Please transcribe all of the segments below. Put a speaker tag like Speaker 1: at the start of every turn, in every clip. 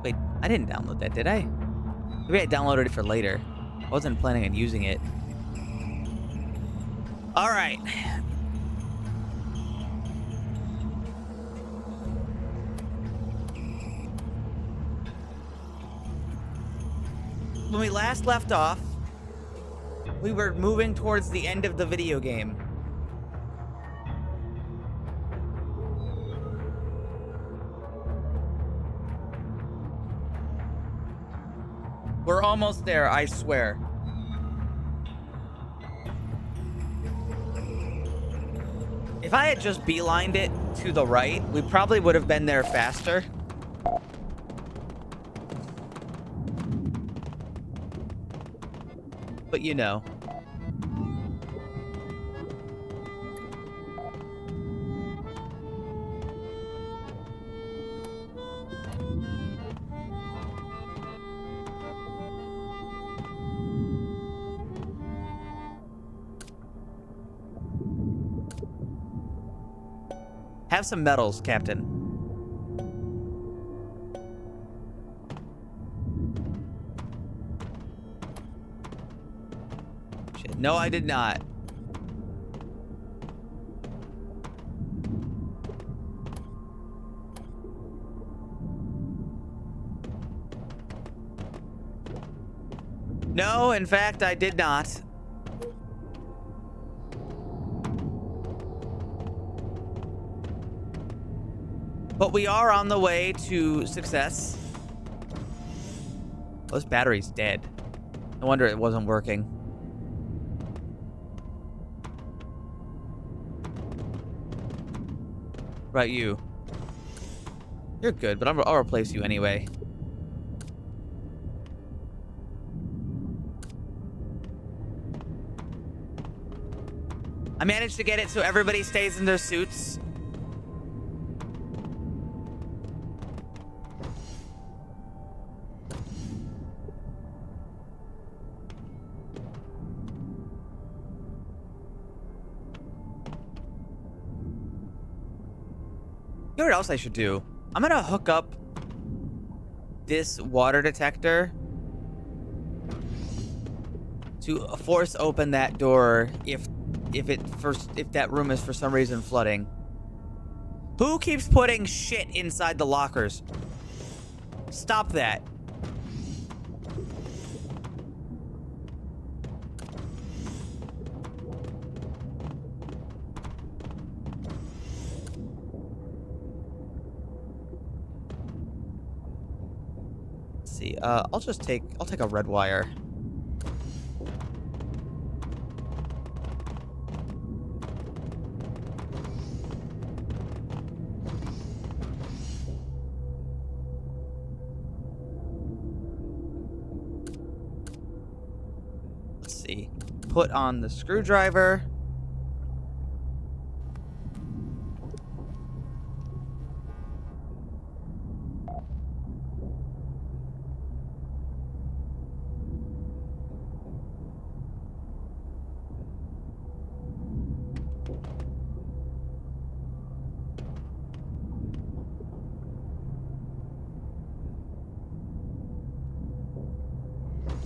Speaker 1: Wait, I didn't download that, did I? Maybe I downloaded it for later. I wasn't planning on using it. All right. When we last left off, we were moving towards the end of the video game. We're almost there, I swear. If I had just beelined it to the right, we probably would have been there faster. But you know. Have some medals, Captain. Shit. No, I did not. No, in fact, I did not. But we are on the way to success. Oh, this battery's dead. No wonder it wasn't working. Right, you. You're good, but I'll replace you anyway. I managed to get it so everybody stays in their suits. You know what else I should do? I'm gonna hook up this water detector to force open that door if that room is for some reason flooding. Who keeps putting shit inside the lockers? Stop that. See, I'll take a red wire. Let's see. Put on the screwdriver.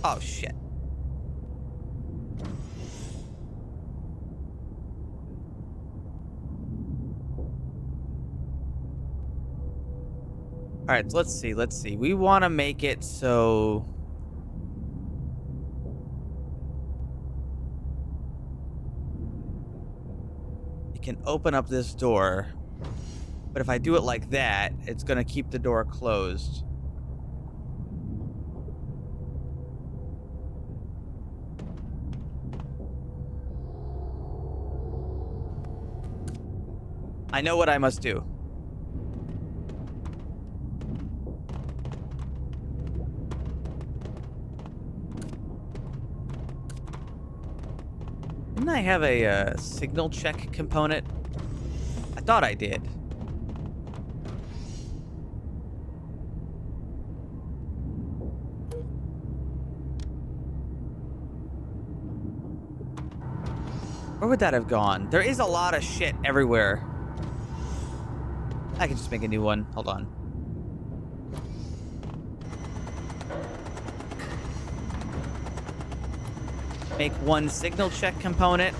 Speaker 1: Oh, shit. All right, so let's see. We want to make it so you can open up this door. But if I do it like that, it's going to keep the door closed. I know what I must do. Didn't I have a signal check component? I thought I did. Where would that have gone? There is a lot of shit everywhere. I can just make a new one. Hold on. Make one signal check component.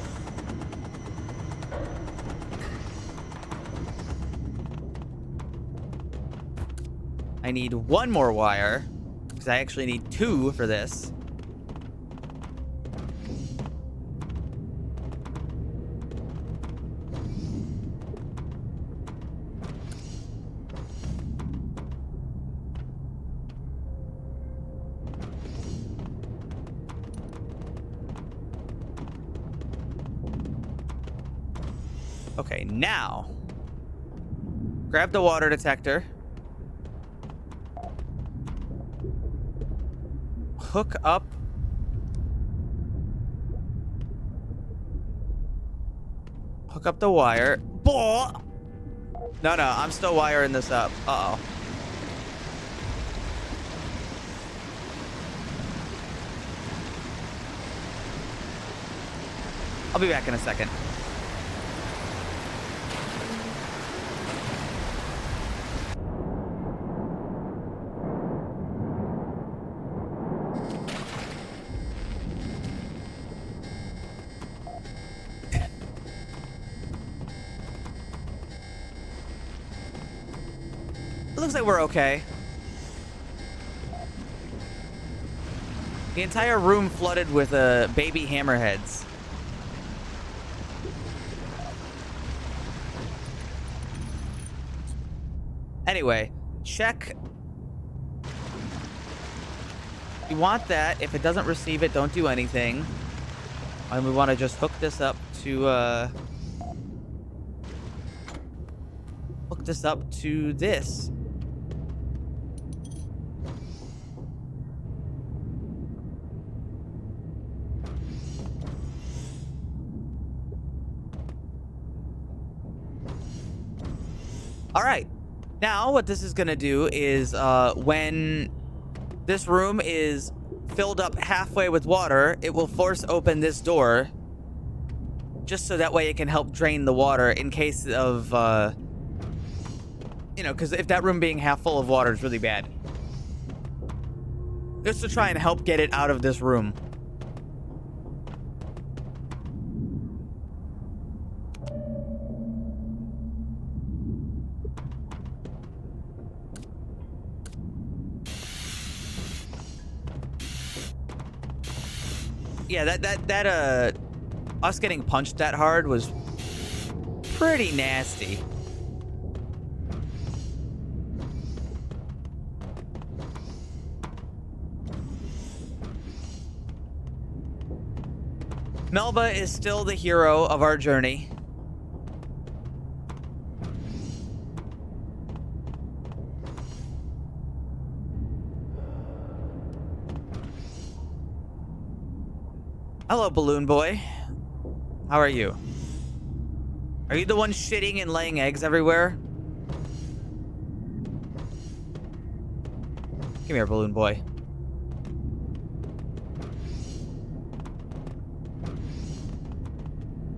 Speaker 1: I need one more wire, because I actually need 2 for this. Okay, now grab the water detector. Hook up. Hook up the wire. No, I'm still wiring this up. Uh-oh. I'll be back in a second. Looks like we're okay. The entire room flooded with baby hammerheads. Anyway, check. You want that. If it doesn't receive it, don't do anything. And we want to just hook this up to this. All right. Now what this is going to do is when this room is filled up halfway with water, it will force open this door just so that way it can help drain the water in case of, because if that room being half full of water is really bad. Just to try and help get it out of this room. Yeah, that us getting punched that hard was pretty nasty. Melba is still the hero of our journey. Hello, Balloon Boy. How are you? Are you the one shitting and laying eggs everywhere? Come here, Balloon Boy.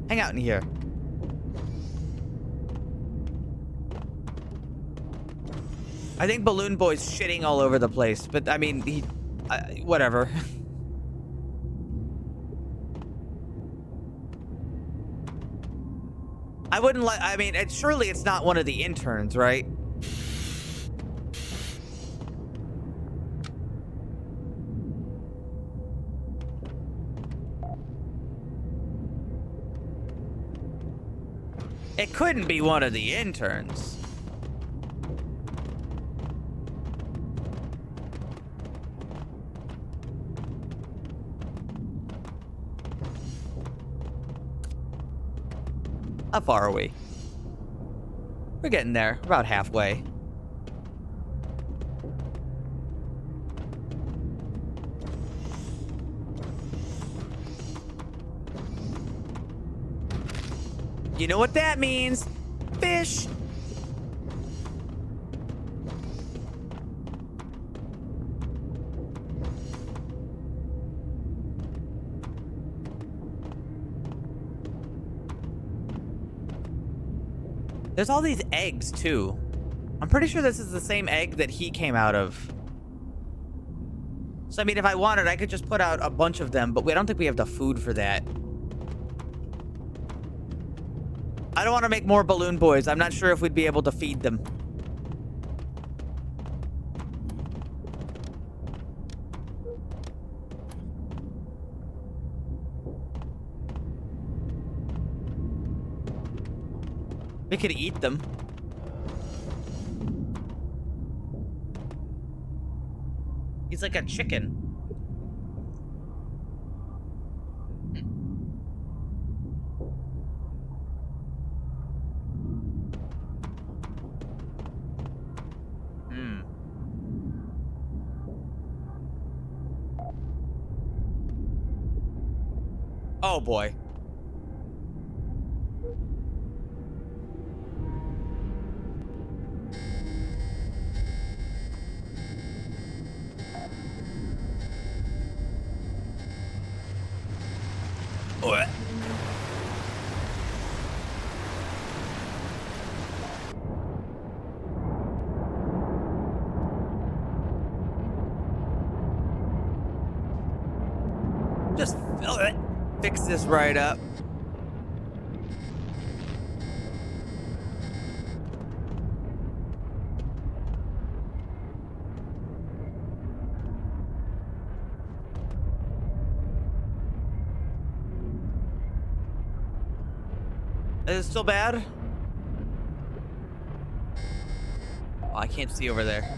Speaker 1: Hang out in here. I think Balloon Boy's shitting all over the place, but I mean, whatever. I wouldn't let, I mean, surely it's not one of the interns, right? It couldn't be one of the interns. How far are we? We're getting there. About halfway. You know what that means? Fish! There's all these eggs, too. I'm pretty sure this is the same egg that he came out of. So, I mean, if I wanted, I could just put out a bunch of them, but I don't think we have the food for that. I don't want to make more balloon boys. I'm not sure if we'd be able to feed them. We could eat them. He's like a chicken. Oh boy. What? Just fill it. Fix this right up. Is it still bad? Oh, I can't see over there.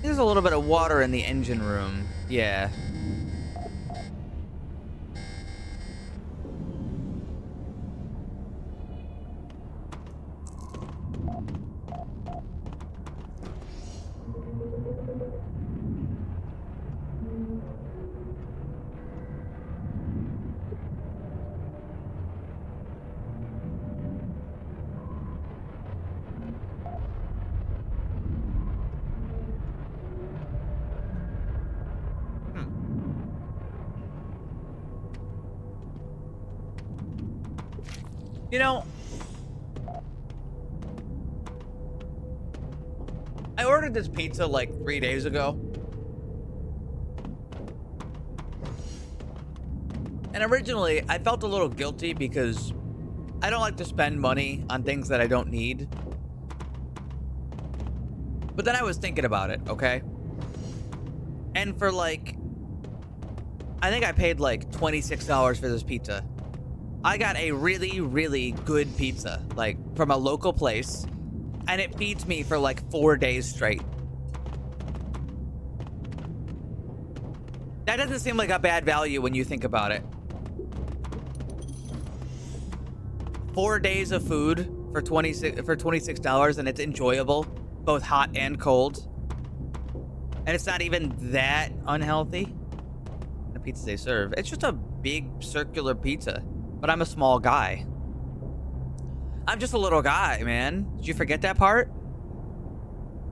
Speaker 1: There's a little bit of water in the engine room. Yeah. You know, I ordered this pizza like 3 days ago. And originally, I felt a little guilty because I don't like to spend money on things that I don't need. But then I was thinking about it, okay? And for like, I think I paid like $26 for this pizza. I got a really, really good pizza, like from a local place, and it feeds me for like 4 days straight. That doesn't seem like a bad value when you think about it. 4 days of food for $26, and it's enjoyable, both hot and cold. And it's not even that unhealthy. The pizza they serve, it's just a big circular pizza. But I'm a small guy. I'm just a little guy, man. Did you forget that part?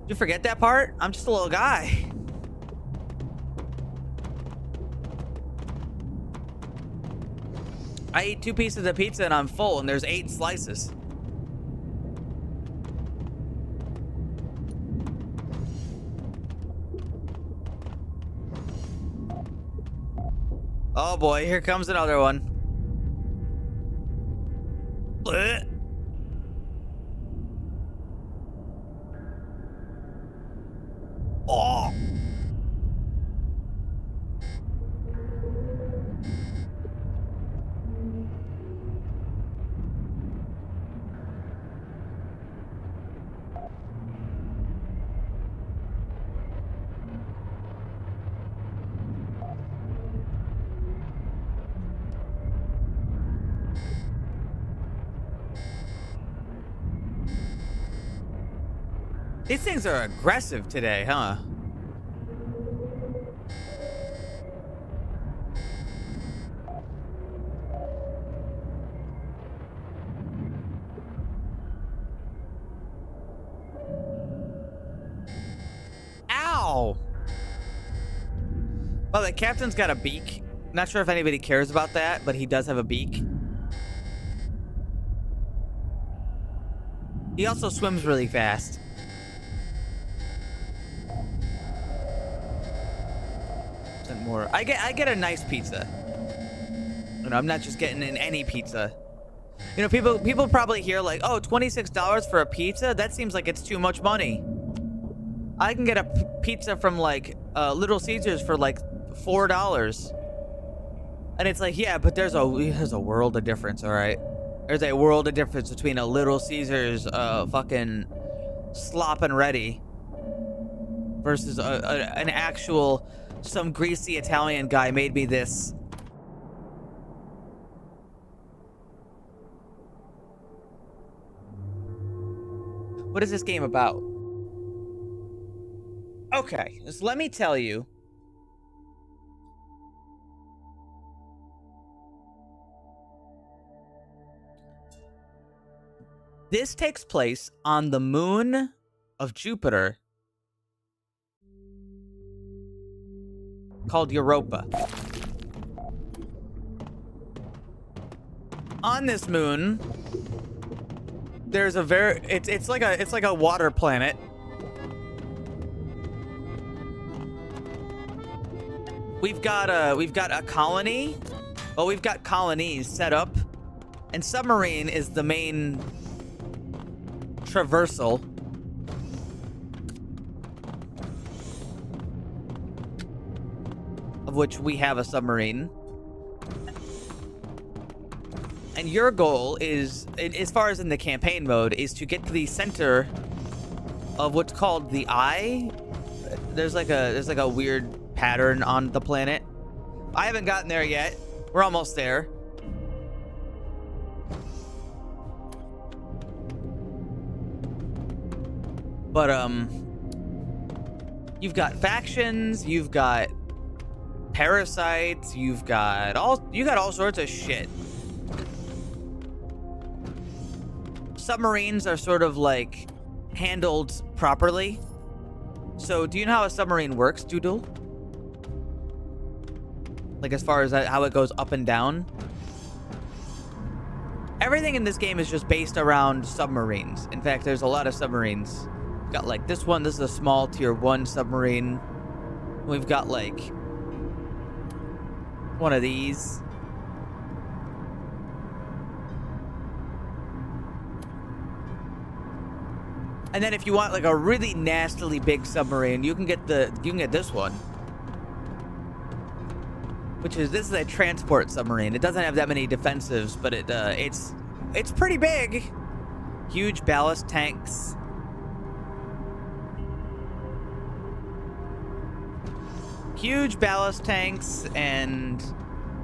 Speaker 1: Did you forget that part? I'm just a little guy. I ate 2 pieces of pizza and I'm full, and there's 8 slices. Oh boy, here comes another one. Blech. Oh. These things are aggressive today, huh? Ow! Well, the captain's got a beak. Not sure if anybody cares about that, but he does have a beak. He also swims really fast. More. I get a nice pizza. You know, I'm not just getting in any pizza. You know, people probably hear like, oh, $26 for a pizza? That seems like it's too much money. I can get a pizza from like Little Caesars for like $4. And it's like, yeah, but there's a world of difference, all right? There's a world of difference between a Little Caesars fucking slop and ready versus an actual, some greasy Italian guy made me this. What is this game about? Okay, so let me tell you. This takes place on the moon of Jupiter called Europa. On this moon, there's a it's like a water planet. We've got a colony. Well, we've got colonies set up, and submarine is the main traversal. Of which we have a submarine. And your goal is, as far as in the campaign mode, is to get to the center of what's called the eye. There's like a weird pattern on the planet. I haven't gotten there yet. We're almost there. But you've got factions, you've got parasites, you got all sorts of shit. Submarines are sort of like handled properly. So do you know how a submarine works, Doodle? Like as far as how it goes up and down? Everything in this game is just based around submarines. In fact, there's a lot of submarines. We've got like this one. This is a small tier 1 submarine. We've got like one of these. And then if you want like a really nastily big submarine, you can get this one. This is a transport submarine. It doesn't have that many defensives, but it's pretty big. Huge ballast tanks. Huge ballast tanks and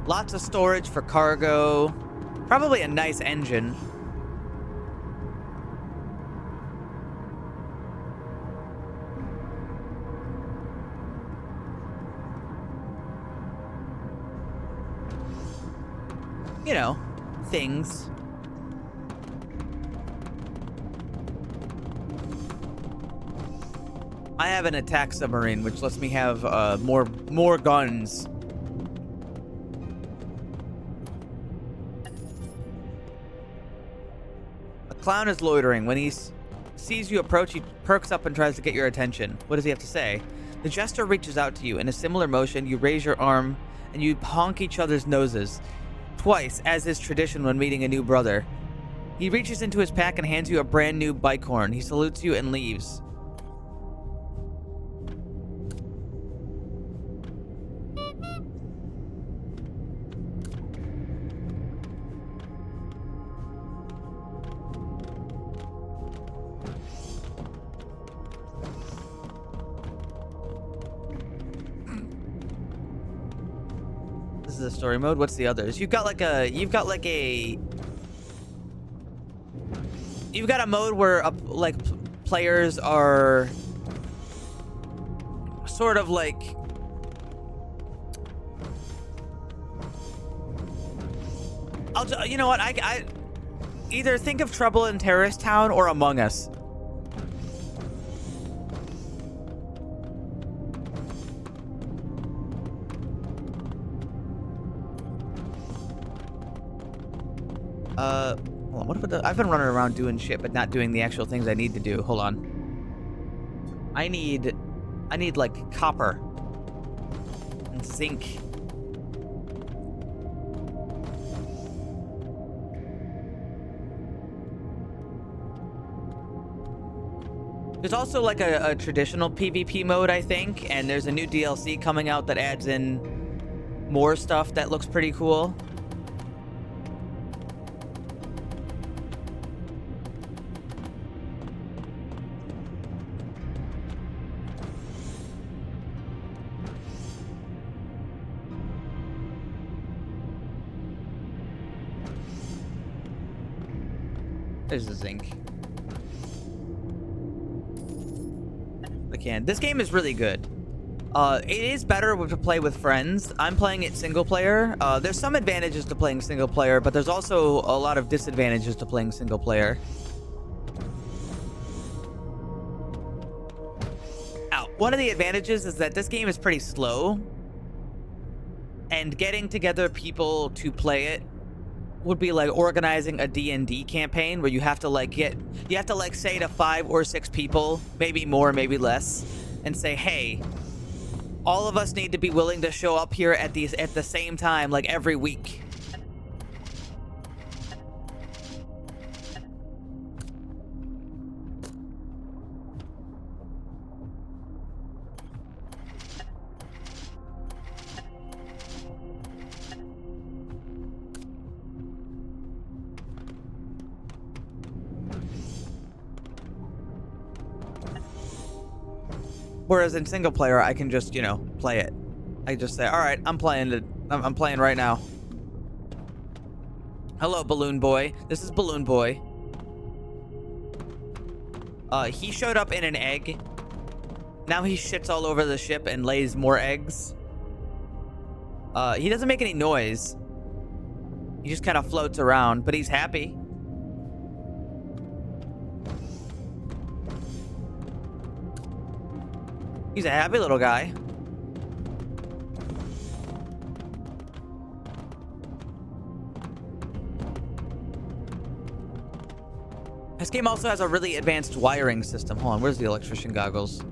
Speaker 1: lots of storage for cargo. Probably a nice engine. You know, things. I have an attack submarine, which lets me have more guns. A clown is loitering. When he sees you approach, he perks up and tries to get your attention. What does he have to say? The jester reaches out to you. In a similar motion, you raise your arm and you honk each other's noses. Twice, as is tradition when meeting a new brother. He reaches into his pack and hands you a brand new bike horn. He salutes you and leaves. The story mode. What's the others? You've got a mode where players are sort of like you know what, I either think of Trouble in Terrorist Town or Among Us. Hold on, what if I've been running around doing shit, but not doing the actual things I need to do. Hold on. I need like copper and zinc. There's also like a traditional PvP mode, I think, and there's a new DLC coming out that adds in more stuff that looks pretty cool. There's the zinc. This game is really good. It is better to play with friends. I'm playing it single player. There's some advantages to playing single player, but there's also a lot of disadvantages to playing single player. One of the advantages is that this game is pretty slow, and getting together people to play it would be like organizing a D&D campaign where you have to like say to 5 or 6 people, maybe more, maybe less, and say, hey, all of us need to be willing to show up here at the same time, like every week. Whereas in single player, I can just, play it. I just say, all right, I'm playing it. I'm playing right now. Hello, Balloon Boy. This is Balloon Boy. He showed up in an egg. Now he shits all over the ship and lays more eggs. He doesn't make any noise. He just kind of floats around, but he's happy. He's a happy little guy. This game also has a really advanced wiring system. Hold on, where's the electrician goggles?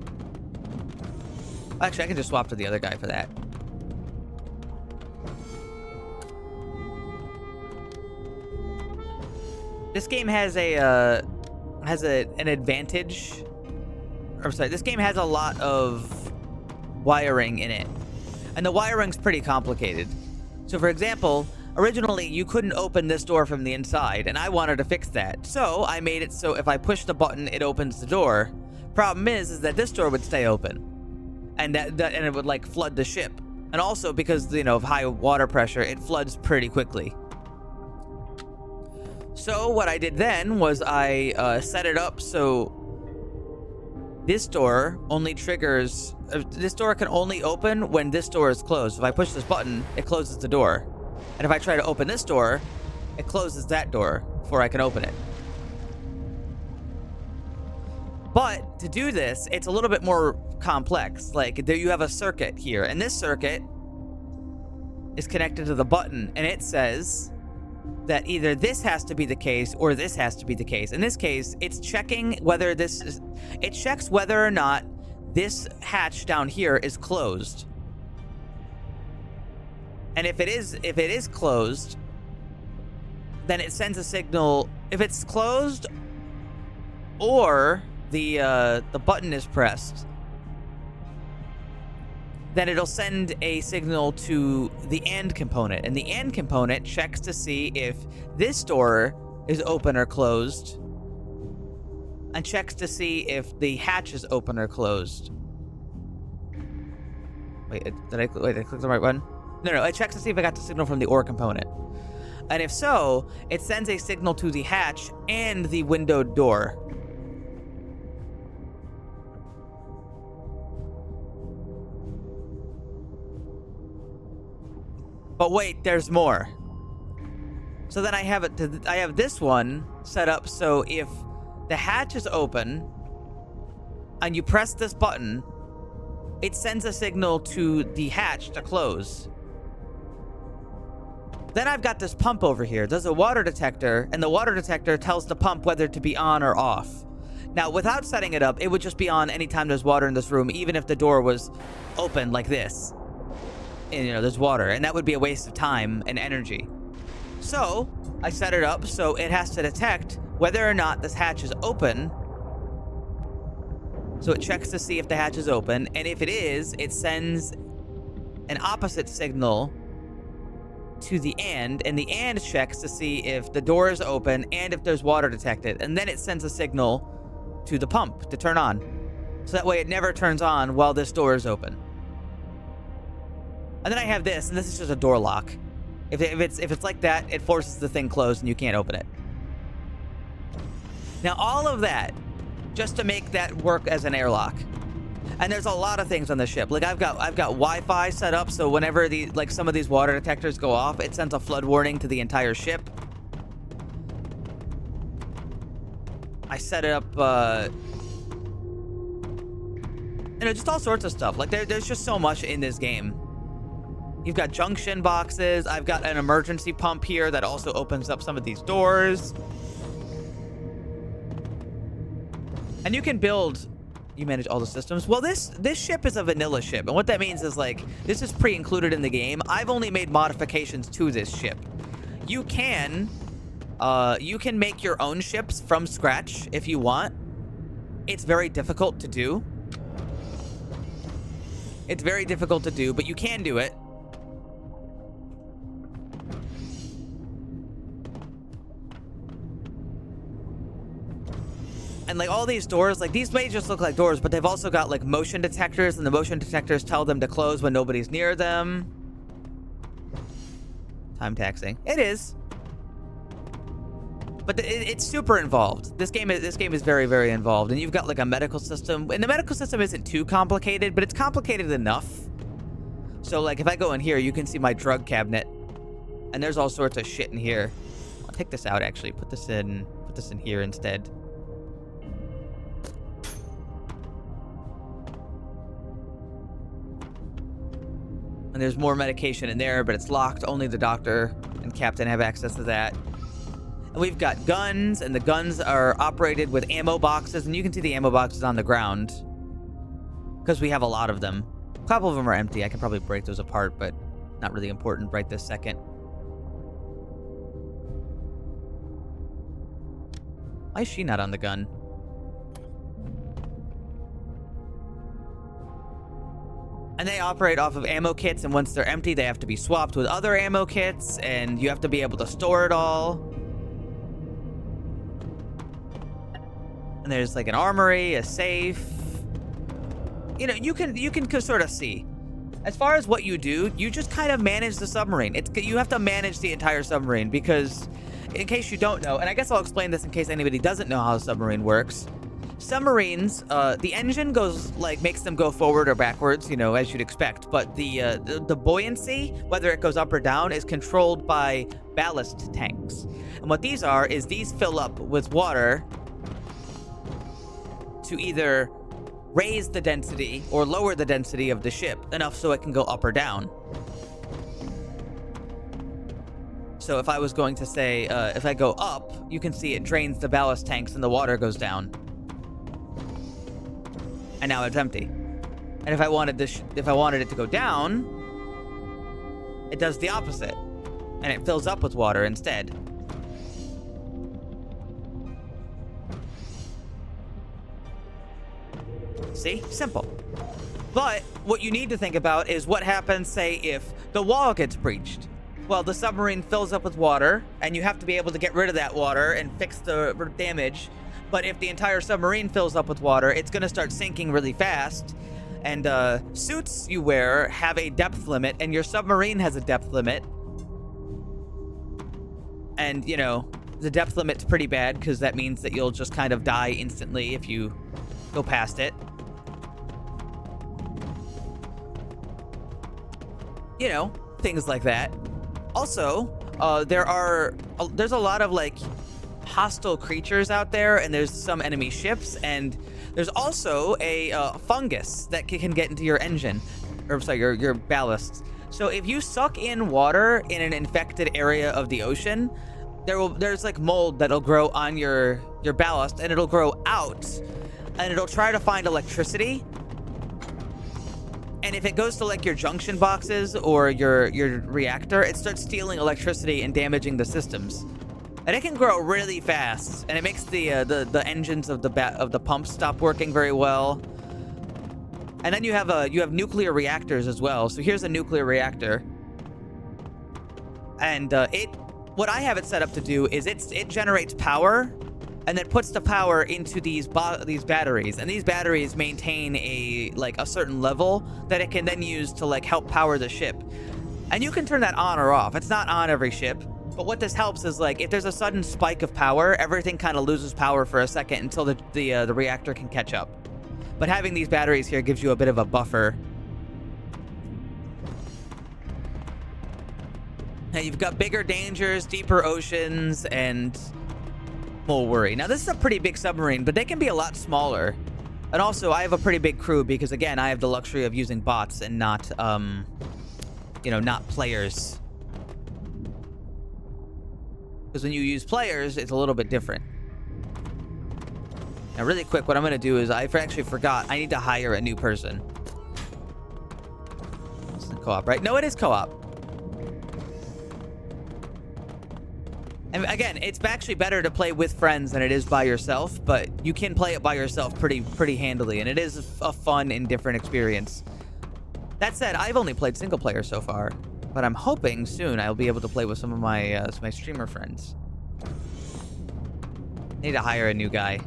Speaker 1: Actually, I can just swap to the other guy for that. This game has an advantage. I'm sorry, this game has a lot of wiring in it. And the wiring's pretty complicated. So for example, originally you couldn't open this door from the inside, and I wanted to fix that. So I made it so if I push the button, it opens the door. Problem is that this door would stay open. And and it would like flood the ship. And also because, of high water pressure, it floods pretty quickly. So what I did then was I set it up so this door only triggers... this door can only open when this door is closed. If I push this button, it closes the door. And if I try to open this door, it closes that door before I can open it. But to do this, it's a little bit more complex. Like, there you have a circuit here, and this circuit is connected to the button, and it says that either this has to be the case or this has to be the case. In this case, it's checking whether it checks whether or not this hatch down here is closed. And if it is closed, then it sends a signal. If it's closed or the button is pressed, then it'll send a signal to the AND component. And the AND component checks to see if this door is open or closed, and checks to see if the hatch is open or closed. Wait, did I click the right button? No, it checks to see if I got the signal from the OR component. And if so, it sends a signal to the hatch and the windowed door. But wait, there's more. So then I have this one set up so if the hatch is open and you press this button, it sends a signal to the hatch to close. Then I've got this pump over here. There's a water detector, and the water detector tells the pump whether to be on or off. Now, without setting it up, it would just be on anytime there's water in this room, even if the door was open like this. And, you know, there's water, and that would be a waste of time and energy. So, I set it up so it has to detect whether or not this hatch is open. So it checks to see if the hatch is open, and if it is, it sends an opposite signal to the and the and checks to see if the door is open and if there's water detected, and then it sends a signal to the pump to turn on. So that way it never turns on while this door is open. And then I have this, and this is just a door lock. If it's like that, it forces the thing closed and you can't open it. Now all of that just to make that work as an airlock. And there's a lot of things on the ship. Like I've got Wi-Fi set up, so whenever some of these water detectors go off, it sends a flood warning to the entire ship. I set it up, you know, just all sorts of stuff. Like there's just so much in this game. You've got junction boxes. I've got an emergency pump here that also opens up some of these doors. And you can build. You manage all the systems. Well, this ship is a vanilla ship, and what that means is like this is pre-included in the game. I've only made modifications to this ship. You can make your own ships from scratch if you want. It's very difficult to do. It's very difficult to do, but you can do it. And like all these doors, like these may just look like doors, but they've also got like motion detectors, and the motion detectors tell them to close when nobody's near them. Time taxing. It is. But it's super involved. This game is very, very involved. And you've got like a medical system. And the medical system isn't too complicated, but it's complicated enough. So like if I go in here, you can see my drug cabinet. And there's all sorts of shit in here. I'll take this out actually. Put this in here instead. And there's more medication in there, but it's locked. Only the doctor and captain have access to that. And we've got guns, and the guns are operated with ammo boxes, and you can see the ammo boxes on the ground because we have a lot of them. A couple of them are empty. I can probably break those apart, but not really important right this second. Why is she not on the gun? And they operate off of ammo kits, and once they're empty, they have to be swapped with other ammo kits, and you have to be able to store it all. And there's like an armory, a safe. You know, you can sort of see. As far as what you do, you just kind of manage the submarine. You have to manage the entire submarine because, in case you don't know, and I guess I'll explain this in case anybody doesn't know how a submarine works. Submarines, the engine makes them go forward or backwards, you know, as you'd expect. But the buoyancy, whether it goes up or down, is controlled by ballast tanks. And what these are is these fill up with water to either raise the density or lower the density of the ship enough so it can go up or down. So if I was going to say, if I go up, you can see it drains the ballast tanks and the water goes down. And now it's empty. And if I wanted it to go down, it does the opposite, and it fills up with water instead. See? Simple. But what you need to think about is what happens, say, if the wall gets breached. Well, the submarine fills up with water, and you have to be able to get rid of that water and fix the damage. But if the entire submarine fills up with water, it's going to start sinking really fast. And suits you wear have a depth limit, and your submarine has a depth limit. And, you know, the depth limit's pretty bad because that means that you'll just kind of die instantly if you go past it. You know, things like that. Also, there's a lot of, like, hostile creatures out there, and there's some enemy ships, and there's also a fungus that can get into your engine, or sorry, your ballast. So if you suck in water in an infected area of the ocean, there's like mold that'll grow on your ballast, and it'll grow out, and it'll try to find electricity. And if it goes to like your junction boxes or your reactor, it starts stealing electricity and damaging the systems. And it can grow really fast, and it makes the engines of the pumps stop working very well. And then you have nuclear reactors as well. So here's a nuclear reactor, and what I have it set up to do is it generates power, and then puts the power into these batteries, and these batteries maintain a certain level that it can then use to like help power the ship. And you can turn that on or off. It's not on every ship. But what this helps is, like, if there's a sudden spike of power, everything kind of loses power for a second until the reactor can catch up. But having these batteries here gives you a bit of a buffer. Now you've got bigger dangers, deeper oceans, and more worry. Now this is a pretty big submarine, but they can be a lot smaller. And also, I have a pretty big crew because, again, I have the luxury of using bots and not, not players. Because when you use players, it's a little bit different. Now, really quick, what I'm going to do is I actually forgot. I need to hire a new person. It's not co-op, right? No, it is co-op. And again, it's actually better to play with friends than it is by yourself, but you can play it by yourself pretty handily, and it is a fun and different experience. That said, I've only played single player so far. But I'm hoping soon I'll be able to play with some of my streamer friends. Need to hire a new guy.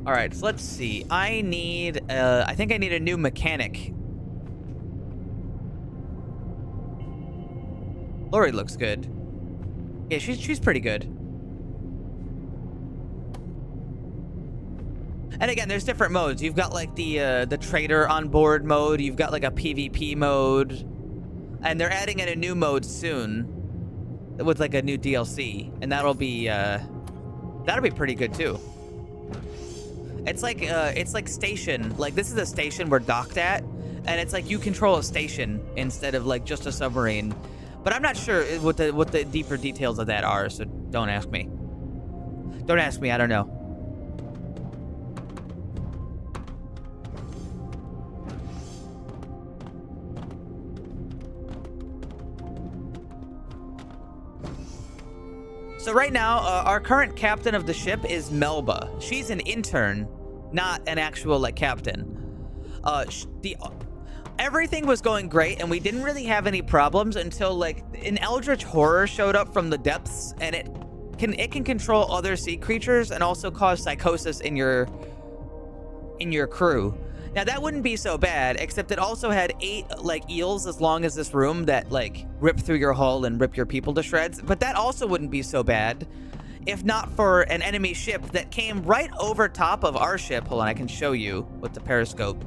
Speaker 1: All right, so let's see. I think I need a new mechanic. Lori looks good. Yeah, she's pretty good. And again, there's different modes. You've got like the trader on board mode. You've got like a PvP mode, and they're adding in a new mode soon with like a new DLC, and that'll be pretty good too. It's like station. Like this is a station we're docked at, and it's like you control a station instead of like just a submarine. But I'm not sure what the deeper details of that are, so don't ask me. Don't ask me. I don't know. So right now, our current captain of the ship is Melba. She's an intern, not an actual like captain. Everything was going great, and we didn't really have any problems until like an eldritch horror showed up from the depths, and it can control other sea creatures and also cause psychosis in your crew. Now that wouldn't be so bad, except it also had 8 like eels as long as this room that like rip through your hull and rip your people to shreds. But that also wouldn't be so bad if not for an enemy ship that came right over top of our ship. Hold on, I can show you with the periscope.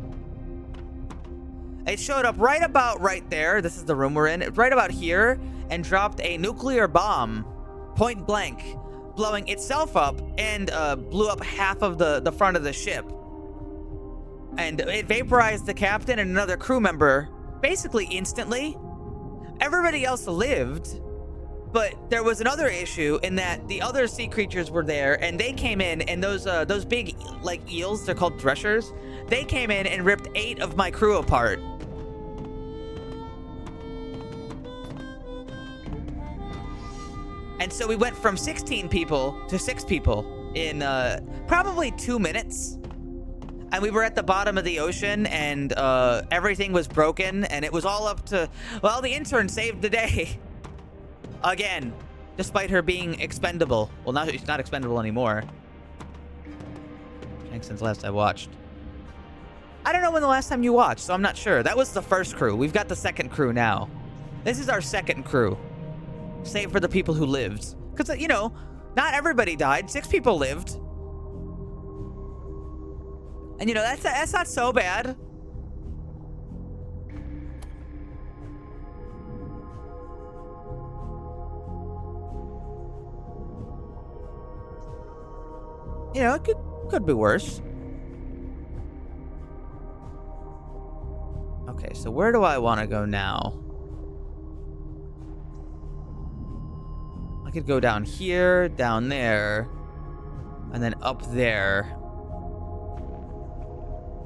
Speaker 1: It showed up right there. This is the room we're in. Right about here, and dropped a nuclear bomb, point blank, blowing itself up, and blew up half of the front of the ship. And it vaporized the captain and another crew member basically instantly. Everybody else lived, but there was another issue in that the other sea creatures were there, and they came in, and those big like eels, they're called threshers, they came in and ripped 8 of my crew apart. And so we went from 16 people to 6 people in probably 2 minutes. And we were at the bottom of the ocean, and everything was broken, and it was all up to, well, the intern saved the day. Again, despite her being expendable. Well, now she's not expendable anymore. I think since last I watched. I don't know when the last time you watched, so I'm not sure. That was the first crew. We've got the second crew now. This is our second crew. Save for the people who lived. Because, you know, not everybody died. 6 people lived. And, you know, that's not so bad. You know, it could be worse. Okay, so where do I want to go now? I could go down here, down there, and then up there.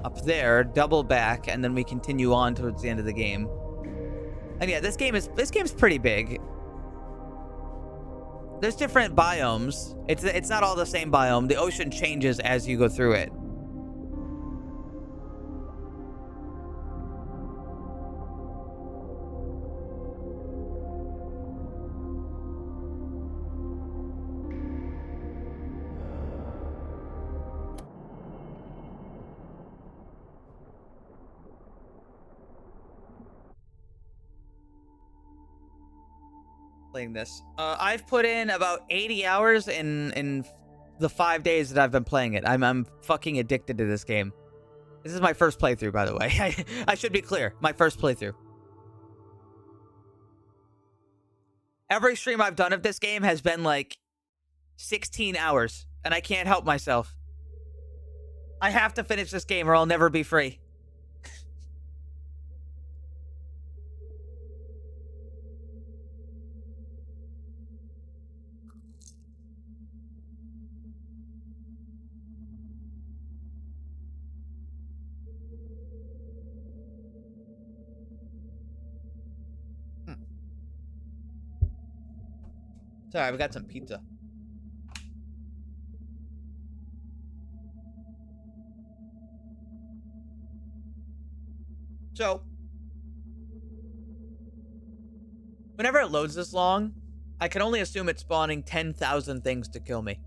Speaker 1: Up there, double back, and then we continue on towards the end of the game. And yeah, this game's pretty big. There's different biomes. It's not all the same biome. The ocean changes as you go through it. Playing this. I've put in about 80 hours in the 5 days that I've been playing it. I'm fucking addicted to this game. This is my first playthrough, by the way. I should be clear. My first playthrough. Every stream I've done of this game has been like 16 hours, and I can't help myself. I have to finish this game or I'll never be free. Sorry, we got some pizza. So, whenever it loads this long, I can only assume it's spawning 10,000 things to kill me.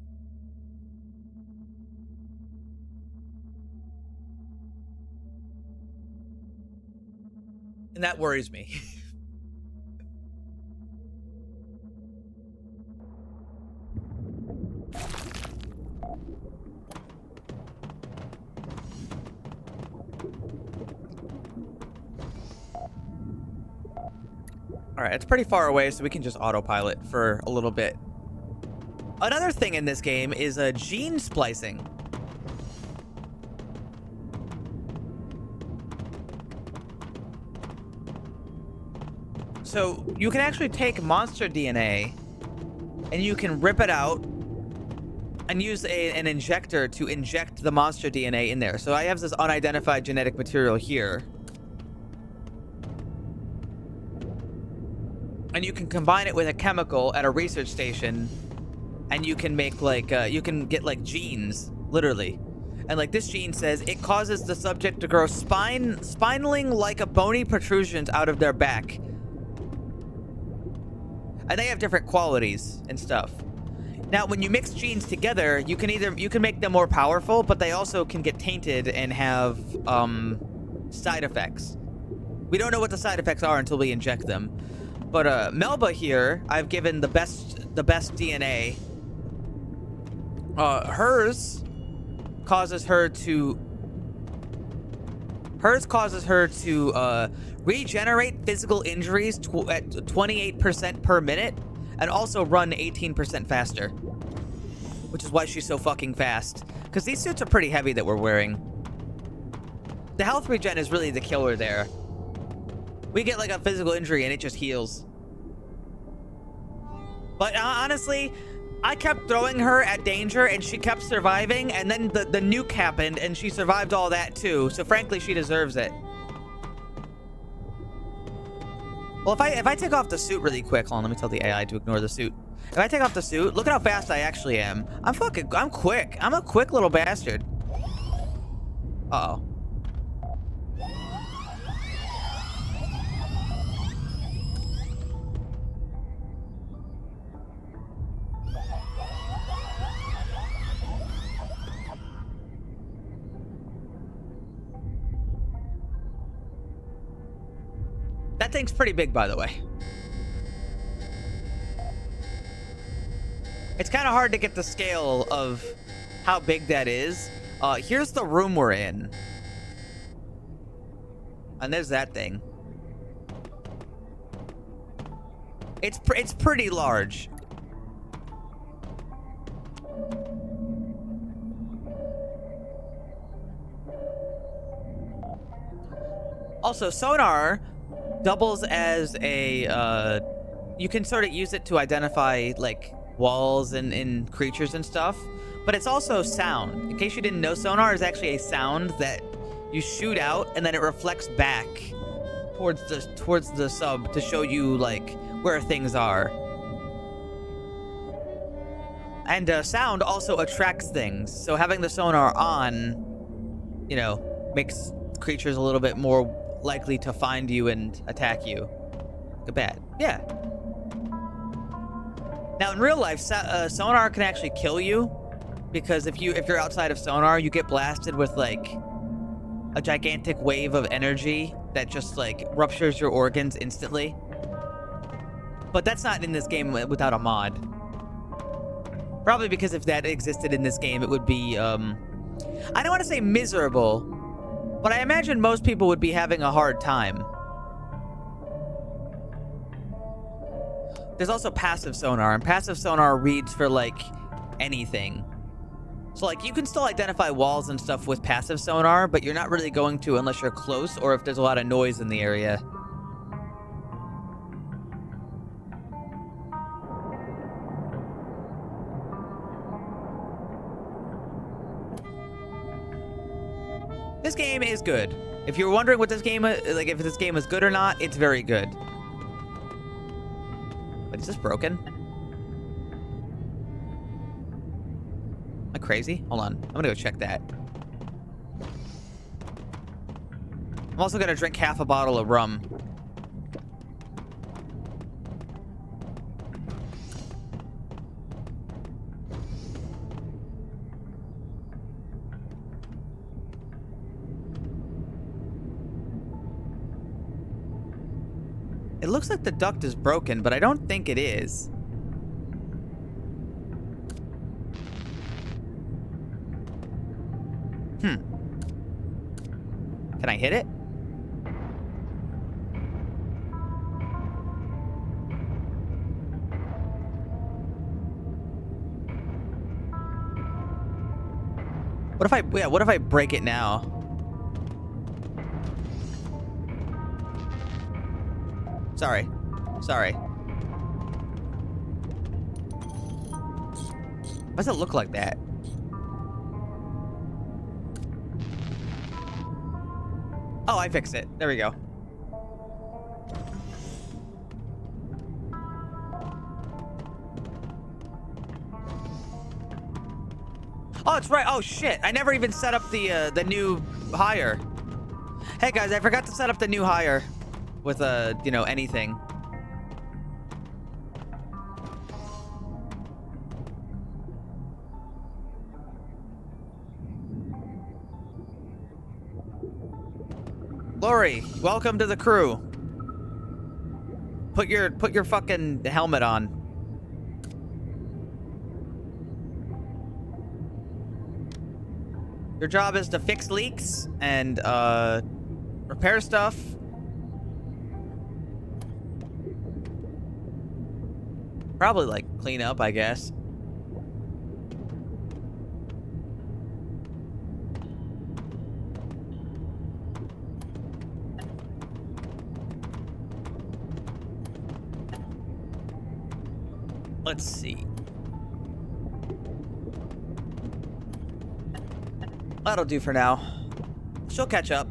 Speaker 1: And that worries me. Alright, it's pretty far away, so we can just autopilot for a little bit. Another thing in this game is gene splicing. So you can actually take monster DNA and you can rip it out and use an injector to inject the monster DNA in there. So I have this unidentified genetic material here. And you can combine it with a chemical at a research station, and you can make like you can get like genes, literally. And like this gene says it causes the subject to grow spinaling like a bony protrusions out of their back. And they have different qualities and stuff. Now, when you mix genes together, you can make them more powerful, but they also can get tainted and have side effects. We don't know what the side effects are until we inject them. But Melba here, I've given the best DNA. Hers causes her to regenerate physical injuries at 28% per minute, and also run 18% faster. Which is why she's so fucking fast. Because these suits are pretty heavy that we're wearing. The health regen is really the killer there. We get like a physical injury and it just heals. But honestly, I kept throwing her at danger and she kept surviving, and then the nuke happened and she survived all that too. So frankly, she deserves it. Well, if I take off the suit really quick, hold on, let me tell the AI to ignore the suit. If I take off the suit, look at how fast I actually am. I'm quick. I'm a quick little bastard. Uh-oh. That thing's pretty big, by the way. It's kind of hard to get the scale of how big that is. Here's the room we're in. And there's that thing. It's pretty large. Also, sonar doubles as a, you can sort of use it to identify, like, walls and creatures and stuff. But it's also sound. In case you didn't know, sonar is actually a sound that you shoot out, and then it reflects back towards the sub to show you, like, where things are. And sound also attracts things. So having the sonar on, you know, makes creatures a little bit more likely to find you and attack you. Good bad. Yeah. Now in real life, sonar can actually kill you, because if you're outside of sonar, you get blasted with like a gigantic wave of energy that just like ruptures your organs instantly. But that's not in this game without a mod. Probably because if that existed in this game, it would be, I don't want to say miserable, but I imagine most people would be having a hard time. There's also passive sonar, and passive sonar reads for, like, anything. So, like, you can still identify walls and stuff with passive sonar, but you're not really going to unless you're close or if there's a lot of noise in the area. This game is good. If you're wondering what this game, like, if this game is good or not, it's very good. But is this broken? Am I crazy? Hold on. I'm gonna go check that. I'm also gonna drink half a bottle of rum. It looks like the duct is broken, but I don't think it is. Can I hit it? What if I break it now? Sorry. Why does it look like that? Oh, I fixed it. There we go. Oh, it's right. Oh, shit. I never even set up the new hire. Hey, guys, I forgot to set up the new hire with, you know, anything. Lori, welcome to the crew. Put your fucking helmet on. Your job is to fix leaks and repair stuff. Probably like clean up, I guess. Let's see. That'll do for now. She'll catch up.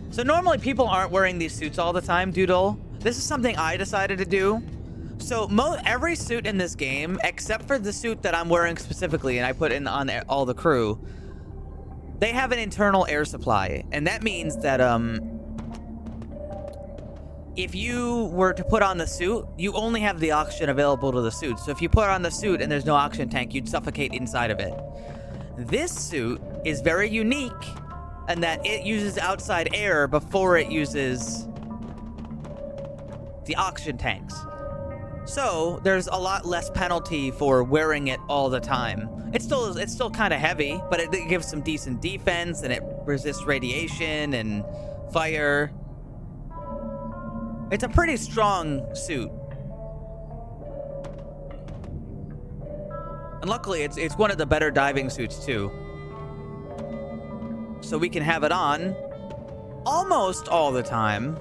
Speaker 1: So normally people aren't wearing these suits all the time, Doodle. This is something I decided to do. So every suit in this game, except for the suit that I'm wearing specifically, and I put in on all the crew, they have an internal air supply, and that means that if you were to put on the suit, you only have the oxygen available to the suit. So if you put on the suit and there's no oxygen tank, you'd suffocate inside of it. This suit is very unique in that it uses outside air before it uses the oxygen tanks. So there's a lot less penalty for wearing it all the time. It's still kind of heavy, but it gives some decent defense, and it resists radiation and fire. It's a pretty strong suit. And luckily, it's one of the better diving suits, too. So we can have it on almost all the time.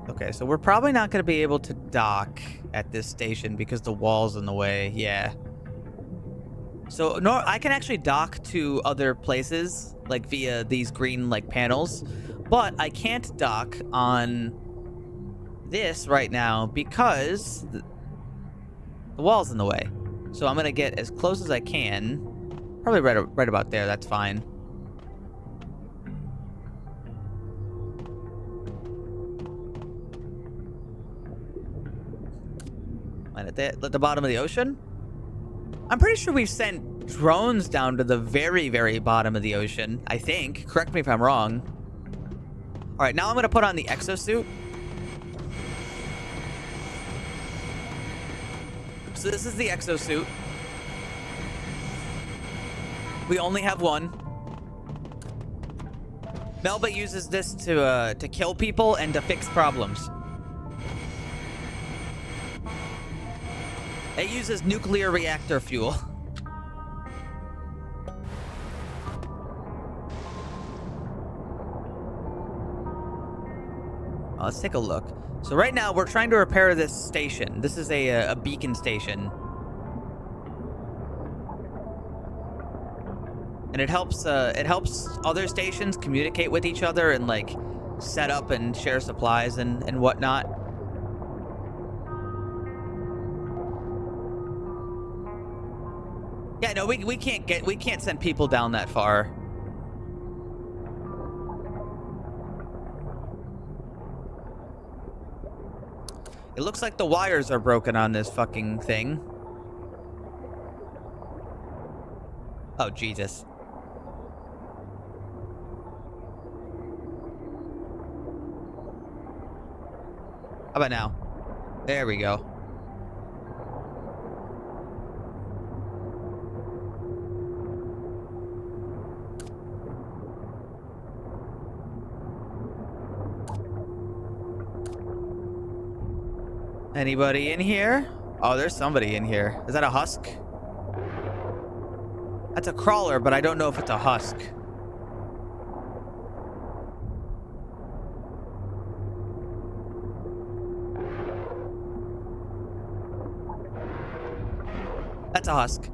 Speaker 1: Okay, so we're probably not going to be able to dock at this station because the wall's in the way. Yeah. So no, I can actually dock to other places, like via these green like panels, but I can't dock on this right now because the wall's in the way. So I'm gonna get as close as I can. Probably right about there. That's fine. And at the bottom of the ocean. I'm pretty sure we've sent drones down to the very, very bottom of the ocean, I think. Correct me if I'm wrong. All right, now I'm going to put on the exosuit. So this is the exosuit. We only have one. Melba uses this to kill people and to fix problems. It uses nuclear reactor fuel. Let's take a look. So right now we're trying to repair this station. This is a beacon station. And it helps other stations communicate with each other and like set up and share supplies and whatnot. Yeah, no, we can't send people down that far. It looks like the wires are broken on this fucking thing. Oh, Jesus. How about now? There we go. Anybody in here? Oh, there's somebody in here. Is that a husk? That's a crawler, but I don't know if it's a husk. That's a husk.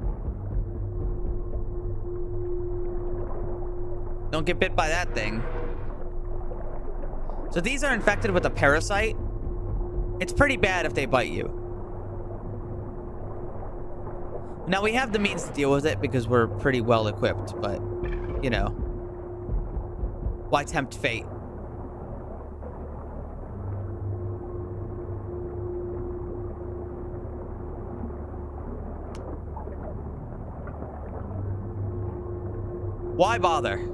Speaker 1: Don't get bit by that thing. So these are infected with a parasite. It's pretty bad if they bite you. Now, we have the means to deal with it because we're pretty well equipped, but, you know. Why tempt fate? Why bother?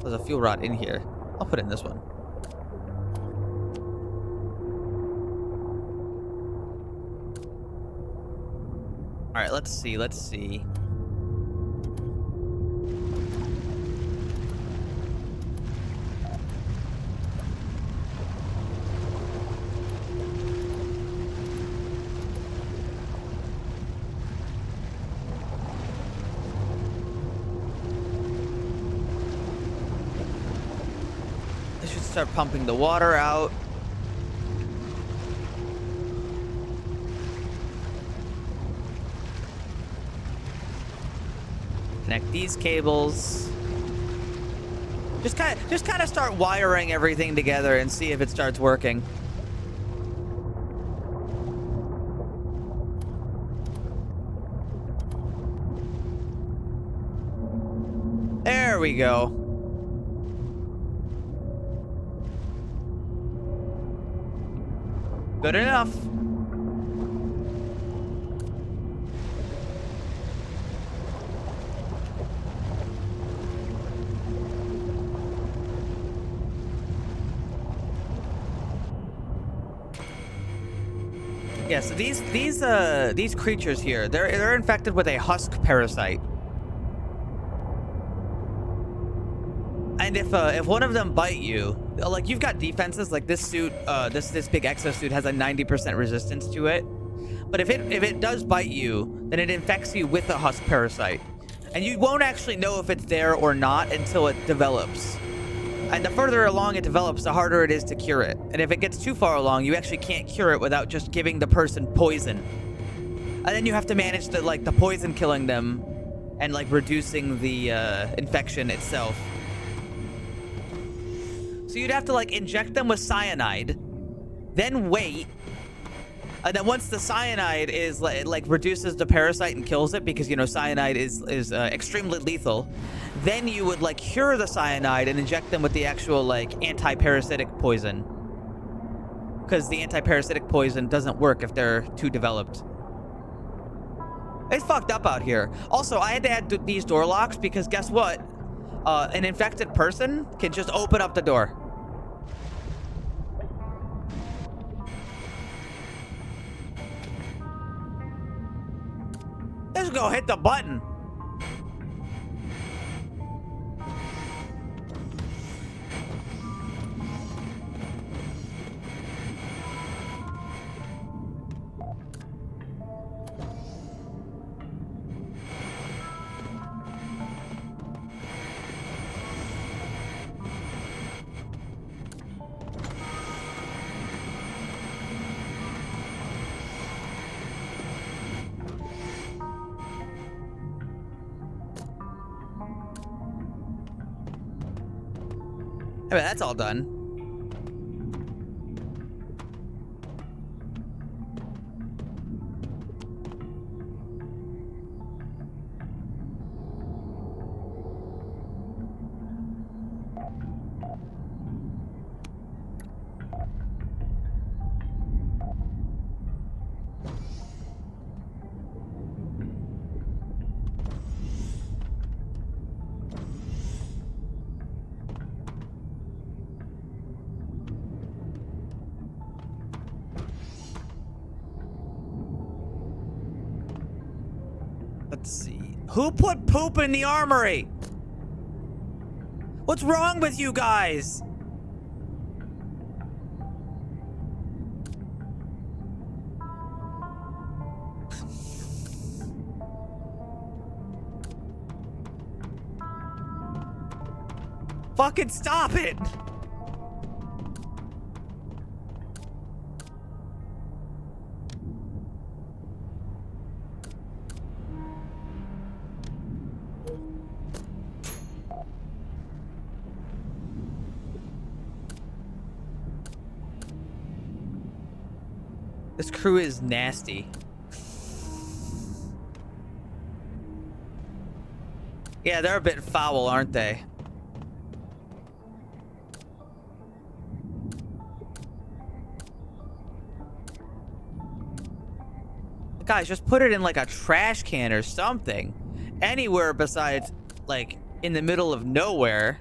Speaker 1: There's a fuel rod in here. I'll put it in this one. All right, let's see. I should start pumping the water out. Connect these cables. Just kind of start wiring everything together and see if it starts working. There we go. Good enough. Yeah, so these creatures here, they're infected with a husk parasite. And if one of them bite you, like you've got defenses, like this suit, this big exosuit has a 90% resistance to it. But if it does bite you, then it infects you with a husk parasite. And you won't actually know if it's there or not until it develops. And the further along it develops, the harder it is to cure it. And if it gets too far along, you actually can't cure it without just giving the person poison. And then you have to manage the poison killing them and like reducing the infection itself. So you'd have to like inject them with cyanide, then wait. And then once the cyanide is like reduces the parasite and kills it, because you know cyanide is extremely lethal, then you would like cure the cyanide and inject them with the actual like anti-parasitic poison, because the anti-parasitic poison doesn't work if they're too developed. It's fucked up out here. Also, I had to add these door locks because guess what? An infected person can just open up the door. Let's go hit the button. I mean, that's all done. Let's see. Who put poop in the armory? What's wrong with you guys? Fucking stop it! This crew is nasty. Yeah, they're a bit foul, aren't they? Guys, just put it in like a trash can or something. Anywhere besides, like, in the middle of nowhere.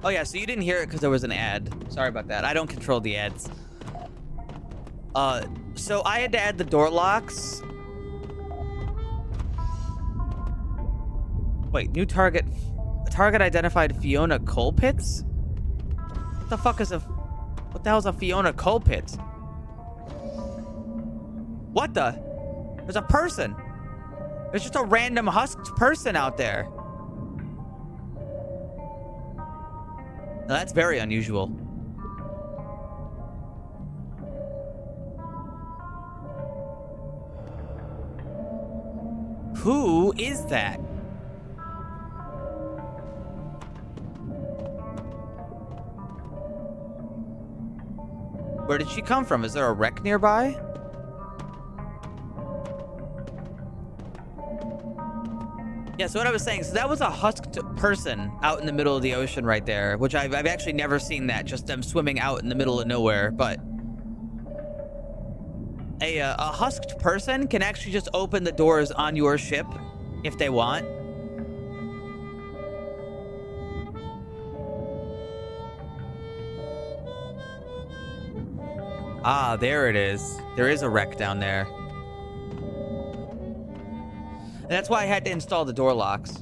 Speaker 1: Oh yeah, so you didn't hear it because there was an ad. Sorry about that. I don't control the ads. So I had to add the door locks. Wait, new target. Target identified Fiona Colpitts? What the fuck is what the hell is a Fiona Colpitts? What the? There's a person. There's just a random husked person out there. Now, that's very unusual. Who is that? Where did she come from? Is there a wreck nearby? Yeah, so what I was saying, so that was a husked person out in the middle of the ocean right there, which I've actually never seen that, just them swimming out in the middle of nowhere, but a husked person can actually just open the doors on your ship if they want. Ah, there it is. There is a wreck down there. And that's why I had to install the door locks.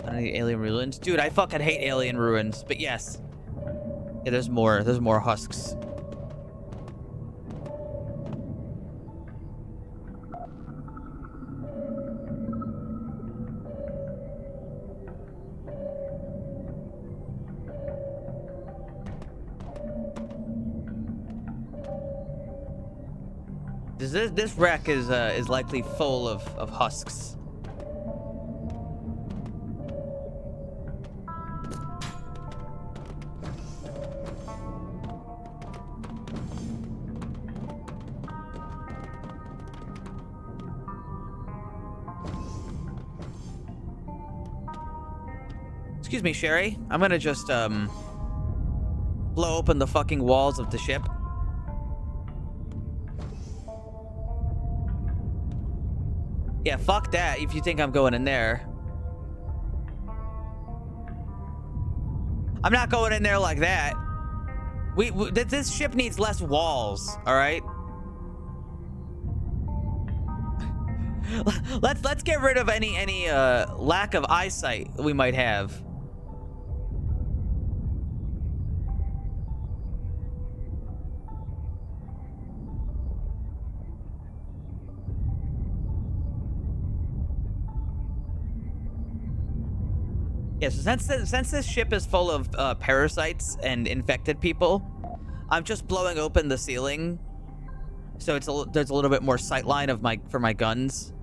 Speaker 1: I don't need alien ruins. Dude, I fucking hate alien ruins, but yes. Yeah, there's more. There's more husks. This wreck is likely full of husks. Excuse me, Sherry. I'm gonna just blow open the fucking walls of the ship. Yeah, fuck that if you think I'm going in there. I'm not going in there like that. This ship needs less walls, all right? Let's get rid of any lack of eyesight we might have. Yeah, so since this ship is full of parasites and infected people, I'm just blowing open the ceiling, so there's a little bit more sightline of for my guns.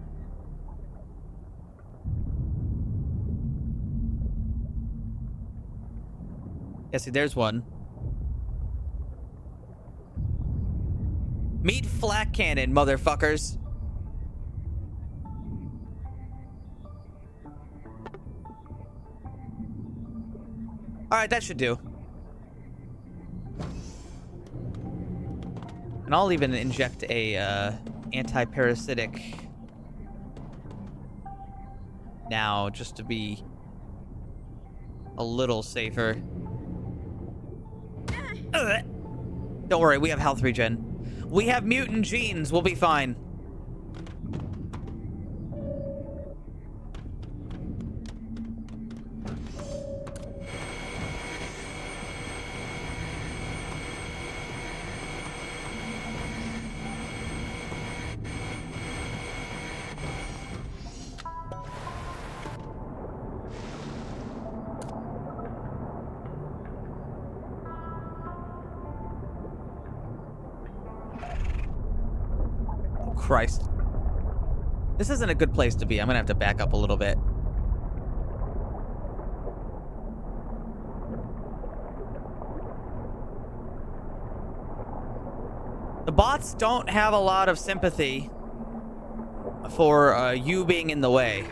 Speaker 1: Yeah, see, there's one. Meet flak cannon, motherfuckers. All right, that should do. And I'll even inject a anti-parasitic now, just to be a little safer. Don't worry, we have health regen. We have mutant genes. We'll be fine. Christ. This isn't a good place to be. I'm gonna have to back up a little bit. The bots don't have a lot of sympathy for you being in the way.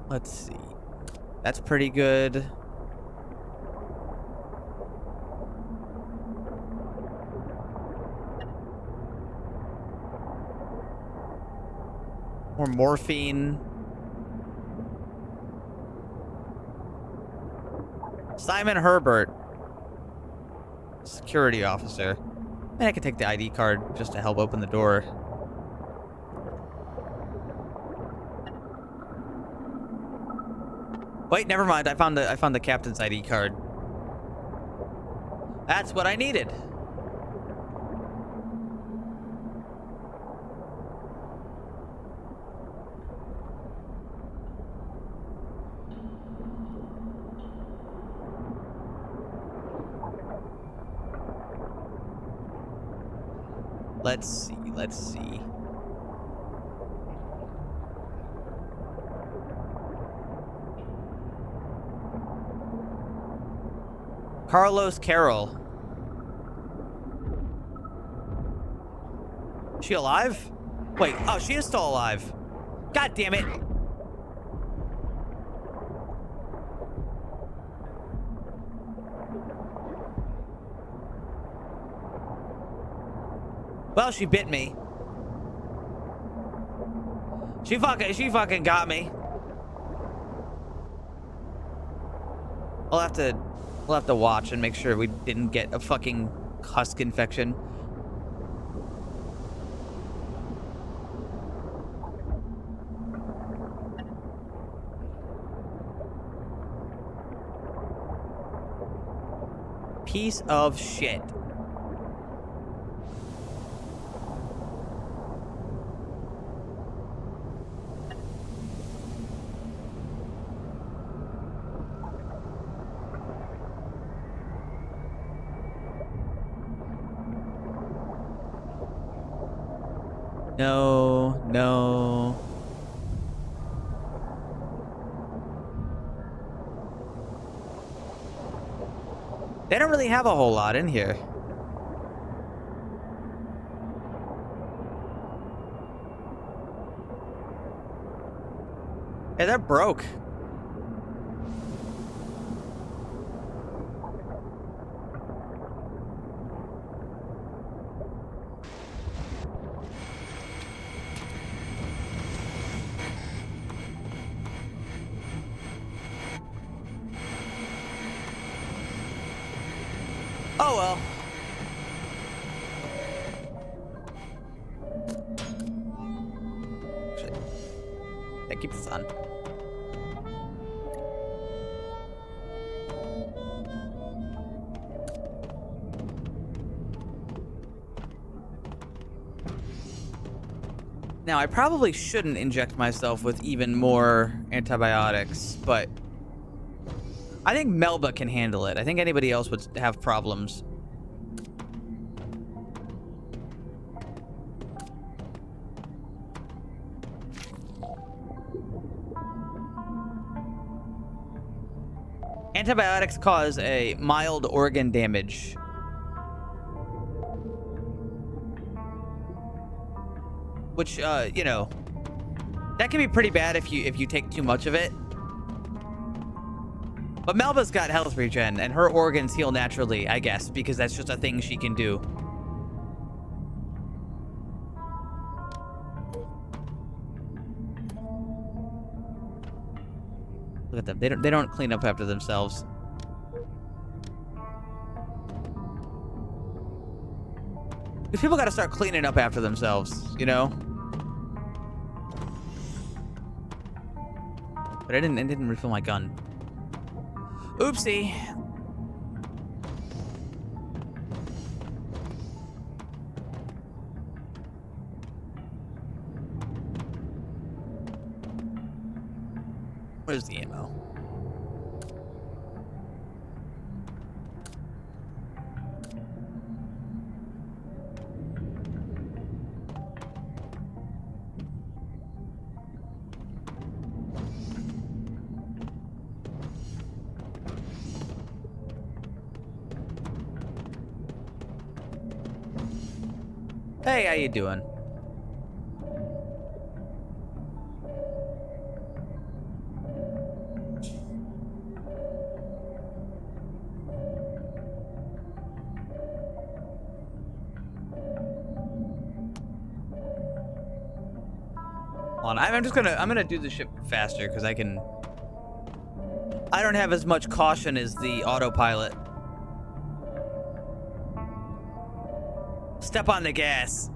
Speaker 1: Let's see. That's pretty good. More morphine. Simon Herbert. Security officer. Man, I could take the ID card just to help open the door. Wait, never mind. I found the captain's ID card. That's what I needed. Let's see. Let's see. Carlos Carroll. Is she alive? Wait, oh, she is still alive. God damn it. Well, she bit me. She fucking got me. We'll have to watch and make sure we didn't get a fucking husk infection. Piece of shit. No, no. They don't really have a whole lot in here. Yeah, they're broke. Oh well. Shit. Yeah, keep this on. Now, I probably shouldn't inject myself with even more antibiotics, but I think Melba can handle it. I think anybody else would have problems. Antibiotics cause a mild organ damage. Which, you know, that can be pretty bad if you take too much of it. But Melba's got health regen, and her organs heal naturally, I guess, because that's just a thing she can do. Look at them. They don't clean up after themselves. Because people got to start cleaning up after themselves, you know? But I didn't refill my gun. Oopsie. Where's the ammo? Hey, how you doing? Hold on, I'm gonna do the ship faster because I don't have as much caution as the autopilot. Step on the gas.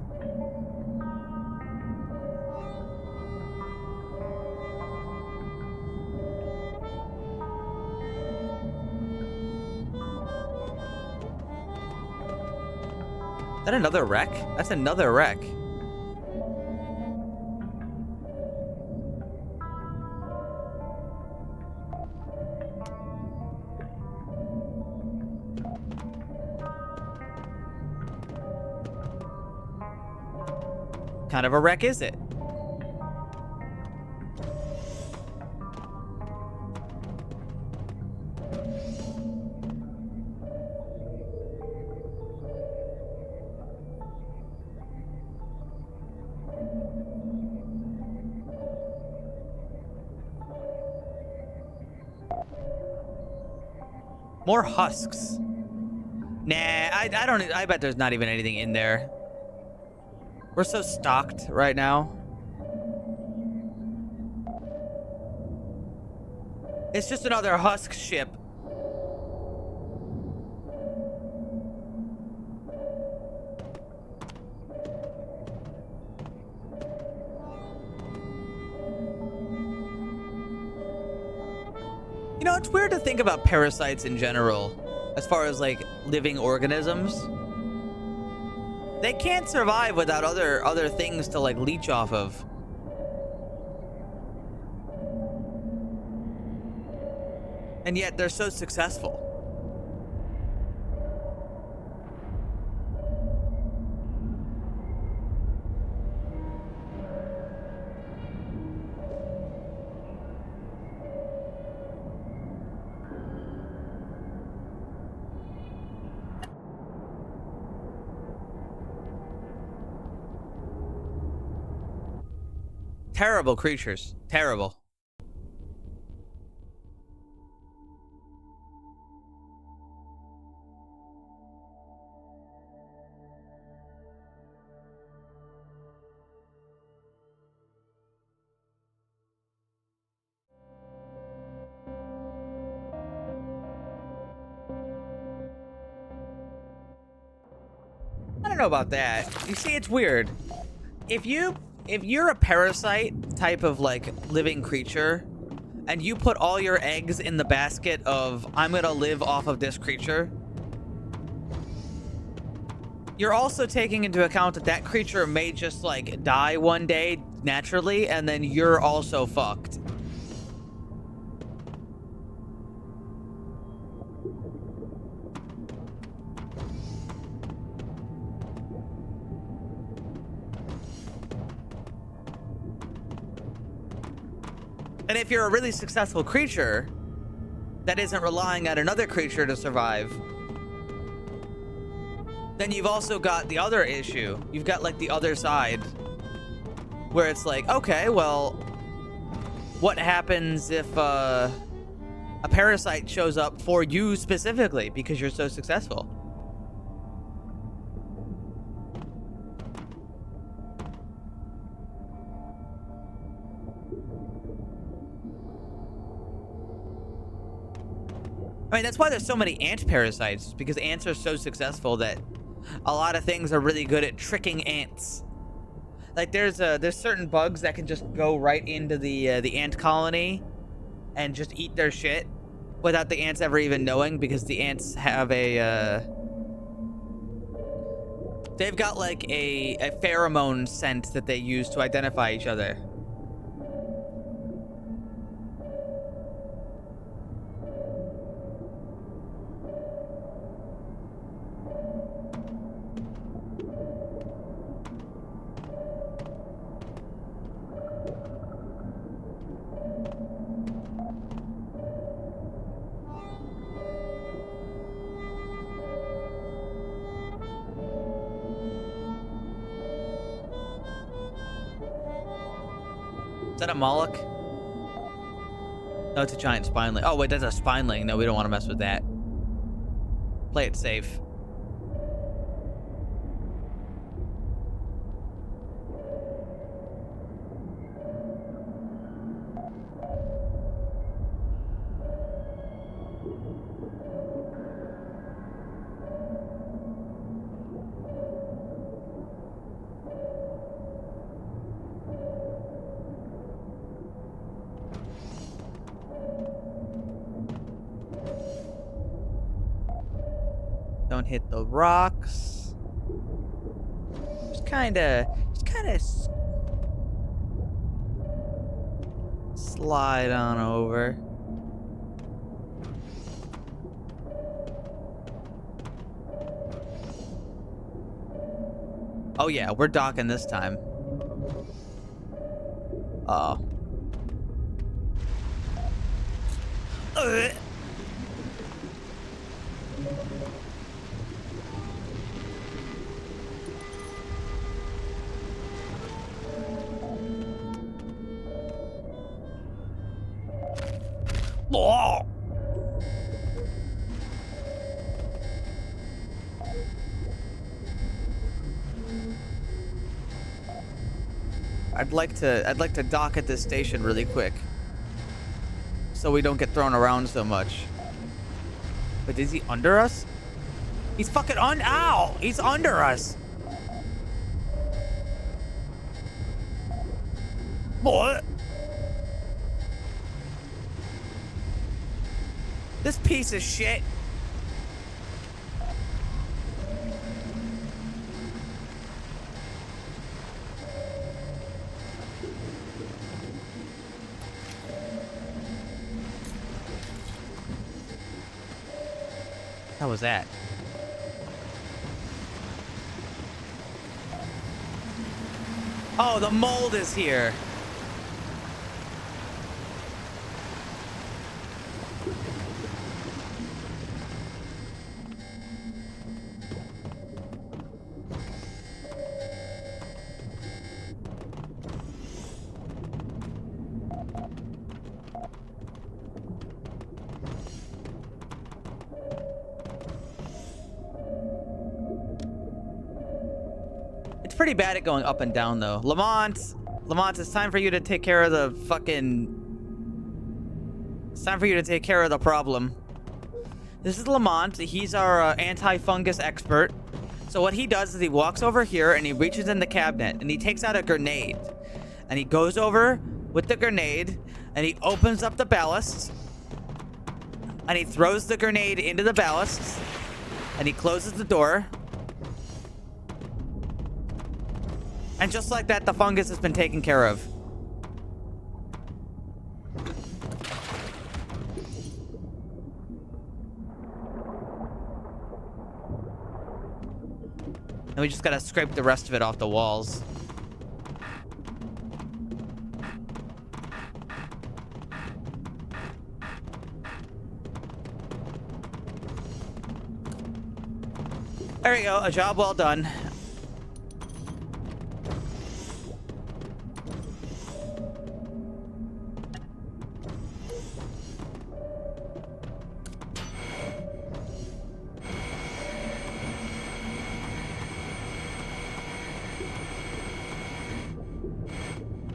Speaker 1: Is that another wreck? That's another wreck. What kind of a wreck is it? More husks. Nah, I don't. I bet there's not even anything in there. We're so stocked right now. It's just another husk ship. You know, it's weird to think about parasites in general, as far as like living organisms. They can't survive without other things to like leech off of. And yet they're so successful. Terrible creatures. Terrible. I don't know about that. You see, it's weird. If you're a parasite type of like living creature and you put all your eggs in the basket of I'm gonna live off of this creature, you're also taking into account that that creature may just like die one day naturally and then you're also fucked. And if you're a really successful creature that isn't relying on another creature to survive, then you've also got the other issue. You've got like the other side where it's like, okay, well, what happens if a parasite shows up for you specifically because you're so successful? I mean, that's why there's so many ant parasites, because ants are so successful that a lot of things are really good at tricking ants. Like there's certain bugs that can just go right into the ant colony and just eat their shit without the ants ever even knowing, because the ants have they've got like a pheromone scent that they use to identify each other. Is that a Moloch? No, it's a giant spineling. Oh, wait, that's a spineling. No, we don't want to mess with that. Play it safe. Don't hit the rocks. Just kind of slide on over. Oh yeah, we're docking this time. Oh. Oh. I'd like to dock at this station really quick, so we don't get thrown around so much. But is he under us? He's fucking ow! He's under us. What? This piece of shit. How was that? Oh, the mold is here. It's pretty bad at going up and down, though. Lamont, it's time for you to take care of the fucking... It's time for you to take care of the problem. This is Lamont. He's our anti-fungus expert. So what he does is he walks over here and he reaches in the cabinet and he takes out a grenade. And he goes over with the grenade and he opens up the ballast. And he throws the grenade into the ballast. And he closes the door. And just like that, the fungus has been taken care of. And we just gotta scrape the rest of it off the walls. There we go, a job well done.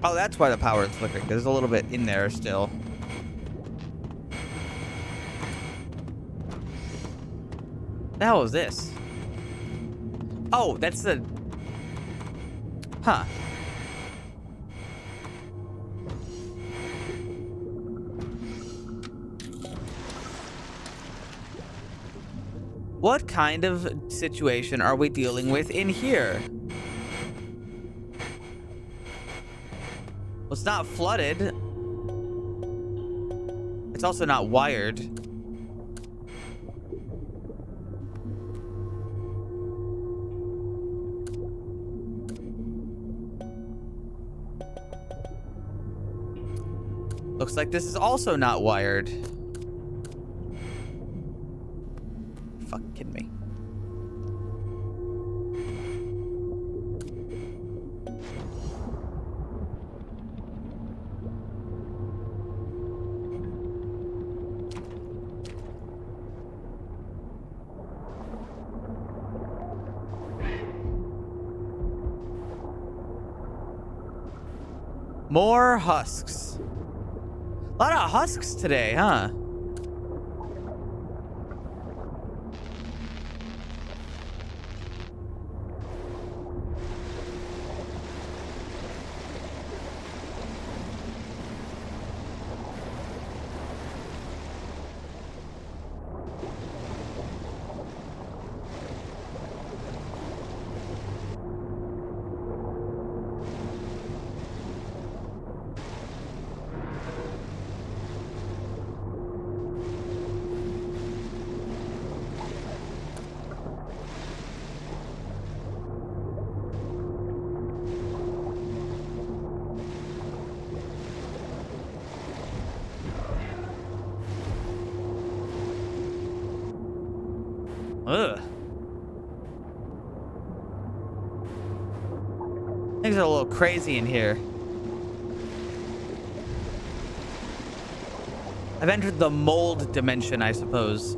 Speaker 1: Oh, that's why the power is flickering. There's a little bit in there still. The hell is this? Oh, that's the... Huh. What kind of situation are we dealing with in here? Well, it's not flooded. It's also not wired. Looks like this is also not wired. Fucking kidding me. More husks. A lot of husks today, huh? Ugh. Things are a little crazy in here. I've entered the mold dimension, I suppose.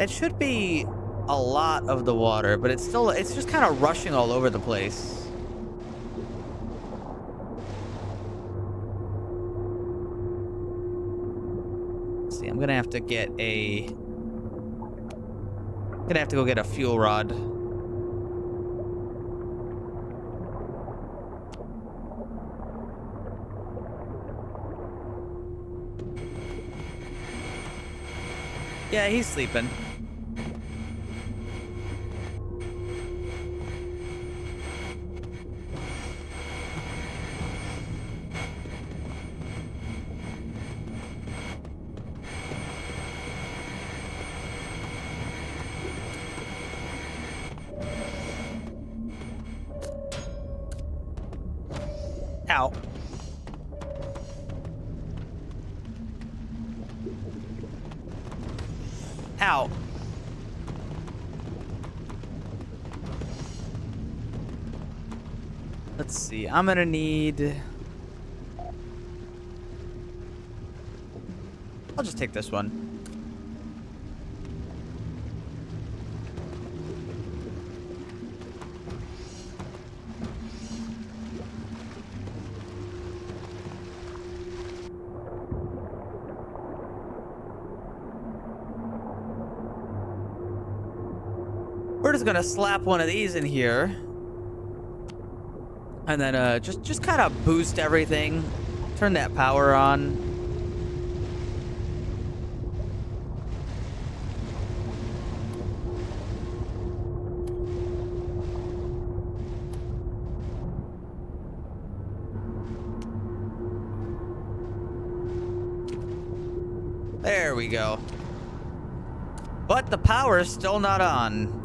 Speaker 1: That should be a lot of the water, but it's just kind of rushing all over the place. Let's see, I'm gonna have to get a... gonna have to go get a fuel rod. Yeah, he's sleeping. Ow. Ow. Let's see. I'm gonna need... I'll just take this one. We're just gonna slap one of these in here, and then just kind of boost everything. Turn that power on. There we go. But the power is still not on,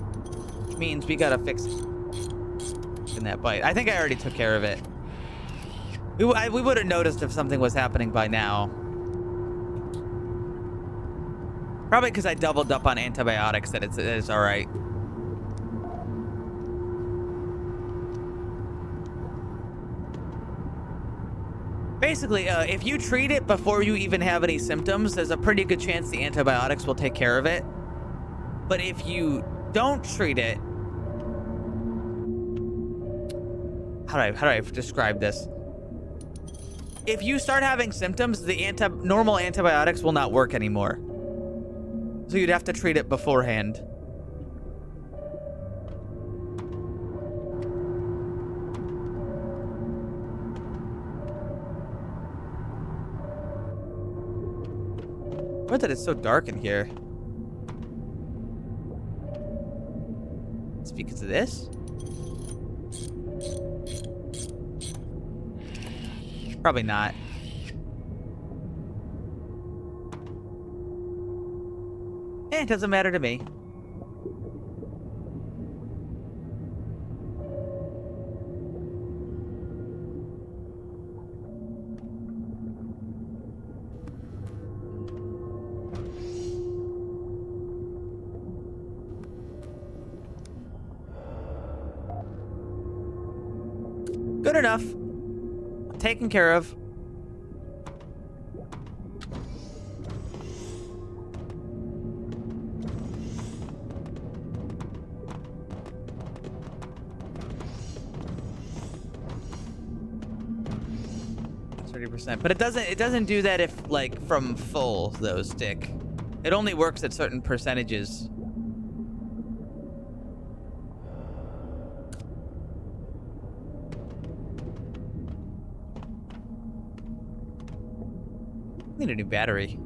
Speaker 1: which means we gotta fix in that bite. I think I already took care of it. We would have noticed if something was happening by now. Probably because I doubled up on antibiotics that it's all right. Basically, if you treat it before you even have any symptoms, there's a pretty good chance the antibiotics will take care of it. But if you don't treat it... How do I describe this? If you start having symptoms, the normal antibiotics will not work anymore. So you'd have to treat it beforehand. Why that it's so dark in here? It's because of this? Probably not. It doesn't matter to me. Good enough. Taken care of. But it doesn't do that if like from full those stick. It only works at certain percentages. Need a new battery.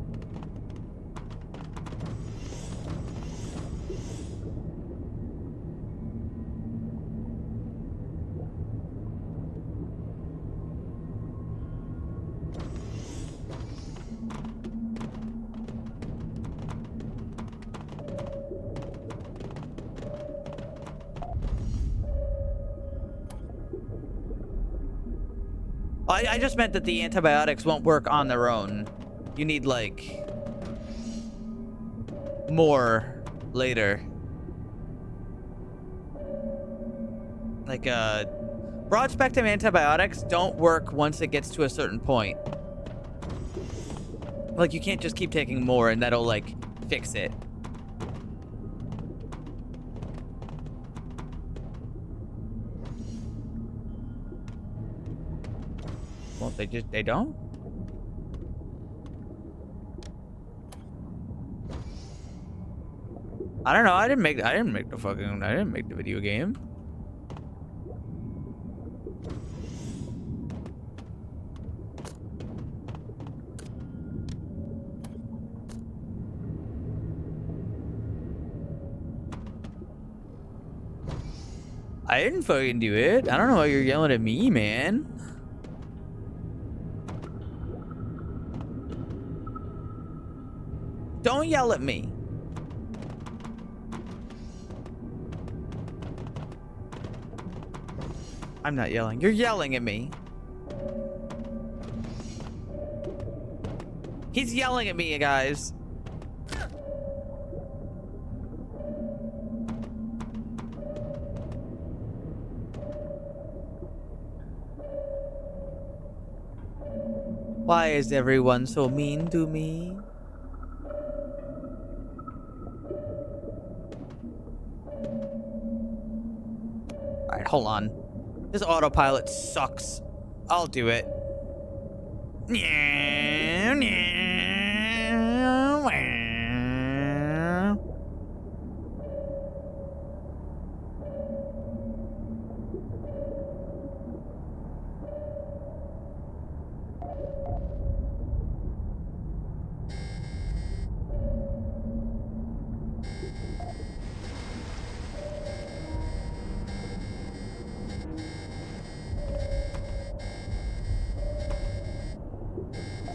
Speaker 1: I just meant that the antibiotics won't work on their own. You need, like, more later. Like, broad-spectrum antibiotics don't work once it gets to a certain point. Like, you can't just keep taking more and that'll, like, fix it. Well, they don't. I don't know. I didn't make the video game. I didn't fucking do it. I don't know why you're yelling at me, man. Don't yell at me. I'm not yelling. You're yelling at me. He's yelling at me, guys. Why is everyone so mean to me? Alright, hold on. This autopilot sucks. I'll do it.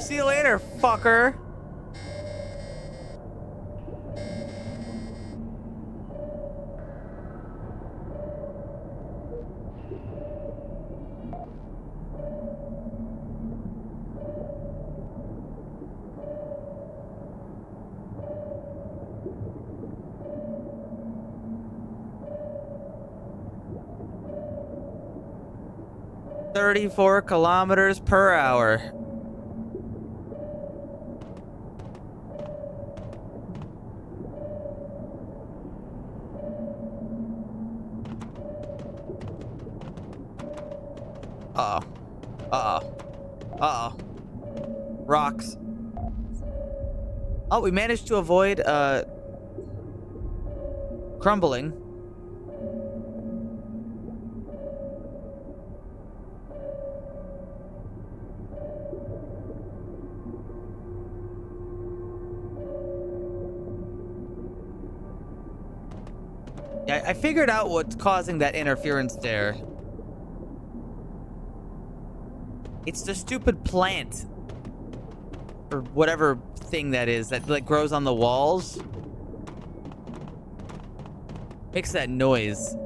Speaker 1: 'See you later, fucker. "34 kilometers per hour." Uh-oh. Rocks. Oh, we managed to avoid, crumbling. Yeah, I figured out what's causing that interference there. It's the stupid plant. Or whatever thing that is that like grows on the walls. Makes that noise.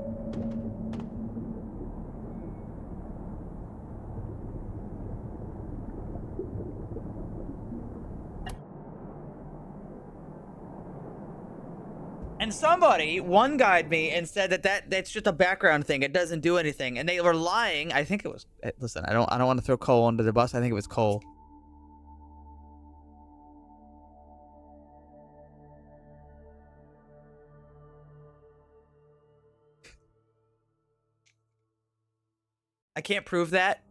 Speaker 1: And somebody one-guyed me and said that's just a background thing. It doesn't do anything. And they were lying. I think it was. Listen, I don't want to throw Cole under the bus. I think it was Cole. I can't prove that,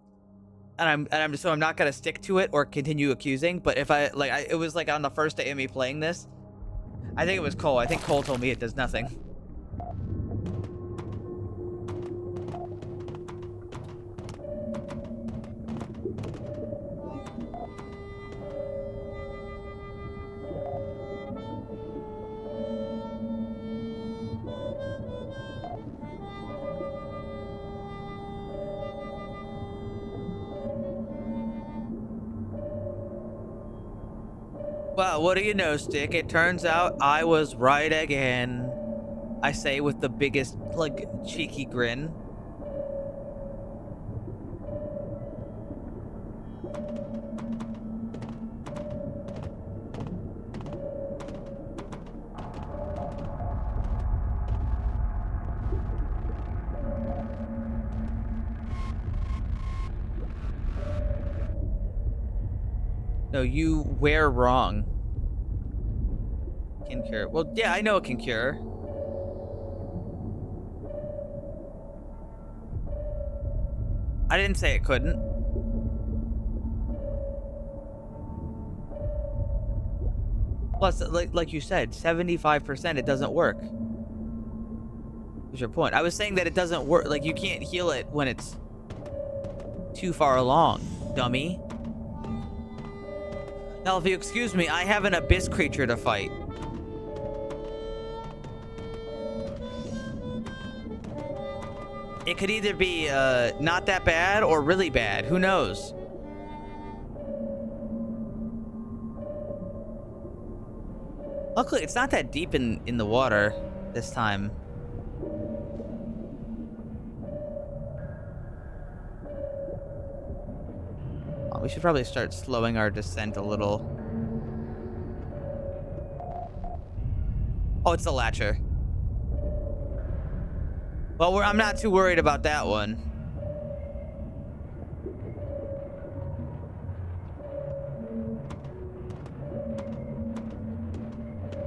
Speaker 1: and I'm not gonna stick to it or continue accusing. But if it was like on the first day of me playing this. I think it was Cole. I think Cole told me it does nothing. Well, what do you know, Stick? It turns out I was right again. I say with the biggest, like, cheeky grin. No, you were wrong. Can cure. Well, yeah, I know it can cure. I didn't say it couldn't. Plus, like you said, 75% it doesn't work. What's your point? I was saying that it doesn't work. Like, you can't heal it when it's too far along, dummy. Now, if you excuse me, I have an abyss creature to fight. It could either be not that bad or really bad. Who knows? Luckily, it's not that deep in the water this time. Oh, we should probably start slowing our descent a little. Oh, it's the Latcher. Well, I'm not too worried about that one.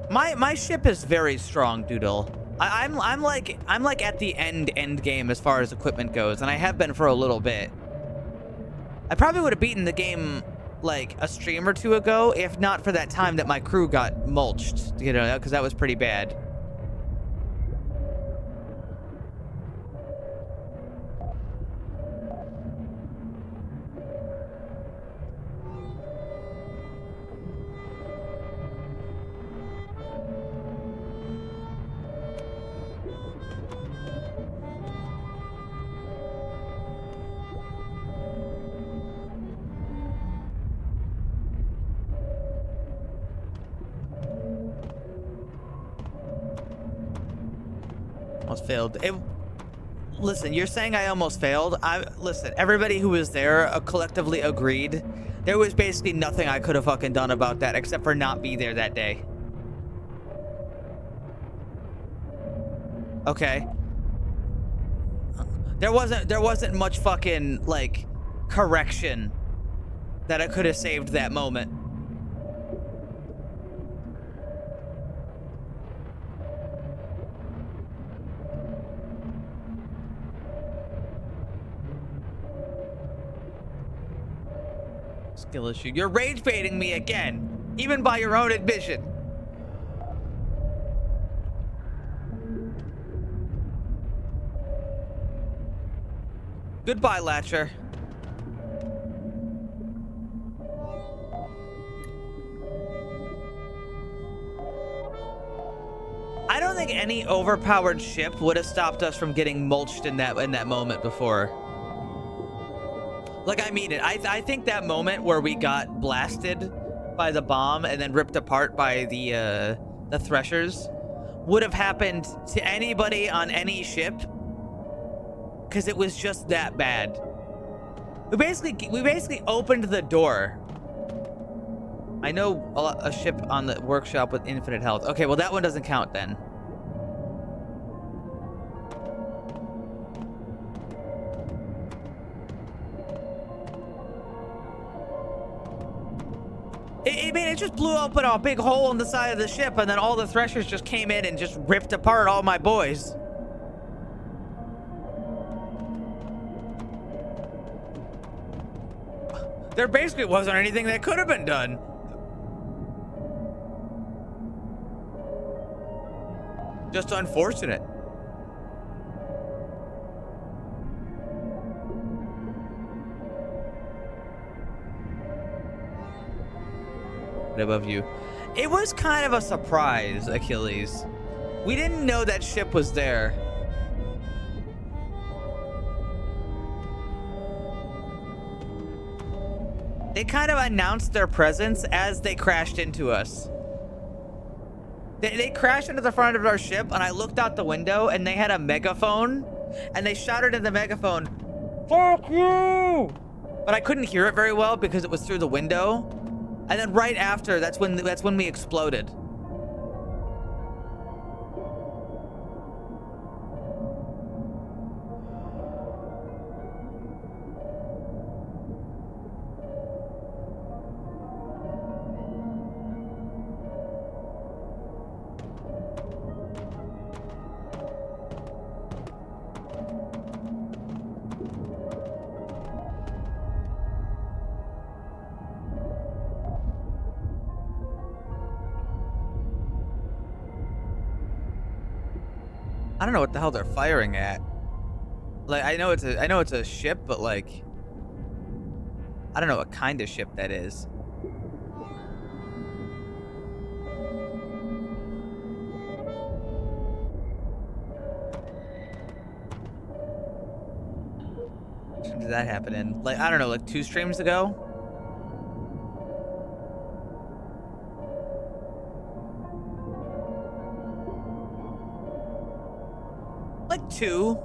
Speaker 1: My ship is very strong, Doodle. I'm like at the end game as far as equipment goes, and I have been for a little bit. I probably would have beaten the game like a stream or two ago, if not for that time that my crew got mulched, you know, because that was pretty bad. Almost failed. Listen, you're saying I almost failed. Listen, everybody who was there collectively agreed. There was basically nothing I could have fucking done about that except for not be there that day. Okay. There wasn't much fucking like correction that I could have saved that moment. Skill issue. You're rage baiting me again, even by your own admission. Goodbye, Latcher. I don't think any overpowered ship would have stopped us from getting mulched in that moment before. Like, I mean it. I think that moment where we got blasted by the bomb and then ripped apart by the threshers would have happened to anybody on any ship, because it was just that bad. We basically opened the door. I know a ship on the workshop with infinite health. Okay, well that one doesn't count then. I mean, it just blew open a big hole in the side of the ship, and then all the threshers just came in and just ripped apart all my boys. There basically wasn't anything that could have been done. Just unfortunate. Above you. It was kind of a surprise, Achilles. We didn't know that ship was there. They kind of announced their presence as they crashed into us. They crashed into the front of our ship, and I looked out the window, and they had a megaphone, and they shouted in the megaphone, "Fuck you!" But I couldn't hear it very well because it was through the window. And then right after, that's when we exploded. I don't know what the hell they're firing at. Like, I know it's a ship, but like, I don't know what kind of ship that is. When did that happen in? Like, I don't know, like 2 streams ago? Like 2.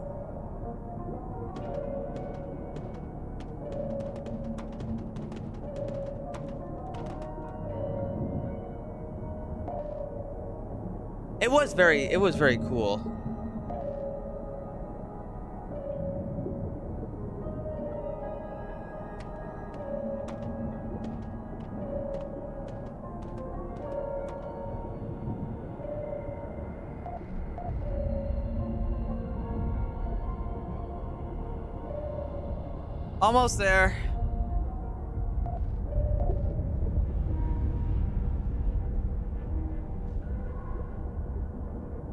Speaker 1: It was very cool. Almost there.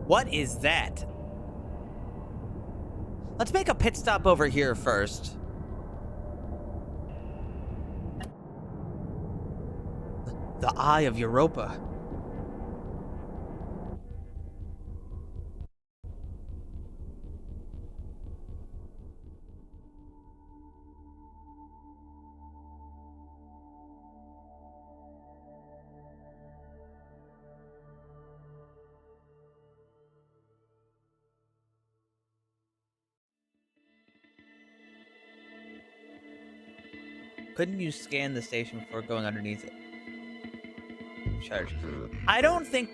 Speaker 1: What is that? Let's make a pit stop over here first. The Eye of Europa. Couldn't you scan the station before going underneath it? Charge. I don't think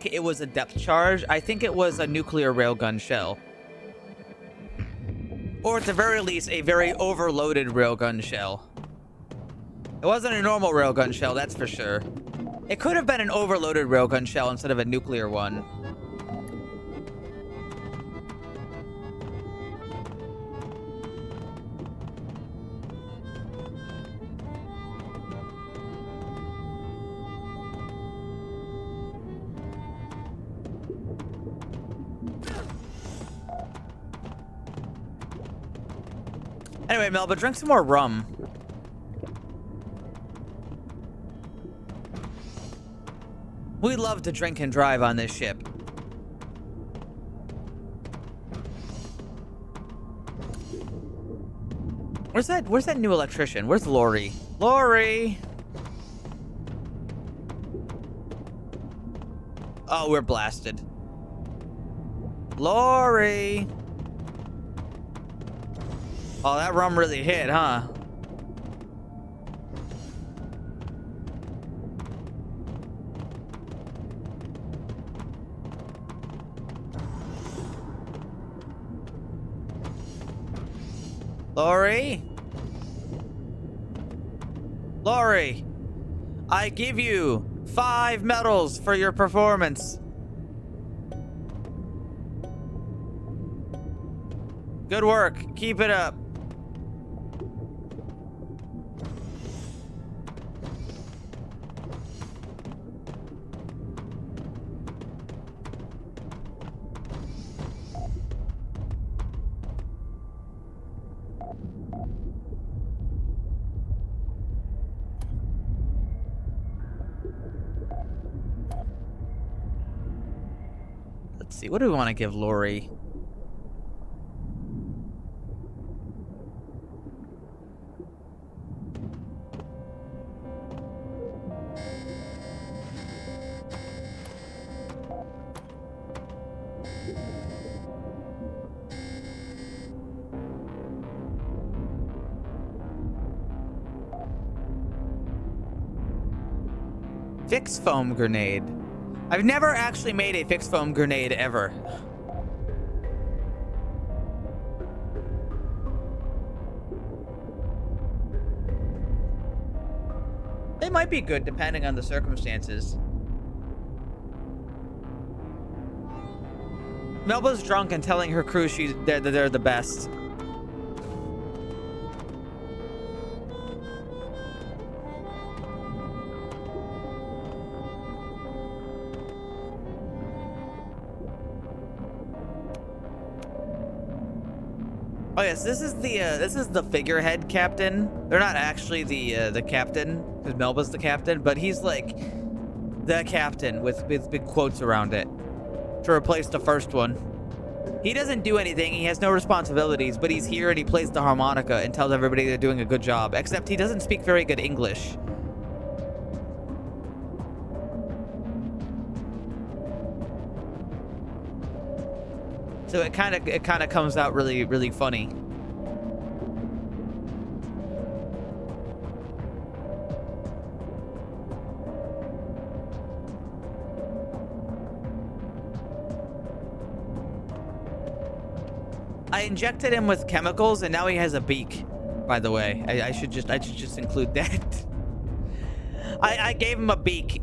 Speaker 1: it was a depth charge. I think it was a nuclear railgun shell. Or at the very least, a very overloaded railgun shell. It wasn't a normal railgun shell, that's for sure. It could have been an overloaded railgun shell instead of a nuclear one. Anyway, Melba, drink some more rum. We love to drink and drive on this ship. Where's that new electrician? Where's Lori? Lori! Oh, we're blasted. Lori! Oh, that rum really hit, huh? Lori? Lori, I give you 5 medals for your performance. Good work. Keep it up. Let's see. What do we want to give Lori? Fixed foam grenade. I've never actually made a fixed foam grenade ever. They might be good depending on the circumstances. Melba's drunk and telling her crew they're the best. Oh yes, this is the figurehead captain. They're not actually the captain, because Melba's the captain, but he's like the captain with big quotes around it to replace the first one. He doesn't do anything. He has no responsibilities, but he's here and he plays the harmonica and tells everybody they're doing a good job. Except he doesn't speak very good English. So it kind of comes out really funny. I injected him with chemicals and now he has a beak, by the way. I should just include that. I gave him a beak.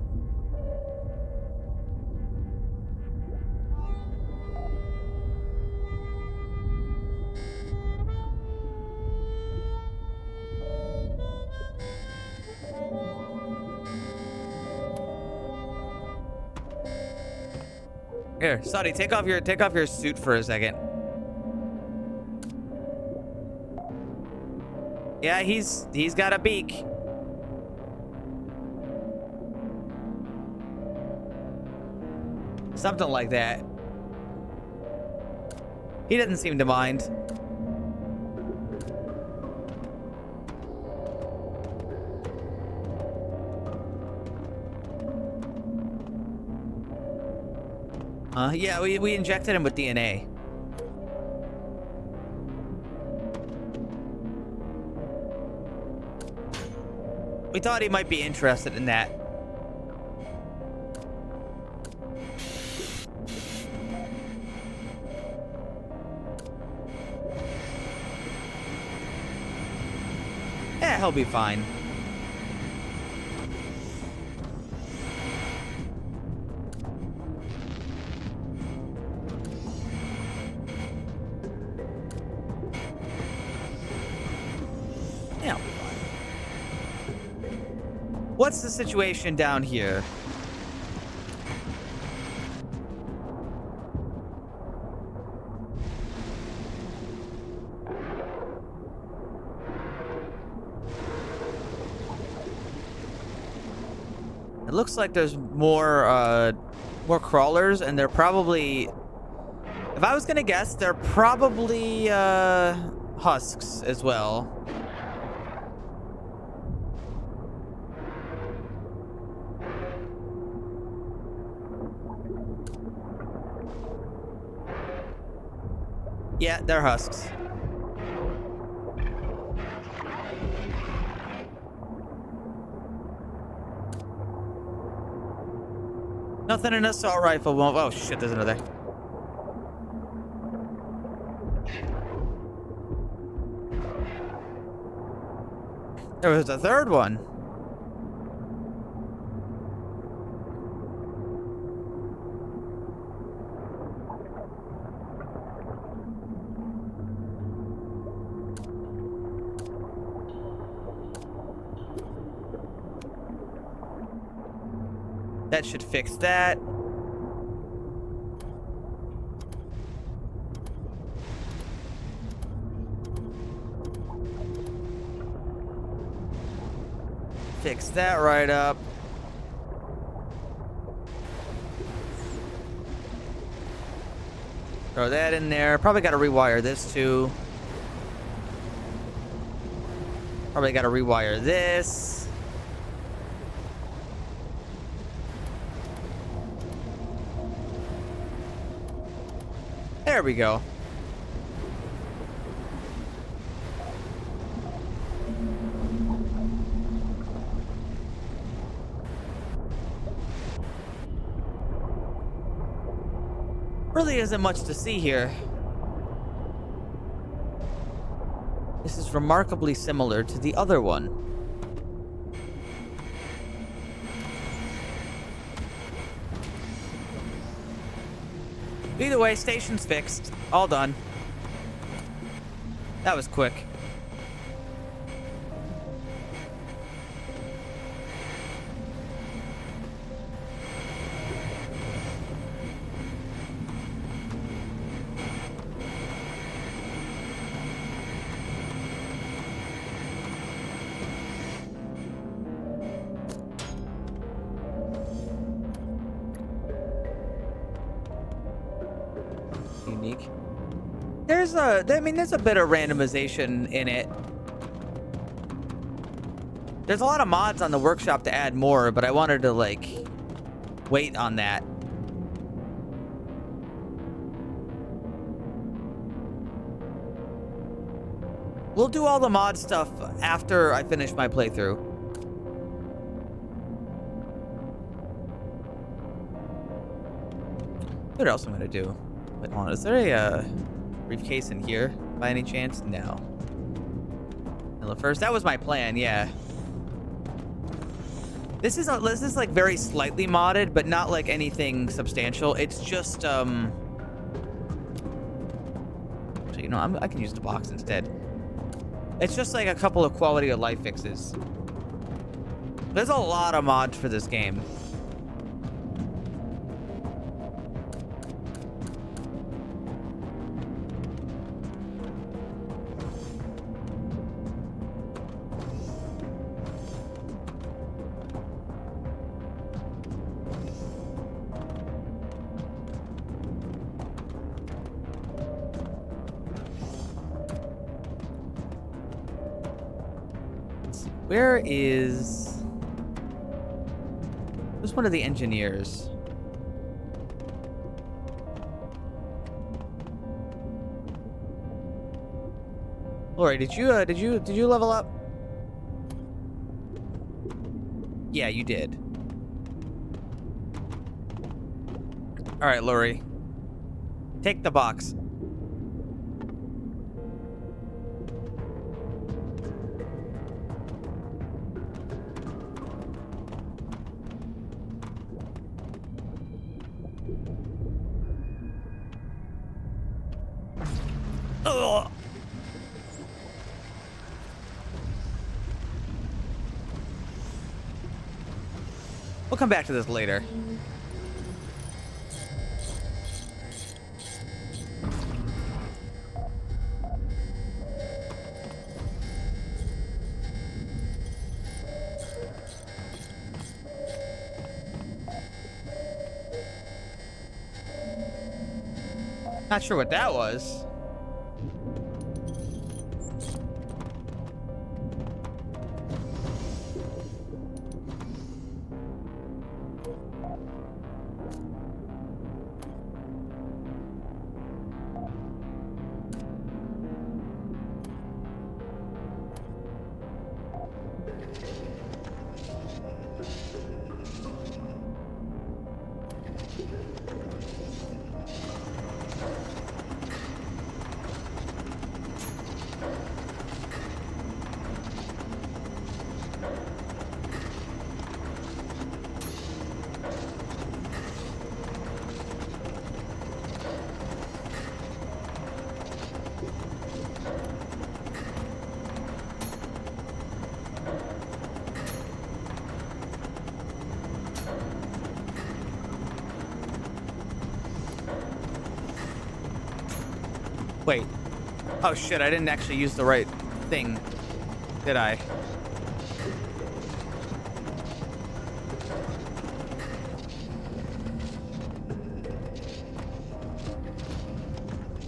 Speaker 1: Here, Sonny, take off your suit for a second. Yeah, he's got a beak. Something like that. He doesn't seem to mind. Yeah, we injected him with DNA. We thought he might be interested in that. Yeah, he'll be fine. What's the situation down here? It looks like there's more crawlers, and they're probably, if I was gonna guess, they're probably husks as well. Yeah, they're husks. Nothing in an assault rifle won't. Oh shit, there's another. There was a third one. That should fix that. Fix that right up. Throw that in there. Probably got to rewire this too. Probably got to rewire this. There we go. Really isn't much to see here. This is remarkably similar to the other one. Either way, station's fixed. All done. That was quick. unique. There's a bit of randomization in it. There's a lot of mods on the workshop to add more, but I wanted to, like, wait on that. We'll do all the mod stuff after I finish my playthrough. What else am I gonna do? Wait, hold on. Is there a briefcase in here by any chance? No. Hello first. That was my plan. Yeah. This is like very slightly modded, but not like anything substantial. It's just actually, you know, I can use the box instead. It's just like a couple of quality of life fixes. There's a lot of mods for this game. Where is... Who's one of the engineers? Lori, did you level up? Yeah, you did. All right, Lori. Take the box. Ugh. We'll come back to this later. Not sure what that was. Wait. Oh shit, I didn't actually use the right thing, did I?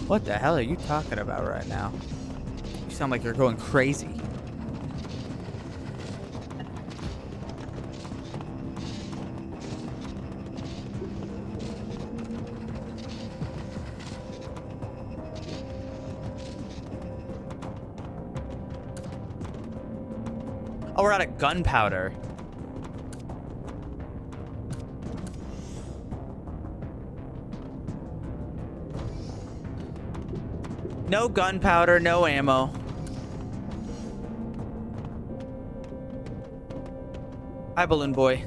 Speaker 1: What the hell are you talking about right now? You sound like you're going crazy. Oh, we're out of gunpowder. No gunpowder, no ammo. Hi, Balloon Boy.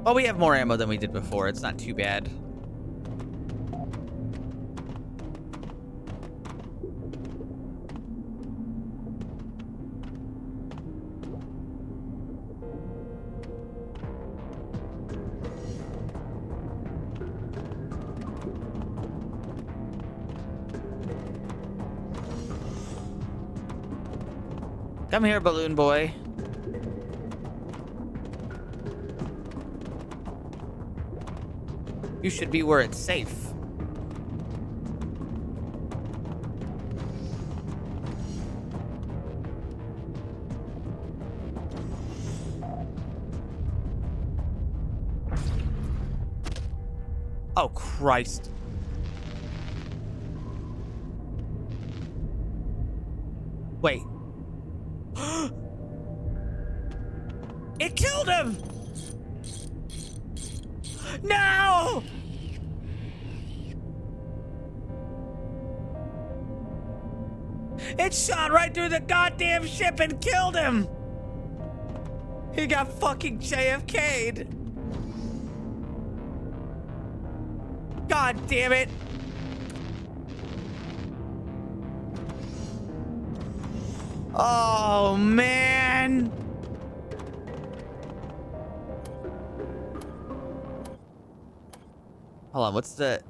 Speaker 1: Well, we have more ammo than we did before. It's not too bad. Come here, Balloon Boy. You should be where it's safe. Oh, Christ. Wait. It killed him! No! It shot right through the goddamn ship and killed him! He got fucking JFK'd. God damn it. Oh, man. Hold on, what's the...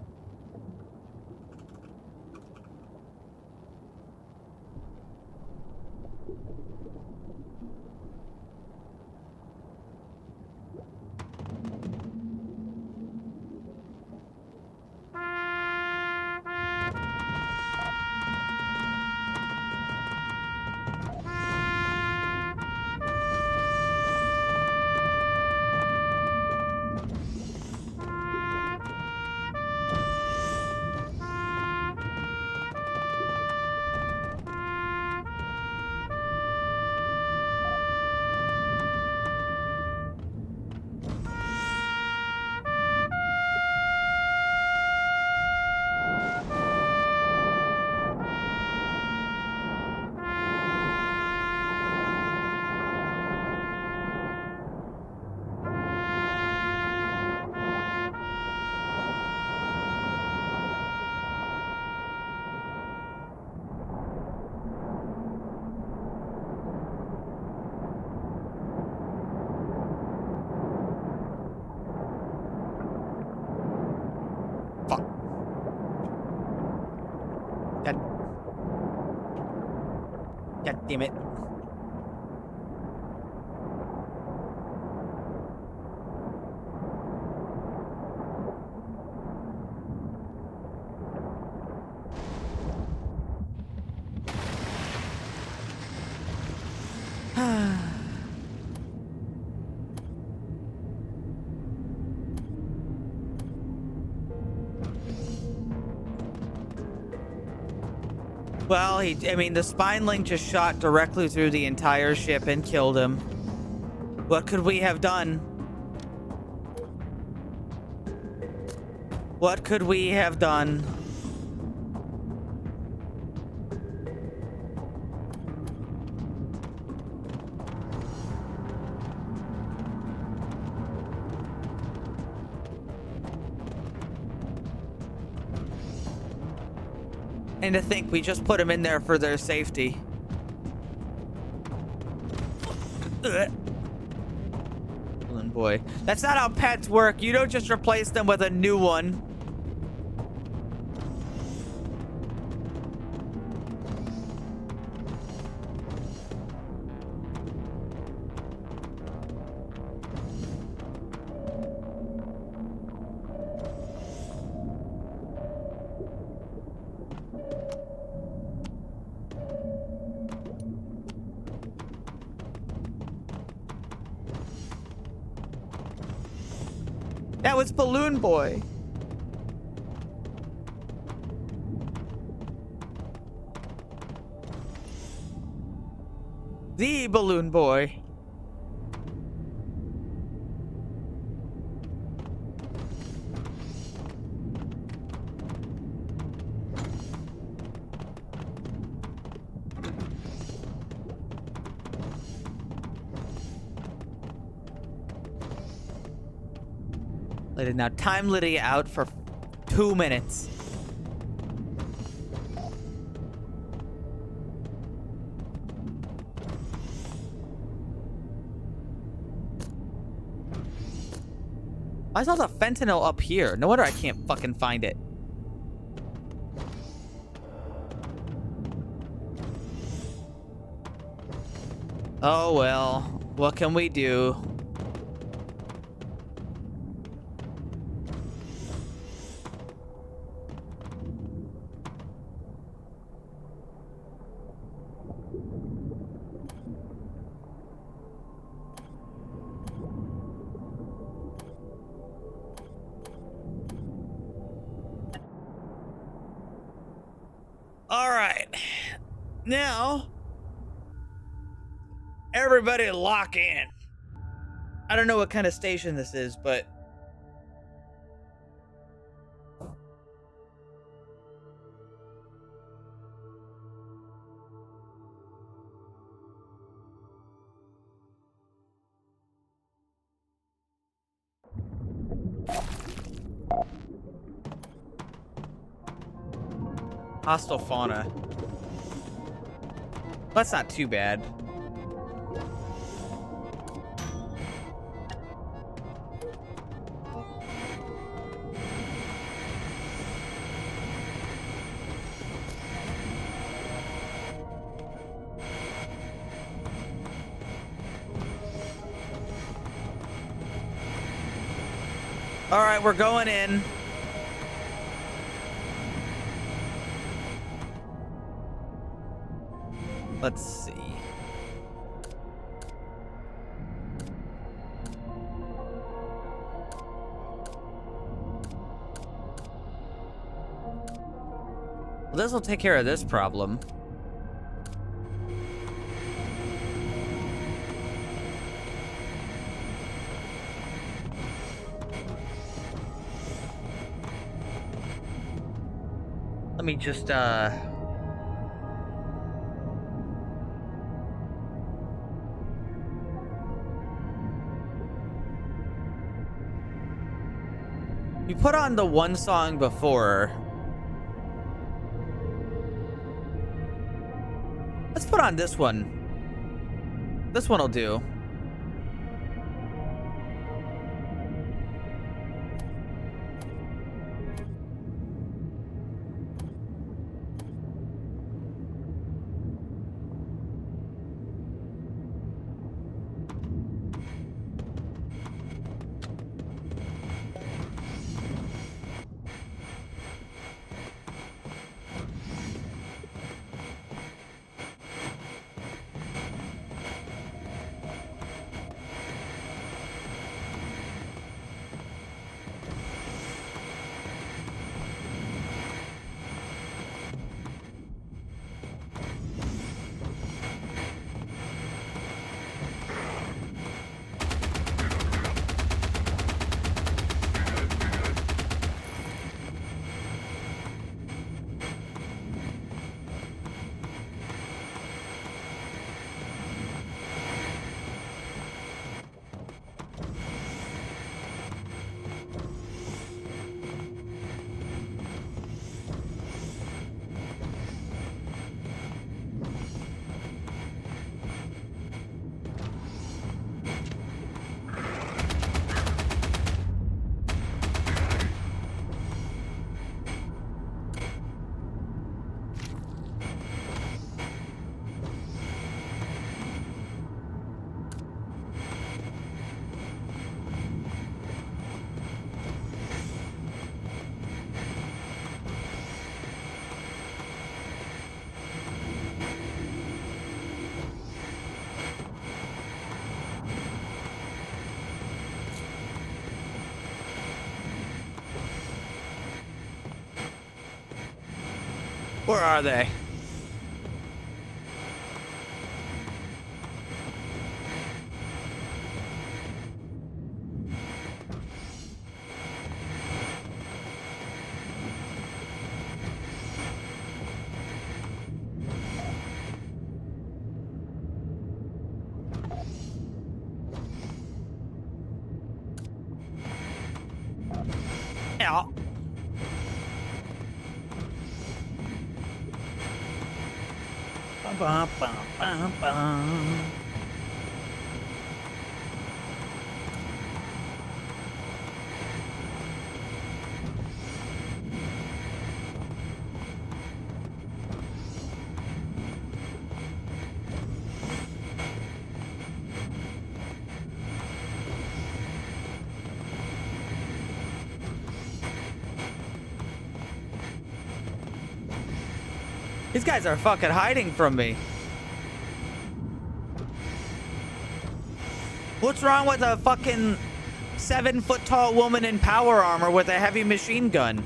Speaker 1: God damn it. Well, I mean, the spine link just shot directly through the entire ship and killed him. What could we have done? What could we have done? And to think we just put them in there for their safety. Balloon boy. That's not how pets work. You don't just replace them with a new one. That was Balloon Boy. The Balloon Boy. Now time Lydia out for 2 minutes. I saw the fentanyl up here. No wonder I can't fucking find it. Oh well, what can we do? All right. Now, everybody lock in. I don't know what kind of station this is, but hostile fauna. That's not too bad. All right, we're going in. Let's see. Well, this will take care of this problem. Let me just, you put on the one song before. Let's put on this one. This one will do. Where are they? Yeah. Bum, bum, bum, bum. These guys are fucking hiding from me. What's wrong with a fucking 7-foot-tall woman in power armor with a heavy machine gun?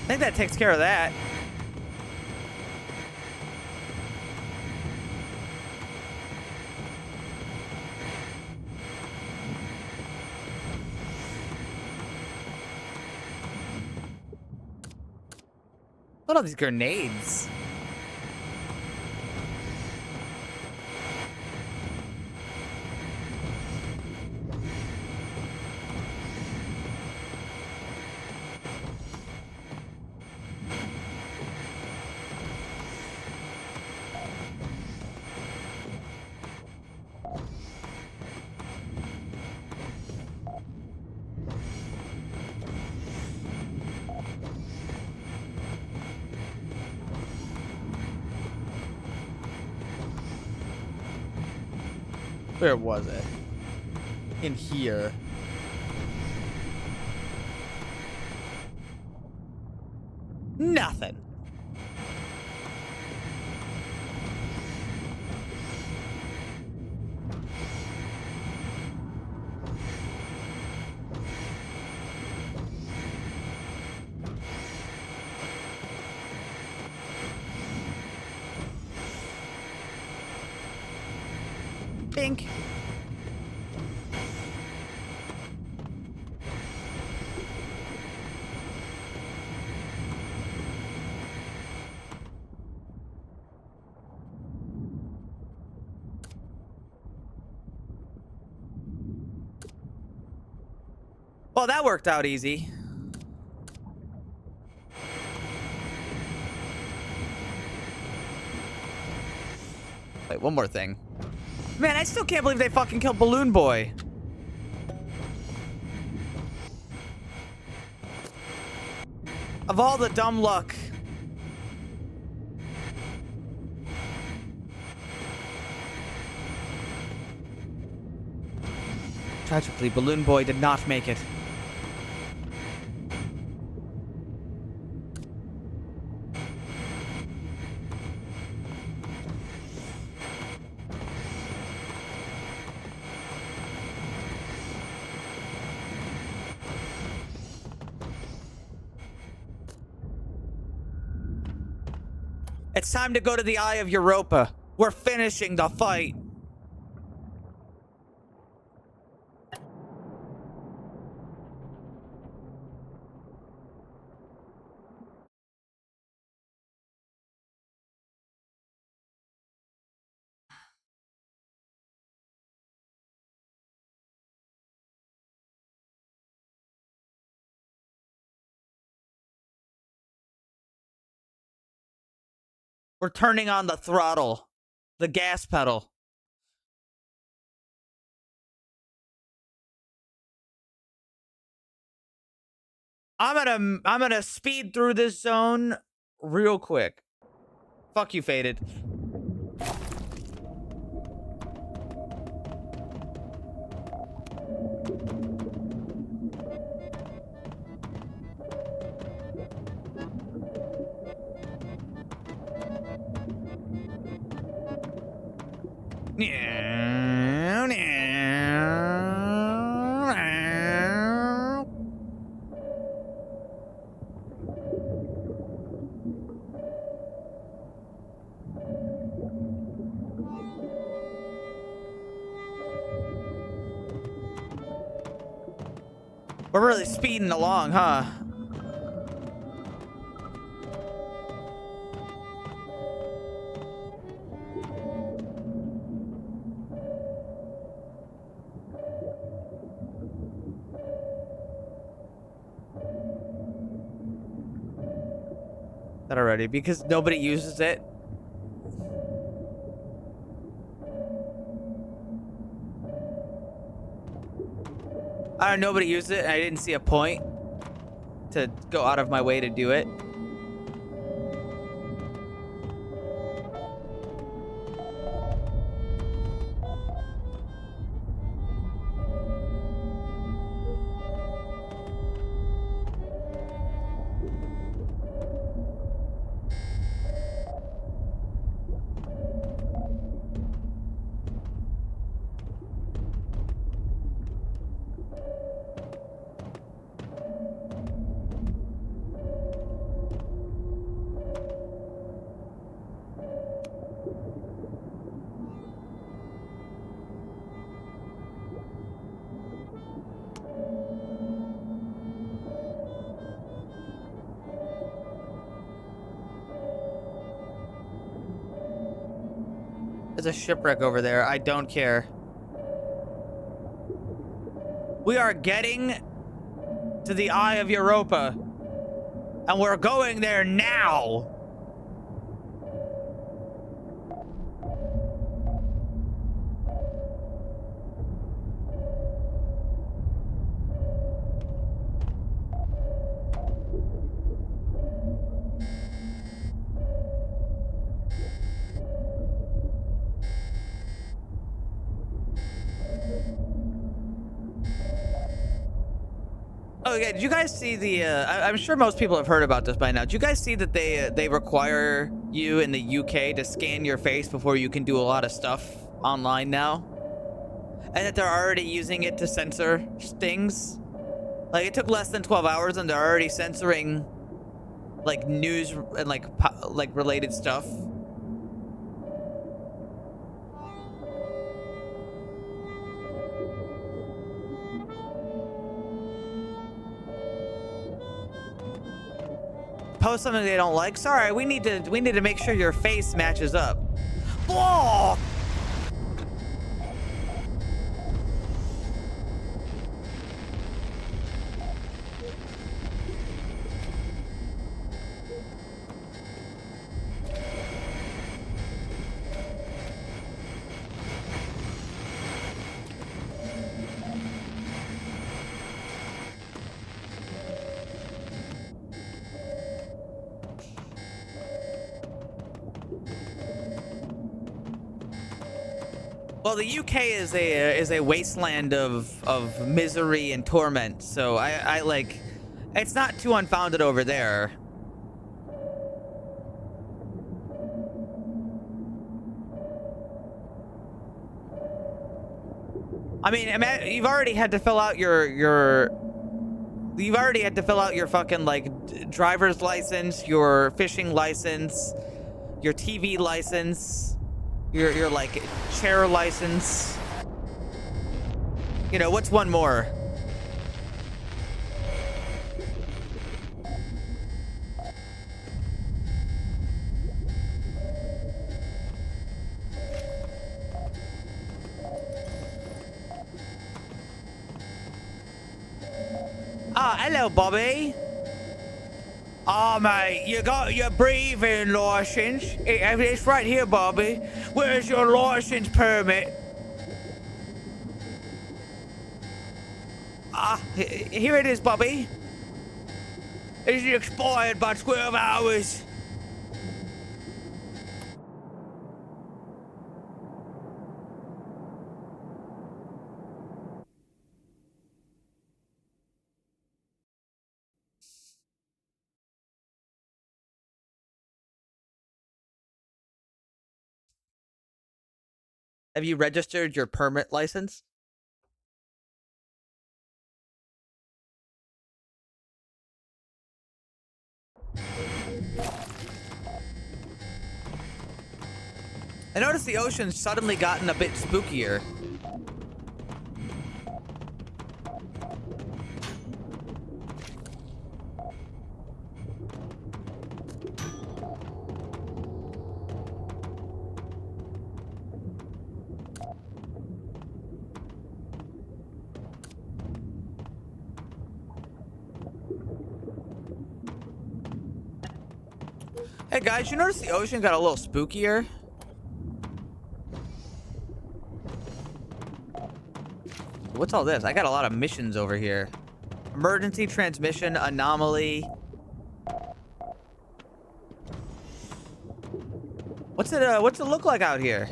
Speaker 1: think that takes care of that. What are all these grenades? Where was it? In here. Nothing. Pink. Well, that worked out easy. Wait, one more thing. Man, I still can't believe they fucking killed Balloon Boy. Of all the dumb luck. Tragically, Balloon Boy did not make it. It's time to go to the Eye of Europa. We're finishing the fight. We're turning on the throttle. The gas pedal. I'm gonna speed through this zone real quick. Fuck you, Faded. We're really speeding along, huh? That already, because nobody uses it. Nobody used it, and I didn't see a point to go out of my way to do it. a shipwreck over there. I don't care. We are getting to the Eye of Europa. And we're going there now. Oh yeah, did you guys see the? I'm sure most people have heard about this by now. Did you guys see that they require you in the UK to scan your face before you can do a lot of stuff online now, and that they're already using it to censor things? Like it took less than 12 hours, and they're already censoring like news and like related stuff. Post something they don't like. Sorry, we need to make sure your face matches up. Whoa! Well, the UK is a wasteland of misery and torment, so I like, it's not too unfounded over there. I mean, you've already had to fill out your fucking like driver's license, your fishing license, your TV license, your like chair license. You know, what's one more? Ah, hello, Bobby. Oh, mate, you got your breathing license? It's right here, Bobby. Where's your license permit? Ah, here it is, Bobby. It's expired by 12 hours. Have you registered your permit license? I noticed the ocean's suddenly gotten a bit spookier. Hey guys, you notice the ocean got a little spookier? What's all this? I got a lot of missions over here. Emergency transmission anomaly. What's it look like out here?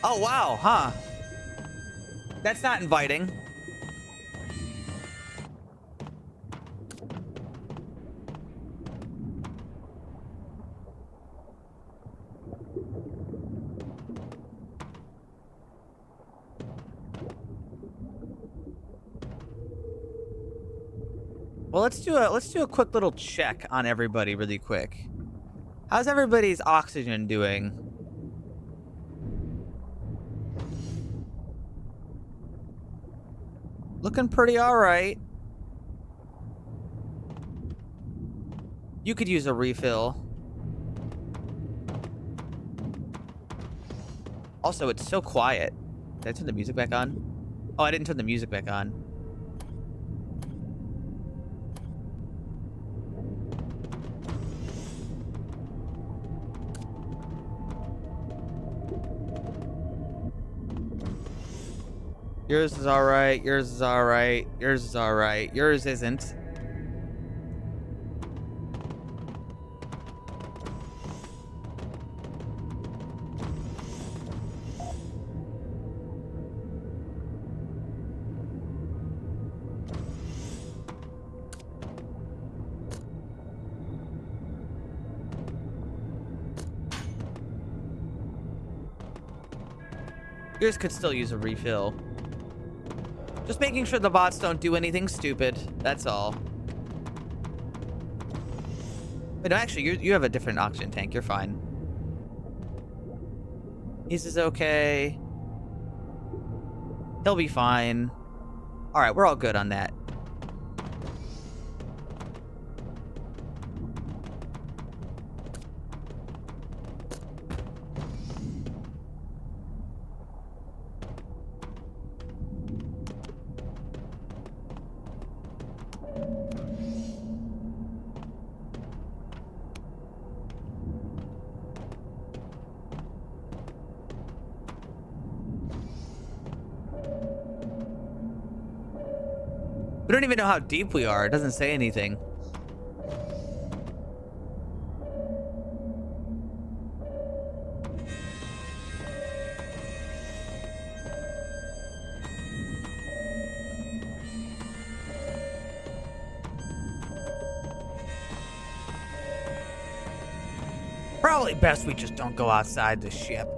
Speaker 1: Oh wow, huh? That's not inviting. Well, let's do a quick little check on everybody really quick. How's everybody's oxygen doing? Looking pretty all right. You could use a refill. Also, it's so quiet. Did I turn the music back on? Oh, I didn't turn the music back on. Yours is alright. Yours is alright. Yours is alright. Yours isn't. Yours could still use a refill. Just making sure the bots don't do anything stupid. That's all. Wait, no, actually, you have a different oxygen tank. You're fine. His is okay. He'll be fine. All right, we're all good on that. We don't even know how deep we are. It doesn't say anything. Probably best we just don't go outside the ship.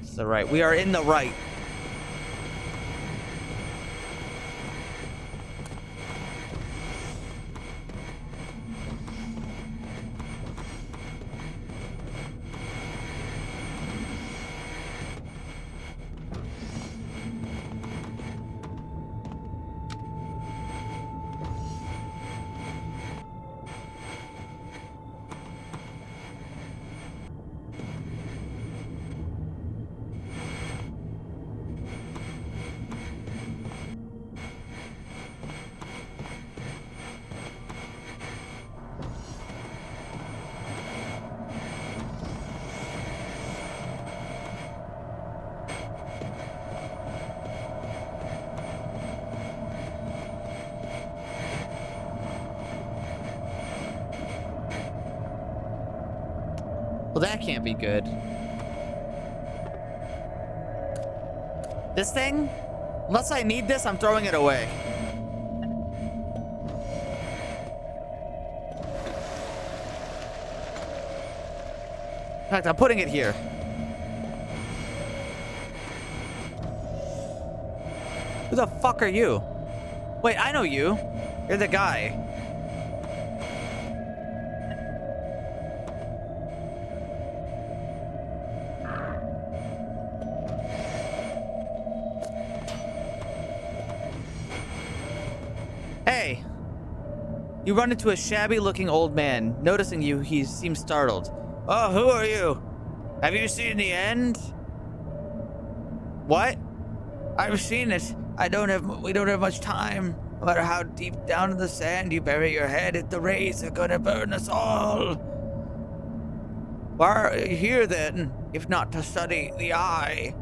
Speaker 1: It's the right. We are in the right. Well, that can't be good. This thing? Unless I need this, I'm throwing it away. In fact, I'm putting it here. Who the fuck are you? Wait, I know you. You're the guy. Hey. You run into a shabby-looking old man. Noticing you, he seems startled. Oh, who are you? Have you seen the end? What? I've seen it. We don't have much time. No matter how deep down in the sand you bury your head, the rays are gonna burn us all. Why are you here then, if not to study the eye?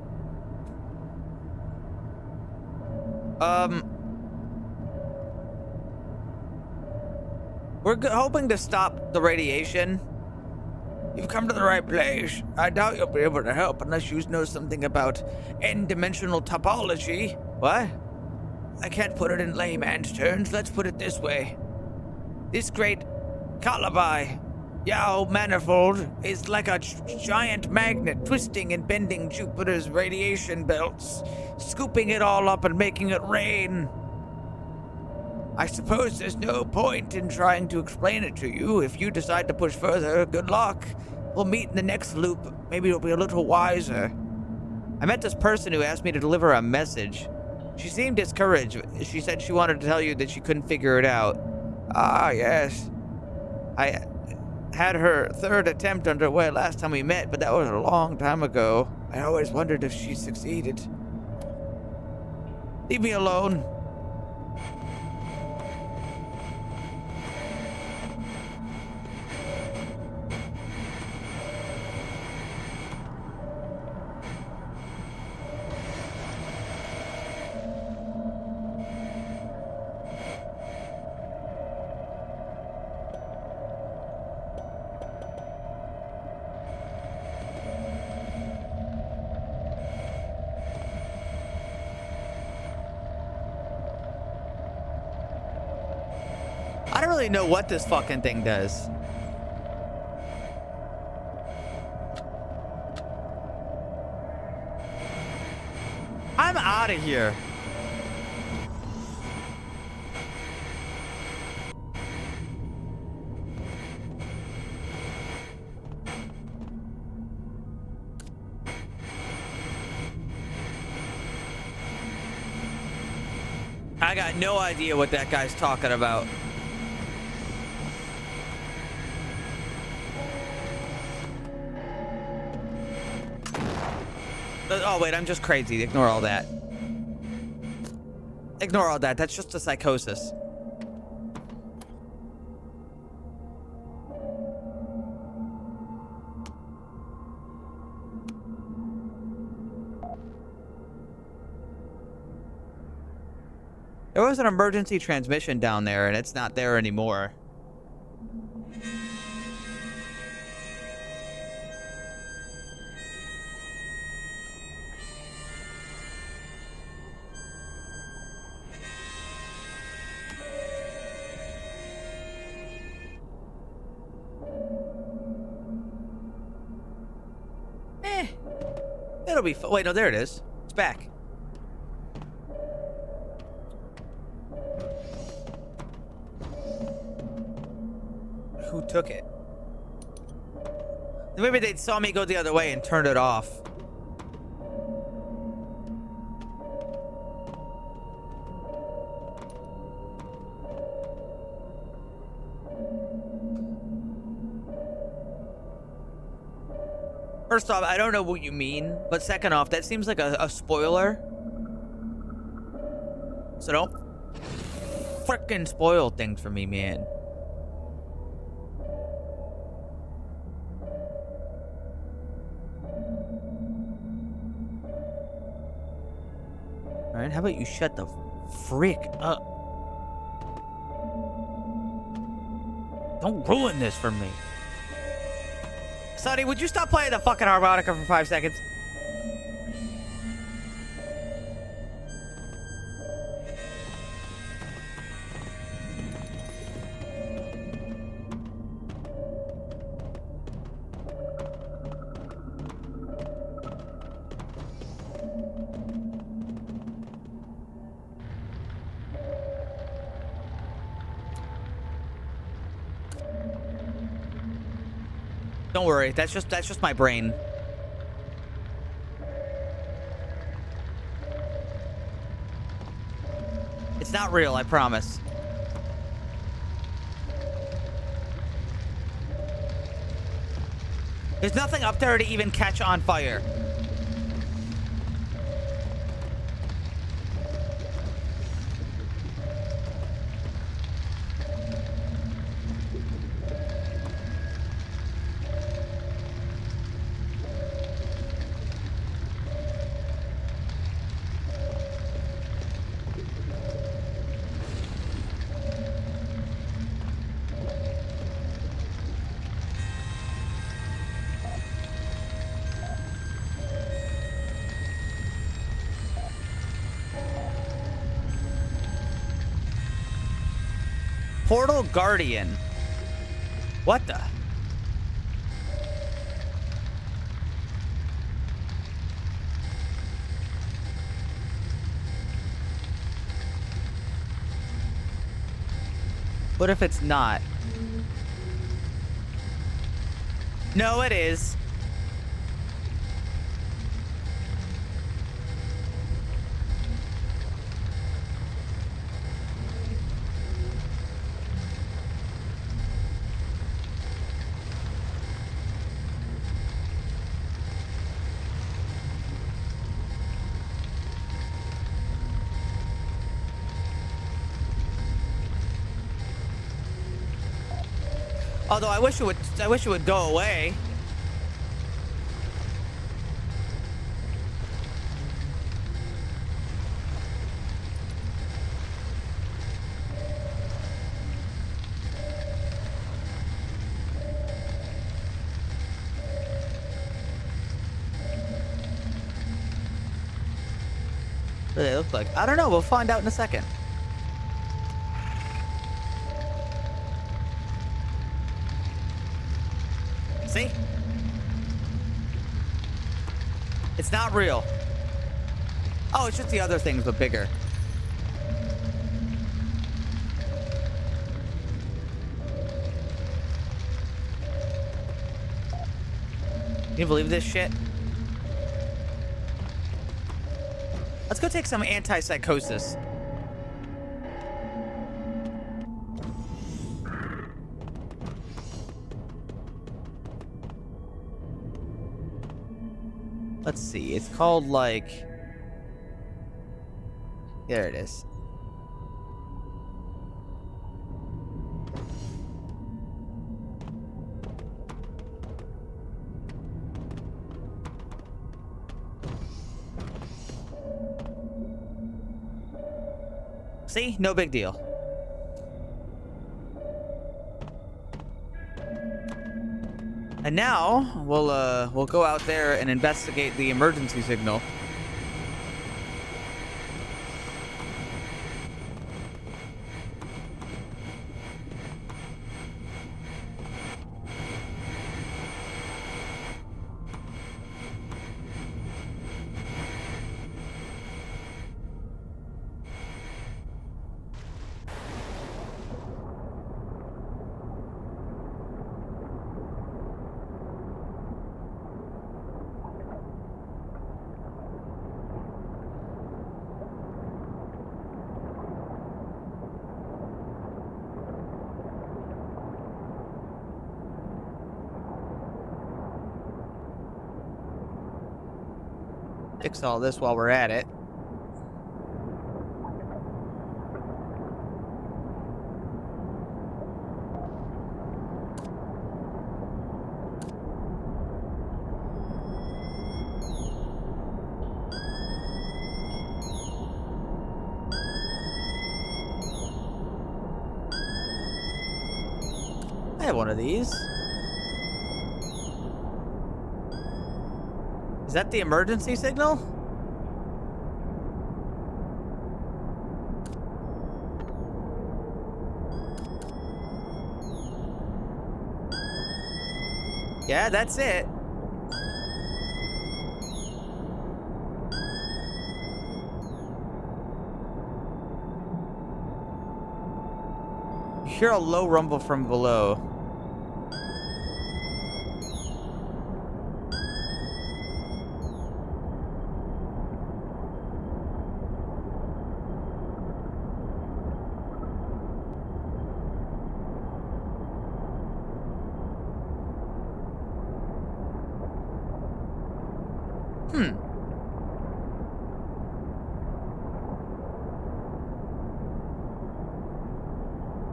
Speaker 1: We're hoping to stop the radiation. You've come to the right place. I doubt you'll be able to help unless you know something about n-dimensional topology. What? I can't put it in layman's terms. Let's put it this way. This great Calabi, Yao manifold, is like a giant magnet twisting and bending Jupiter's radiation belts, scooping it all up and making it rain. I suppose there's no point in trying to explain it to you. If you decide to push further, good luck. We'll meet in the next loop. Maybe you'll be a little wiser. I met this person who asked me to deliver a message. She seemed discouraged. She said she wanted to tell you that she couldn't figure it out. Ah, yes. I had her third attempt underway last time we met, but that was a long time ago. I always wondered if she succeeded. Leave me alone. I don't really know what this fucking thing does. I'm out of here. I got no idea what that guy's talking about. Oh, wait, I'm just crazy. Ignore all that. Ignore all that. That's just a psychosis. There was an emergency transmission down there, and it's not there anymore. It'll be fun. Wait, no, there it is. It's back. Who took it? Maybe they saw me go the other way and turned it off. First off, I don't know what you mean, but second off, that seems like a spoiler. So don't frickin' spoil things for me, man. Alright, how about you shut the frick up? Don't ruin this for me. Sonny, would you stop playing the fucking harmonica for 5 seconds? Don't worry, that's just my brain. It's not real, I promise. There's nothing up there to even catch on fire. Portal Guardian. What the? What if it's not? No, it is. Although I wish it would go away. What do they look like? I don't know. We'll find out in a second. See? It's not real. Oh, it's just the other things, but bigger. Can you believe this shit? Let's go take some antipsychosis. Let's see. It's called, like... There it is. See? No big deal. And now we'll go out there and investigate the emergency signal. Fix all this while we're at it. I have one of these. Is that the emergency signal? Yeah, that's it. You hear a low rumble from below.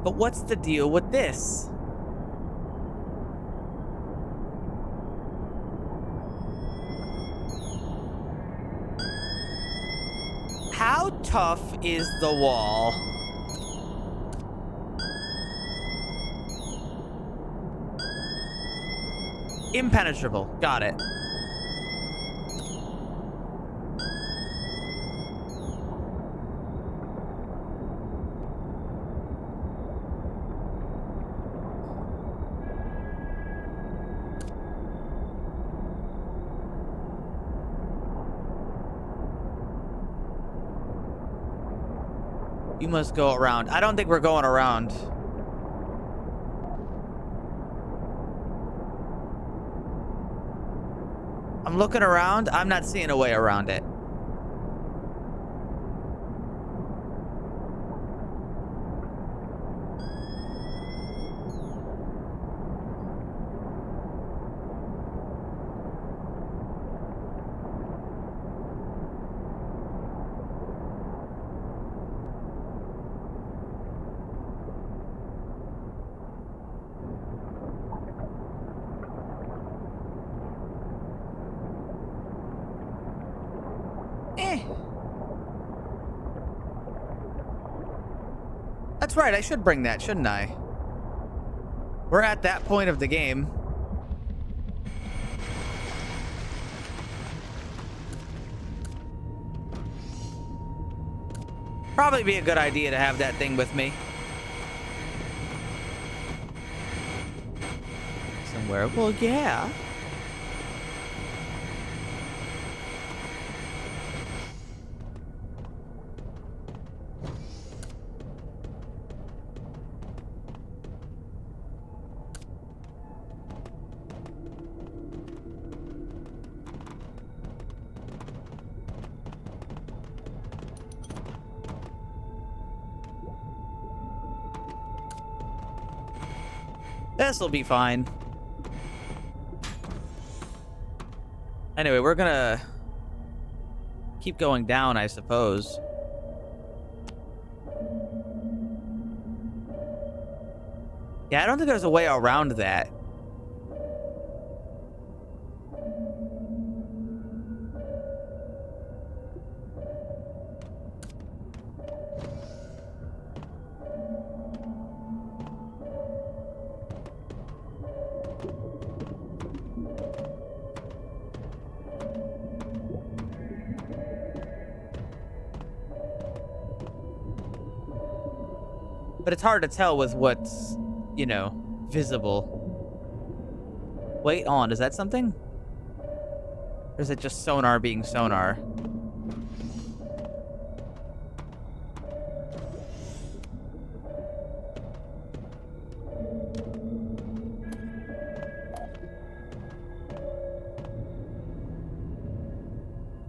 Speaker 1: But what's the deal with this? How tough is the wall? Impenetrable. Got it. You must go around. I don't think we're going around. I'm looking around. I'm not seeing a way around it. That's right, I should bring that, shouldn't I? We're at that point of the game. Probably be a good idea to have that thing with me. Somewhere. Well, yeah. This'll be fine. Anyway, we're gonna keep going down, I suppose. Yeah, I don't think there's a way around that. But it's hard to tell with what's, you know, visible. Wait on, is that something? Or is it just sonar being sonar?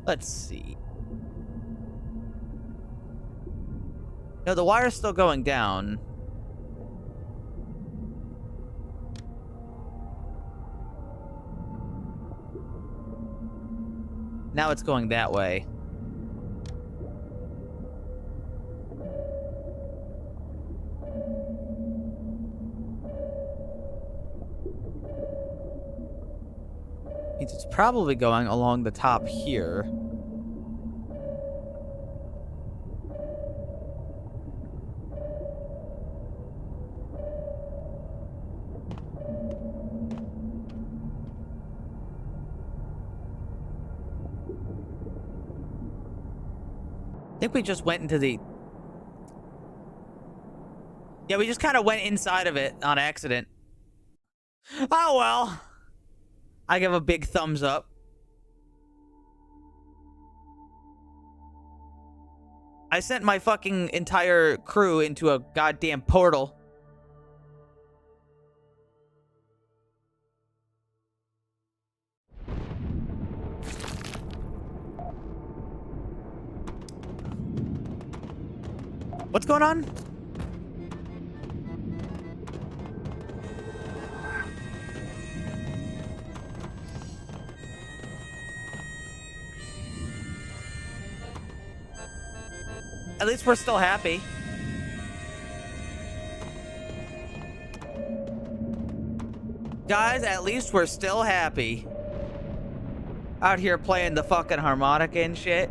Speaker 1: Let's see. No, the wire's still going down. Now it's going that way. Means it's probably going along the top here. I think we just went into the... Yeah, we just kind of went inside of it on accident. Oh, well. I give a big thumbs up. I sent my fucking entire crew into a goddamn portal. What's going on? At least we're still happy. Guys, at least we're still happy. Out here playing the fucking harmonica and shit.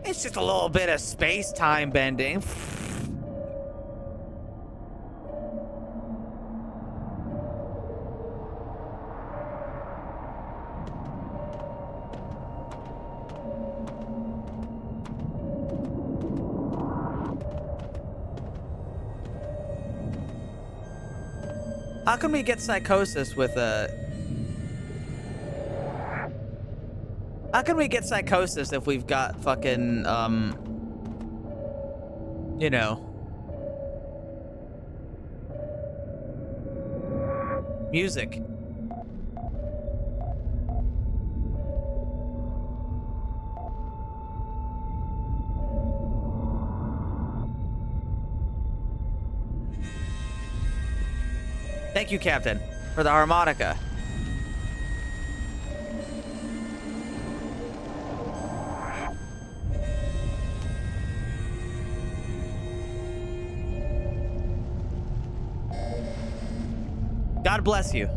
Speaker 1: It's just a little bit of space-time bending. How can we get psychosis with a... How can we get psychosis if we've got fucking, you know... music? Thank you, Captain, for the harmonica. God bless you.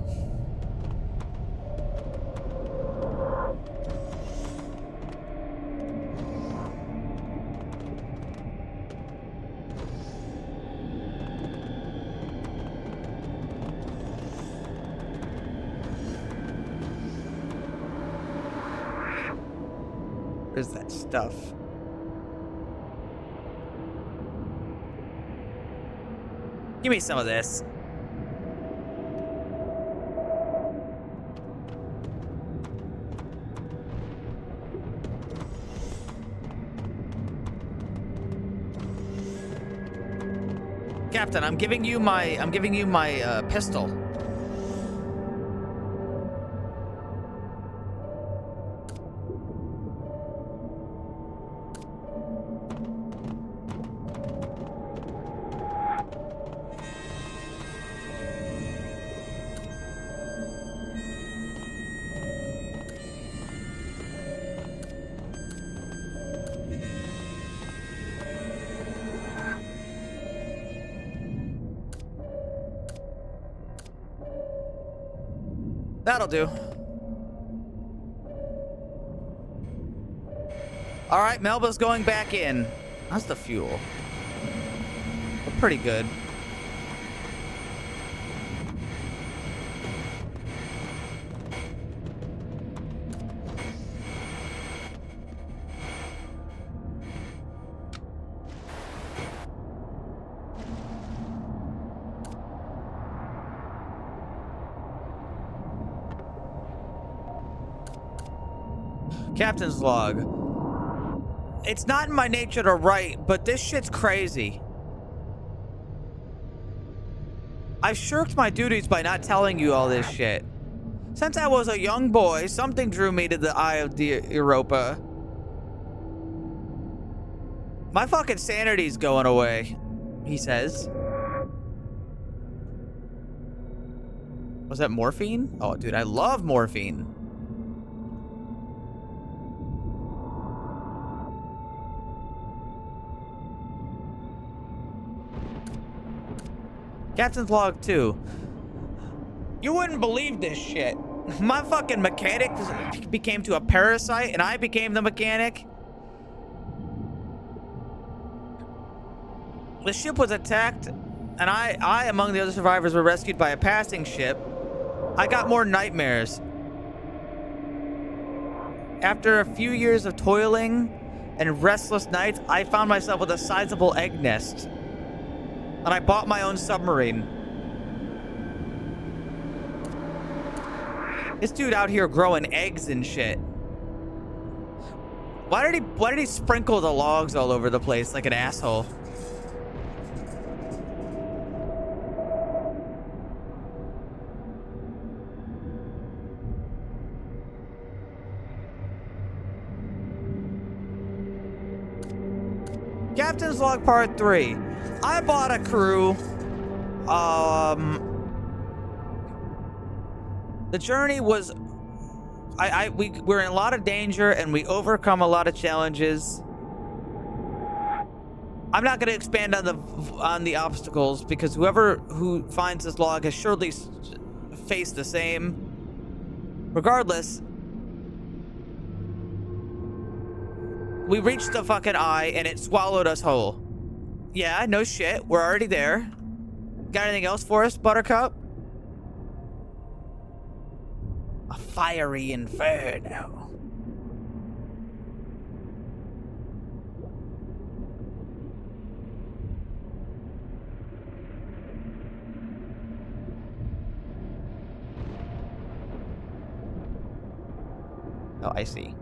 Speaker 1: Where's that stuff? Give me some of this. Captain, I'm giving you my pistol. That'll do. All right, Melba's going back in. How's the fuel? Pretty good. Captain's log. It's not in my nature to write, but this shit's crazy. I've shirked my duties by not telling you all this shit. Since I was a young boy, something drew me to the Eye of the Europa. My fucking sanity's going away, he says. Was that morphine? Oh, dude, I love morphine. Captain's log 2. You wouldn't believe this shit. My fucking mechanic became to a parasite and I became the mechanic. The ship was attacked and I among the other survivors were rescued by a passing ship. I got more nightmares. After a few years of toiling and restless nights, I found myself with a sizable egg nest. And I bought my own submarine. This dude out here growing eggs and shit. Why did he sprinkle the logs all over the place like an asshole? Captain's log part 3. I bought a crew. The journey was we were in a lot of danger and we overcome a lot of challenges. I'm not going to expand on the obstacles because who finds this log has surely faced the same. Regardless, we reached the fucking eye and it swallowed us whole. Yeah, no shit. We're already there. Got anything else for us, Buttercup? A fiery inferno. Oh, I see.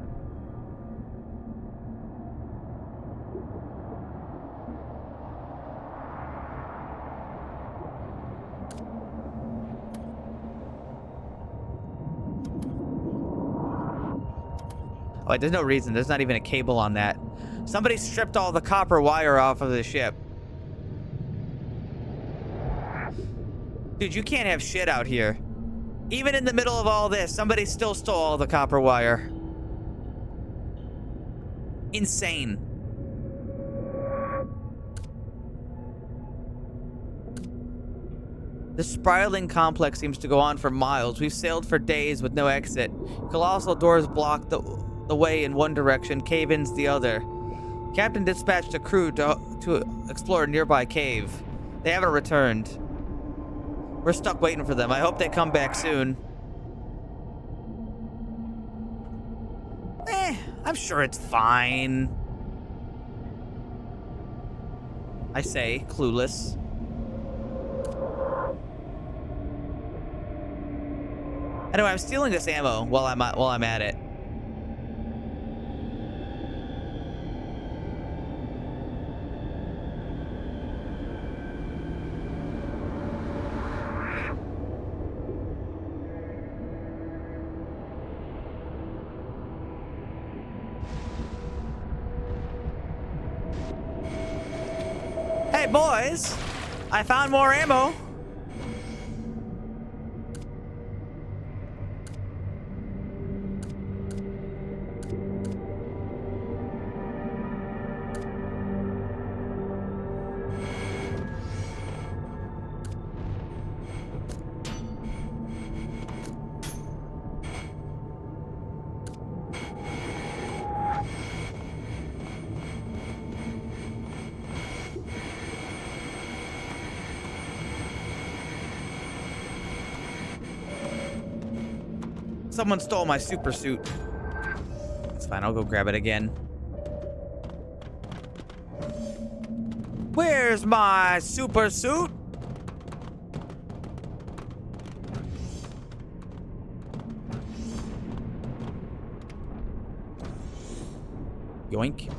Speaker 1: Oh, there's no reason. There's not even a cable on that. Somebody stripped all the copper wire off of the ship. Dude, you can't have shit out here. Even in the middle of all this, somebody still stole all the copper wire. Insane. The spiraling complex seems to go on for miles. We've sailed for days with no exit. Colossal doors block the way in one direction, cave-ins the other. Captain dispatched a crew to explore a nearby cave. They haven't returned. We're stuck waiting for them. I hope they come back soon. I'm sure it's fine. I say, clueless. Anyway, I'm stealing this ammo while I'm at it. Hey boys, I found more ammo. Someone stole my super suit. It's fine, I'll go grab it again. Where's my super suit? Yoink.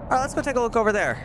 Speaker 1: All right, let's go take a look over there.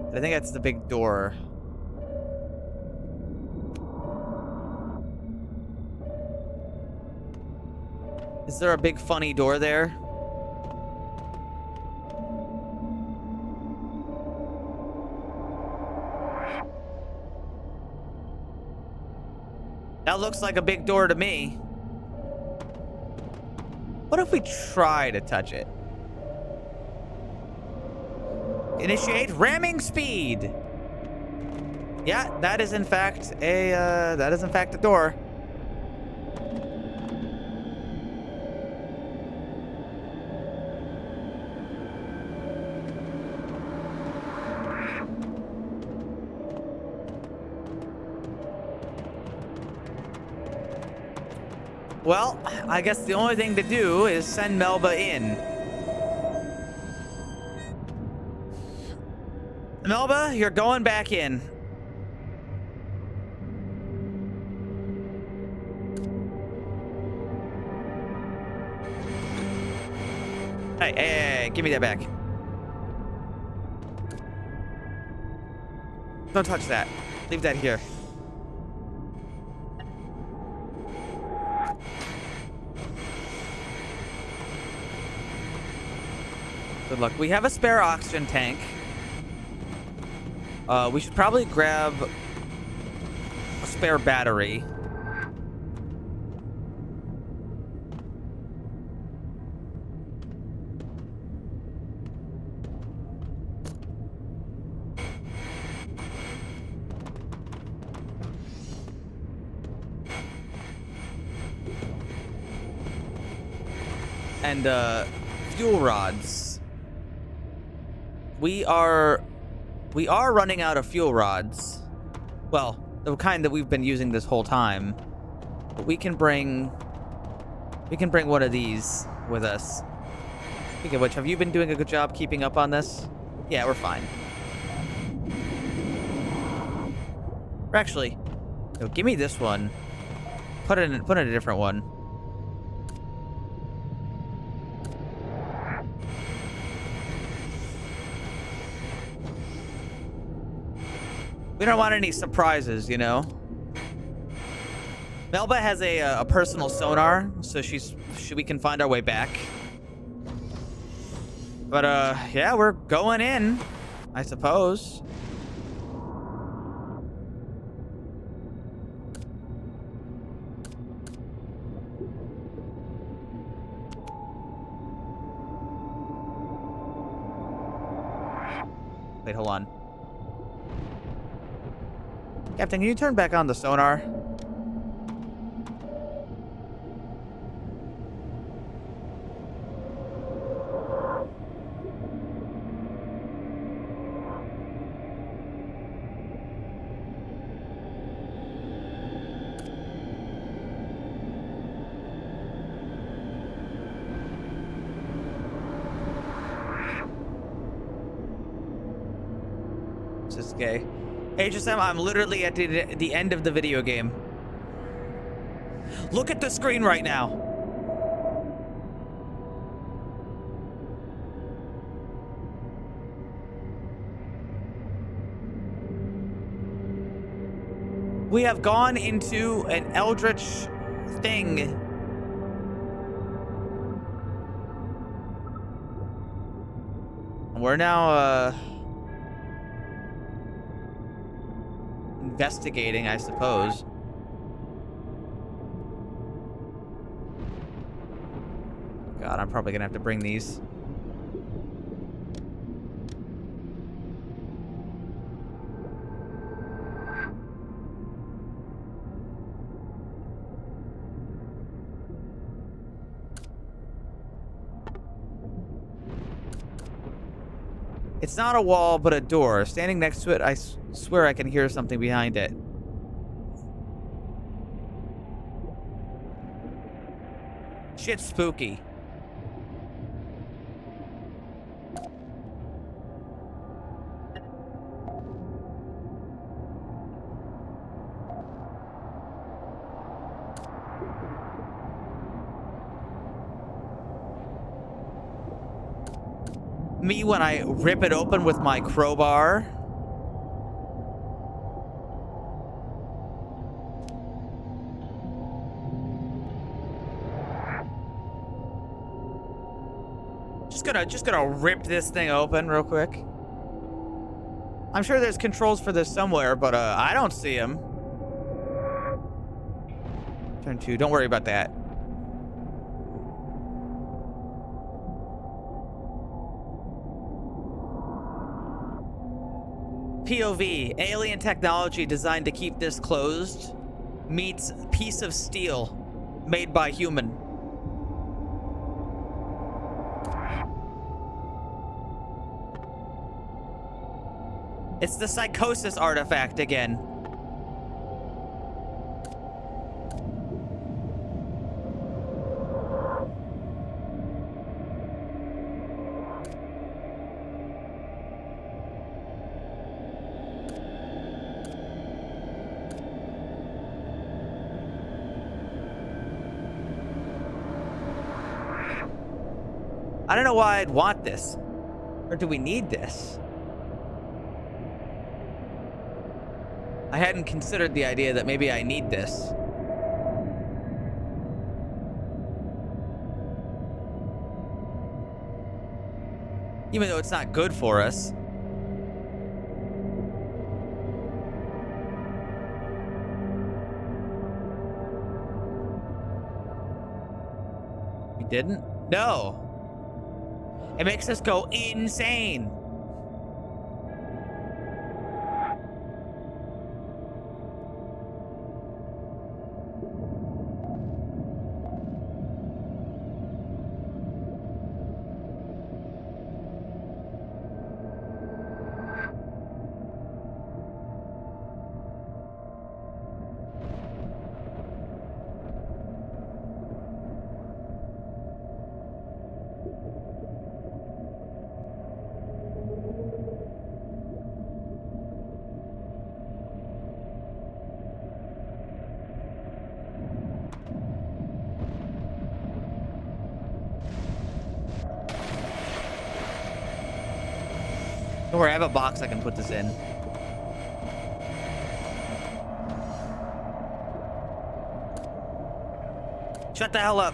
Speaker 1: I think that's the big door. Is there a big funny door there? That looks like a big door to me. What if we try to touch it? Initiate ramming speed. Yeah, that is in fact a door. Well, I guess the only thing to do is send Melba in. Melba, you're going back in. Hey, give me that back. Don't touch that. Leave that here. Good luck. We have a spare oxygen tank. We should probably grab a spare battery. And fuel rods. We are running out of fuel rods. Well, the kind that we've been using this whole time. But we can bring one of these with us. Speaking of which, have you been doing a good job keeping up on this? Yeah, we're fine. Or actually, no, give me this one. Put in a different one. We don't want any surprises, you know? Melba has a personal sonar, so we can find our way back. But yeah, we're going in, I suppose. Wait, hold on. Captain, can you turn back on the sonar? This is gay. HSM, I'm literally at the end of the video game. Look at the screen right now. We have gone into an eldritch thing. We're now, investigating, I suppose. God, I'm probably gonna have to bring these. It's not a wall, but a door. Standing next to it, I swear I can hear something behind it. Shit's spooky. Me when I rip it open with my crowbar. Just gonna rip this thing open real quick. I'm sure there's controls for this somewhere, but I don't see them. Turn 2. Don't worry about that. POV, alien technology designed to keep this closed meets piece of steel made by human. It's the psychosis artifact again. I don't know why I'd want this. Or do we need this? I hadn't considered the idea that maybe I need this. Even though it's not good for us. We didn't? No. It makes us go insane. Don't worry, I have a box I can put this in. Shut the hell up.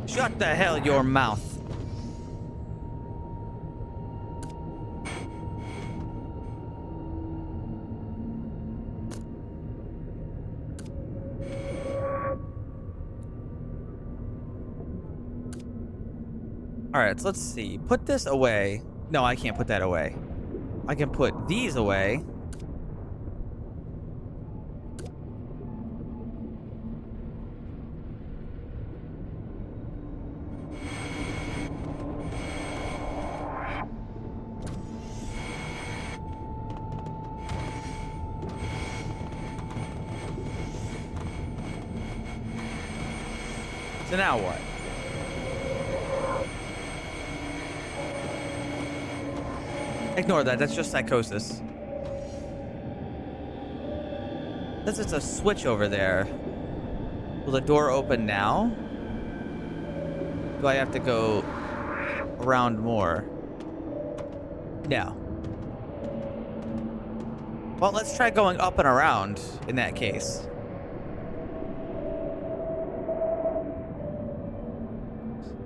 Speaker 1: Shut the hell your mouth. All right, so let's see. Put this away. No, I can't put that away. I can put these away. So now what? Ignore that. That's just psychosis. Since it's a switch over there, will the door open now? Do I have to go around more? No. Well, let's try going up and around in that case.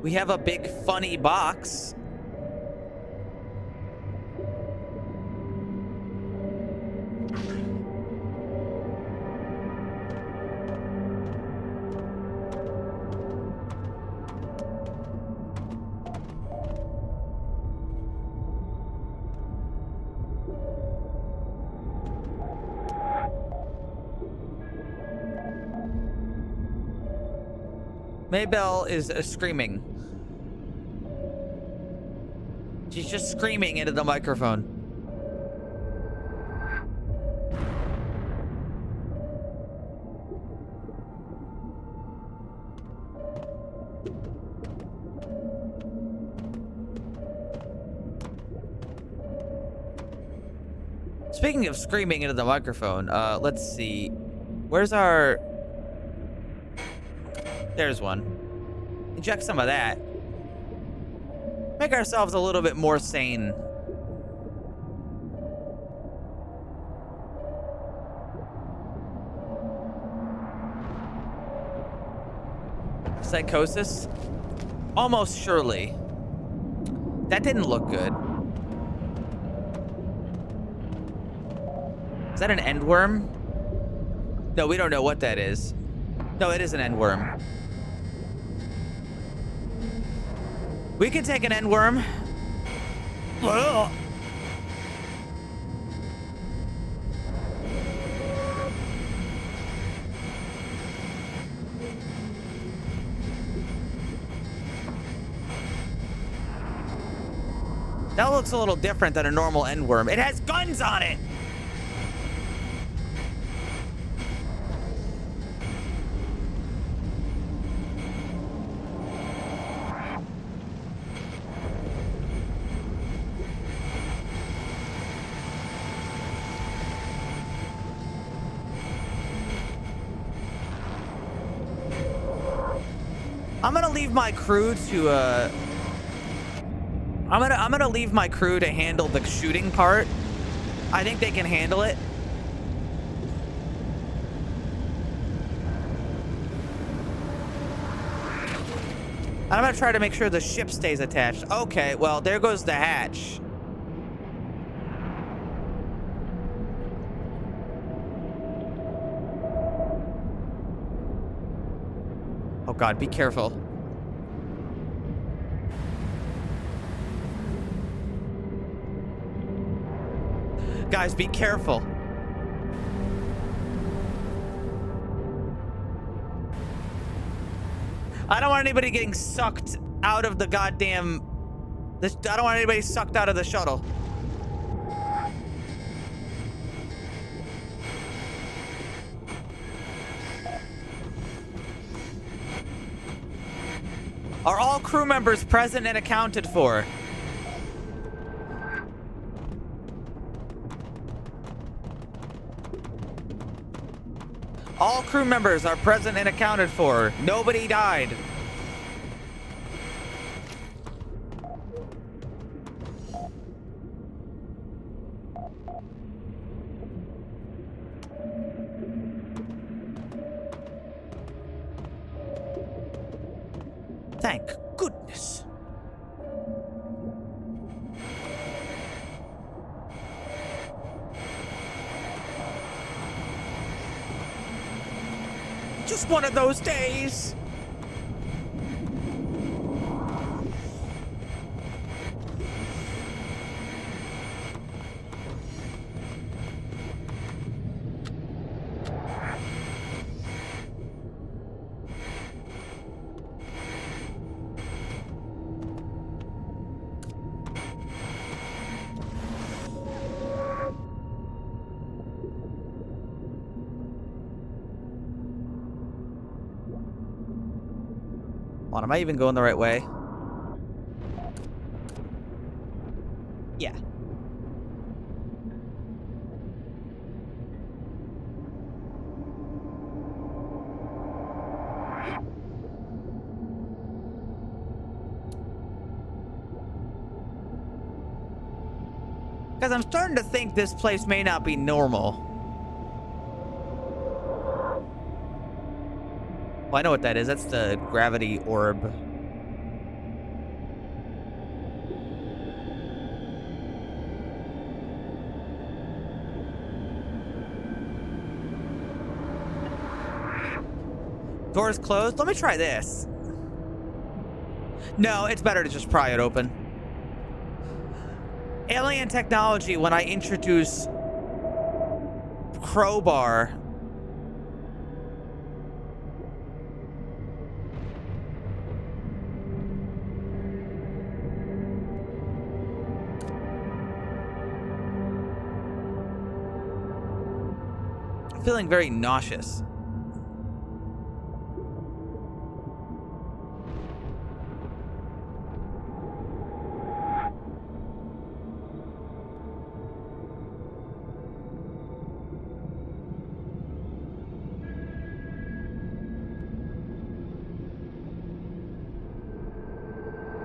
Speaker 1: We have a big funny box. Maybelle is screaming. She's just screaming into the microphone. Speaking of screaming into the microphone, let's see. Where's our... There's one. Inject some of that. Make ourselves a little bit more sane. Psychosis? Almost surely. That didn't look good. Is that an endworm? No, we don't know what that is. No, it is an endworm. We can take an endworm. Ugh. That looks a little different than a normal endworm. It has guns on it! I'm gonna leave my crew to I'm gonna leave my crew to handle the shooting part. I think they can handle it. I'm gonna try to make sure the ship stays attached. Okay, well, there goes the hatch. Oh God, be careful. Guys, be careful. I don't want anybody getting sucked out of the goddamn... I don't want anybody sucked out of the shuttle. Are all crew members present and accounted for? All crew members are present and accounted for. Nobody died. Thank goodness. Just one of those days. Am I even going the right way? Yeah. Because I'm starting to think this place may not be normal. Well, I know what that is. That's the gravity orb. Door's closed. Let me try this. No, it's better to just pry it open. Alien technology, when I introduce crowbar, I'm feeling very nauseous.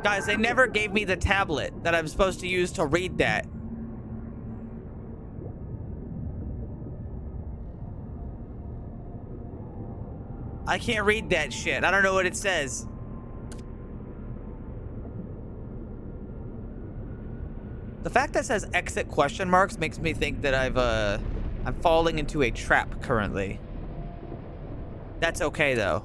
Speaker 1: Guys, they never gave me the tablet that I'm supposed to use to read that. I can't read that shit. I don't know what it says. The fact that it says exit question marks makes me think that I'm falling into a trap currently. That's okay though.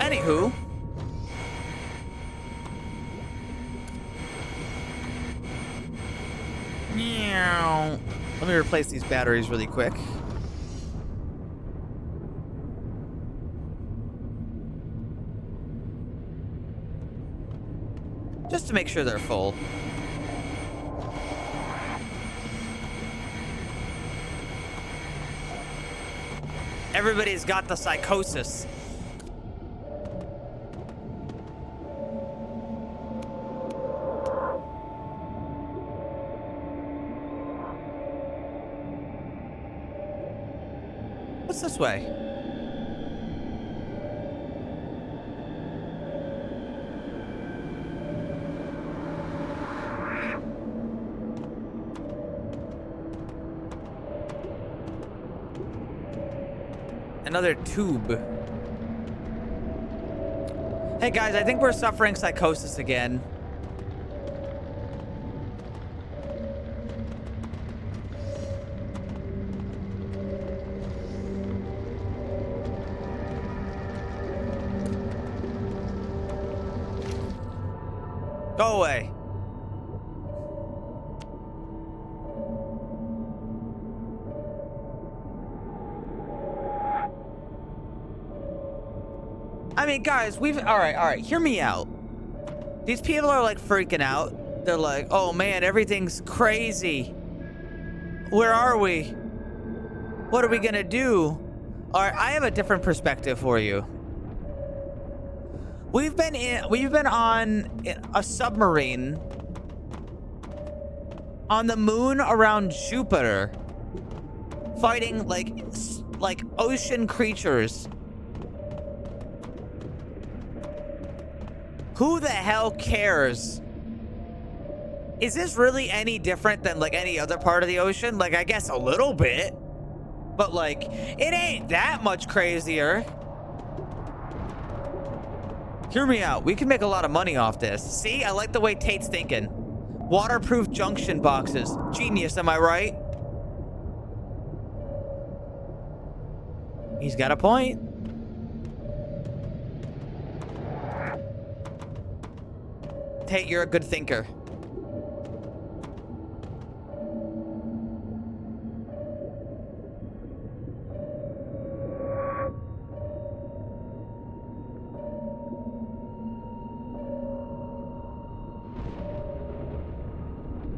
Speaker 1: Anywho. Let me replace these batteries really quick. Just to make sure they're full. Everybody's got the psychosis. What's this way? Another tube. Hey guys, I think we're suffering psychosis again. Go away. I mean, guys, all right, hear me out. These people are like freaking out. They're like, oh man, everything's crazy. Where are we? What are we gonna do? All right, I have a different perspective for you. We've been on a submarine on the moon around Jupiter, fighting like ocean creatures. Who the hell cares? Is this really any different than like any other part of the ocean? Like, I guess a little bit, but like, it ain't that much crazier. Hear me out. We can make a lot of money off this. See, I like the way Tate's thinking. Waterproof junction boxes. Genius, am I right? He's got a point. Tate, you're a good thinker.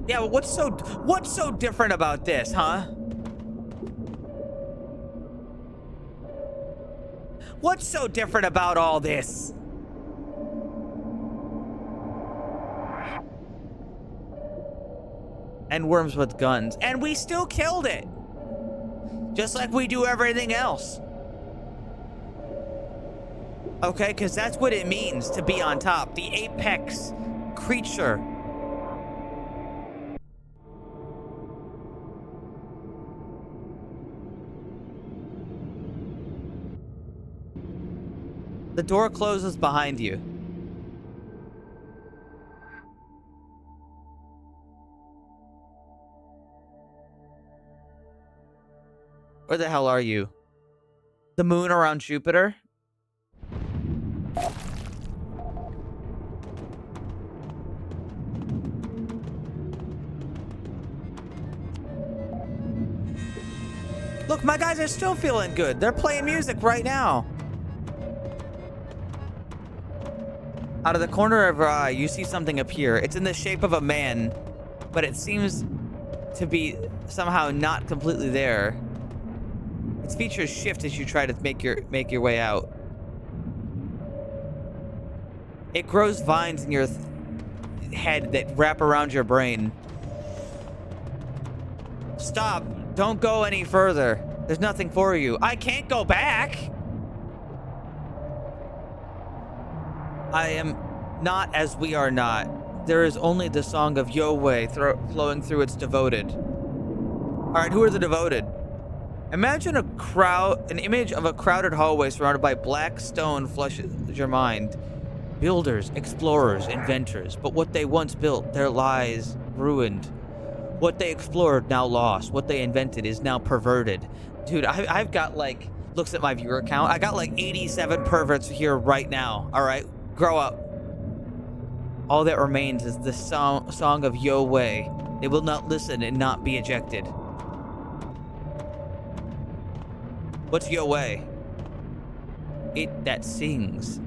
Speaker 1: Yeah, well, what's so different about this, huh? What's so different about all this? And worms with guns. And we still killed it. Just like we do everything else. Okay, because that's what it means to be on top. The apex creature. The door closes behind you. Where the hell are you? The moon around Jupiter? Look, my guys are still feeling good. They're playing music right now. Out of the corner of your eye, you see something appear. It's in the shape of a man, but it seems to be somehow not completely there. Its features shift as you try to make your way out. It grows vines in your head that wrap around your brain. Stop! Don't go any further. There's nothing for you. I can't go back! I am not as we are not. There is only the song of Yahweh flowing through its devoted. Alright, who are the devoted? Imagine an image of a crowded hallway surrounded by black stone flushes your mind. Builders, explorers, inventors. But what they once built, their lies ruined. What they explored, now lost. What they invented is now perverted. Dude, I've got like, looks at my viewer count. I got like 87 perverts here right now. Alright, grow up. All that remains is the song of Yahweh. They will not listen and not be ejected. What's Yahweh? It that sings.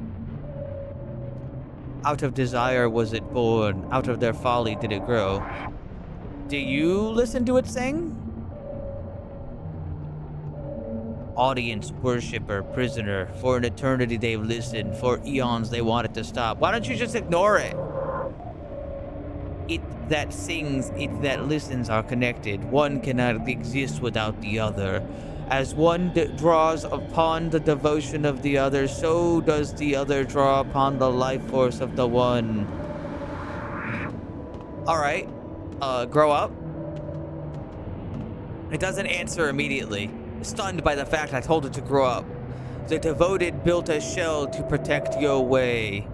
Speaker 1: Out of desire was it born, out of their folly did it grow. Do you listen to it sing? Audience, worshiper, prisoner. For an eternity they've listened. For eons they want it to stop. Why don't you just ignore it? It that sings, it that listens are connected. One cannot exist without the other. As one draws upon the devotion of the other, so does the other draw upon the life force of the one. Alright. Grow up. It doesn't answer immediately. Stunned by the fact I told it to grow up. The devoted built a shell to protect your way.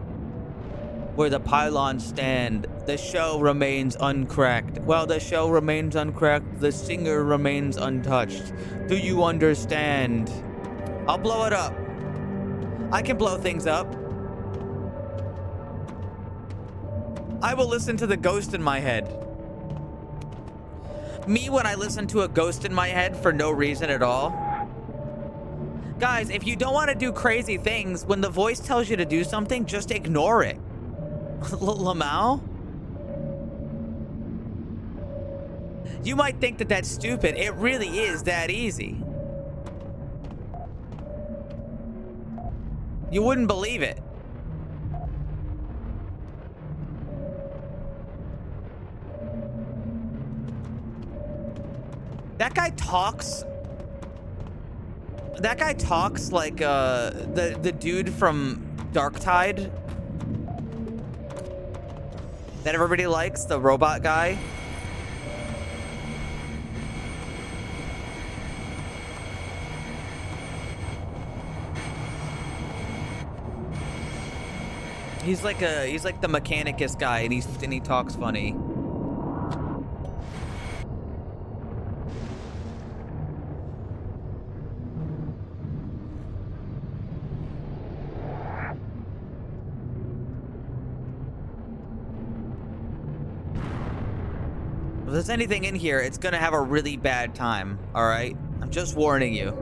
Speaker 1: Where the pylons stand, the shell remains uncracked. While the shell remains uncracked, the singer remains untouched. Do you understand? I'll blow it up. I can blow things up. I will listen to the ghost in my head. Me when I listen to a ghost in my head for no reason at all. Guys, if you don't want to do crazy things, when the voice tells you to do something, just ignore it. Lamau? You might think that that's stupid. It really is that easy. You wouldn't believe it. That guy talks like the dude from Dark Tide that everybody likes, the robot guy. He's like the Mechanicus guy, and he talks funny. If there's anything in here, it's gonna have a really bad time, all right? I'm just warning you.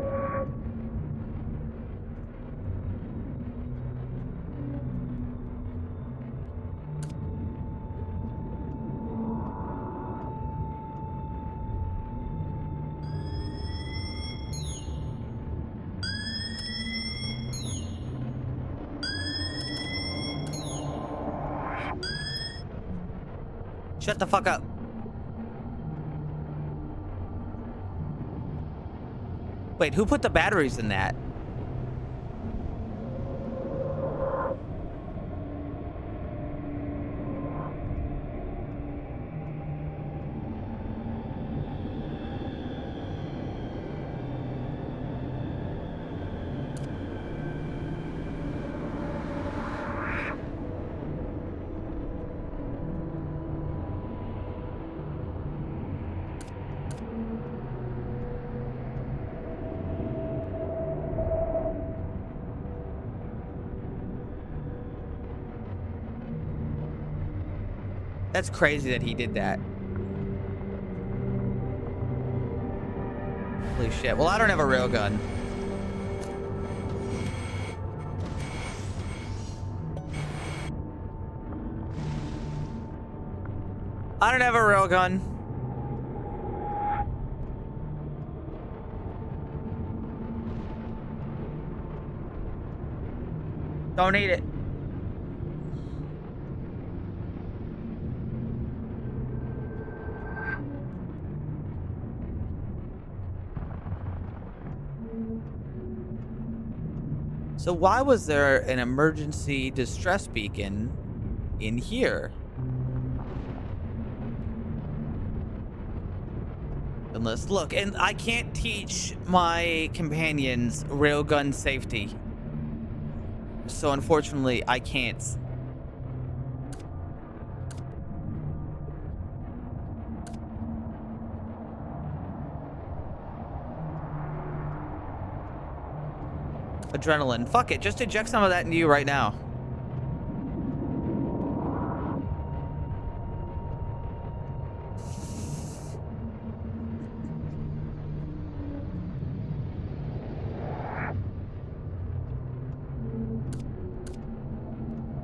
Speaker 1: Shut the fuck up. Wait, who put the batteries in that? That's crazy that he did that. Holy shit. Well, I don't have a railgun. I don't have a railgun. Don't need it. So why was there an emergency distress beacon in here? Unless, look, and I can't teach my companions railgun safety. So unfortunately, I can't. Adrenaline. Fuck it. Just inject some of that into you right now.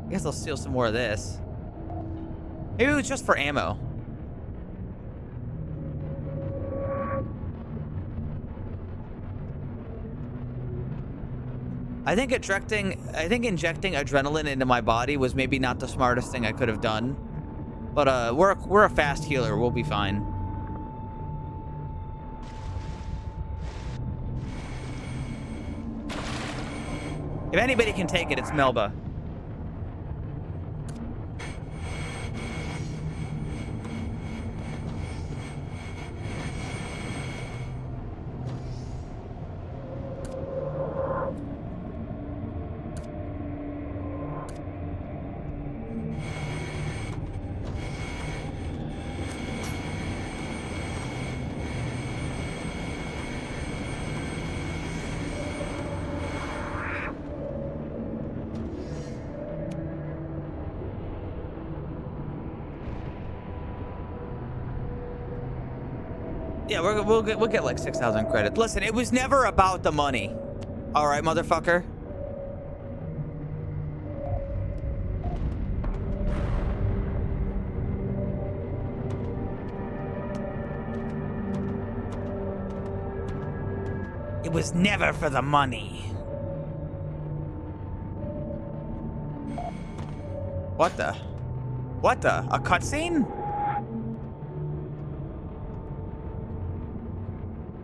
Speaker 1: I guess I'll steal some more of this. Maybe it was just for ammo. I think injecting adrenaline into my body was maybe not the smartest thing I could have done. But we're a fast healer. We'll be fine. If anybody can take it, it's Melba. Yeah, we'll get like 6,000 credits. Listen, it was never about the money. All right, motherfucker. It was never for the money. What the? What the? A cutscene?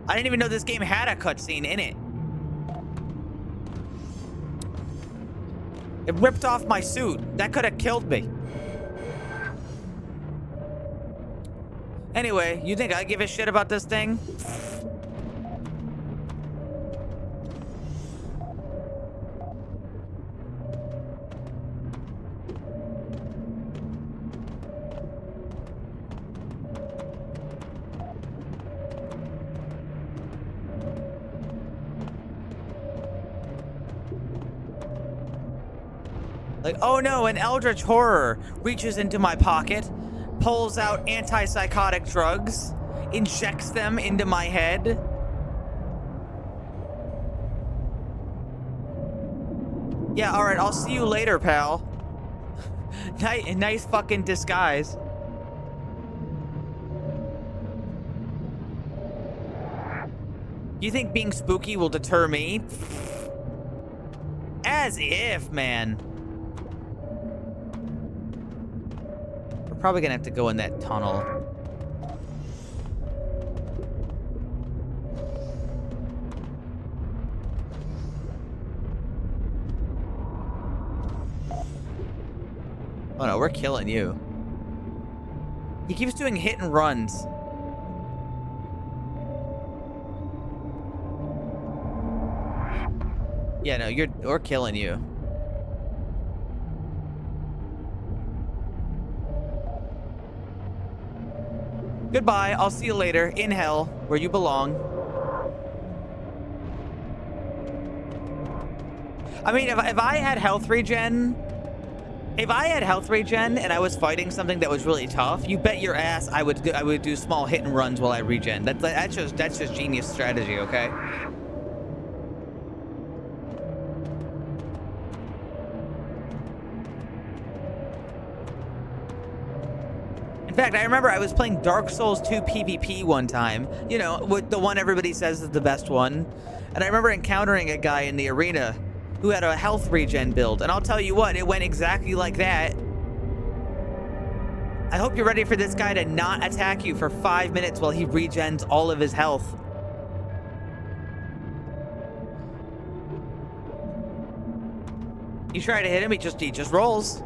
Speaker 1: I didn't even know this game had a cutscene in it. It ripped off my suit. That could have killed me. Anyway, you think I give a shit about this thing? Like, oh no, an eldritch horror reaches into my pocket, pulls out antipsychotic drugs, injects them into my head. Yeah, alright, I'll see you later, pal. Nice fucking disguise. You think being spooky will deter me? As if, man. We're probably gonna have to go in that tunnel. Oh no, we're killing you. He keeps doing hit and runs. Yeah, no, we're killing you. Goodbye, I'll see you later in hell, where you belong. I mean, if I had health regen, and I was fighting something that was really tough, you bet your ass I would do small hit and runs while I regen. That's just genius strategy, okay? In fact, I remember I was playing Dark Souls 2 PvP one time, you know, with the one everybody says is the best one. And I remember encountering a guy in the arena who had a health regen build. And I'll tell you what, it went exactly like that. I hope you're ready for this guy to not attack you for 5 minutes while he regens all of his health. You try to hit him, he just rolls.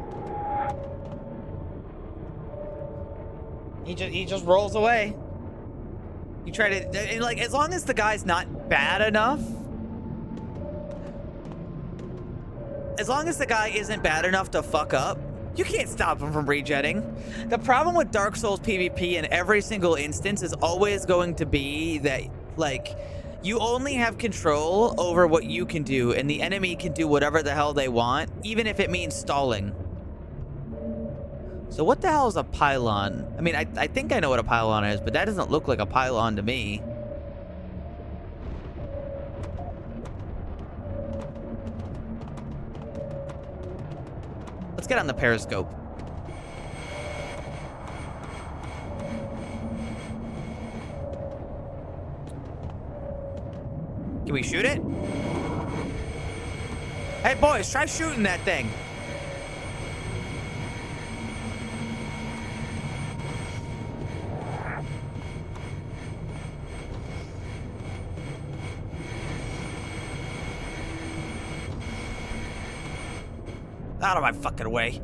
Speaker 1: He just rolls away. You try to, like, as long as the guy's not bad enough. As long as the guy isn't bad enough to fuck up, you can't stop him from regenning. The problem with Dark Souls PvP in every single instance is always going to be that, like, you only have control over what you can do, and the enemy can do whatever the hell they want, even if it means stalling. So what the hell is a pylon? I mean, I think I know what a pylon is, but that doesn't look like a pylon to me. Let's get on the periscope. Can we shoot it? Hey boys, try shooting that thing. Out of my fucking way.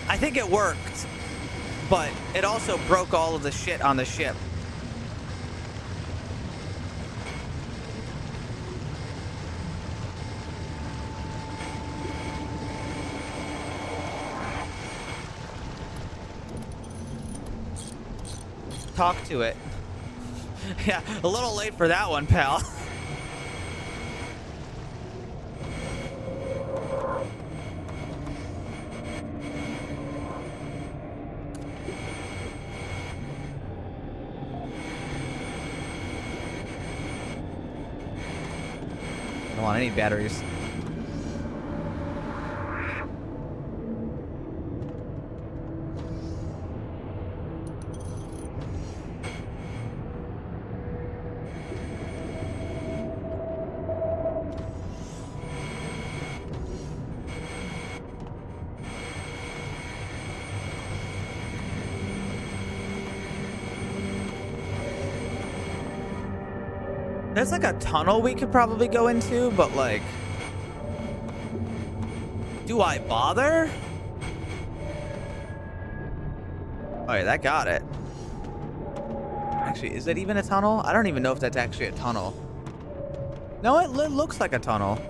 Speaker 1: I think it worked, but it also broke all of the shit on the ship. Talk to it. Yeah, a little late for that one, pal. I don't want any batteries. There's like a tunnel we could probably go into, but like, do I bother? Oh yeah, that got it. Actually, is it even a tunnel? I don't even know if that's actually a tunnel. No, it looks like a tunnel.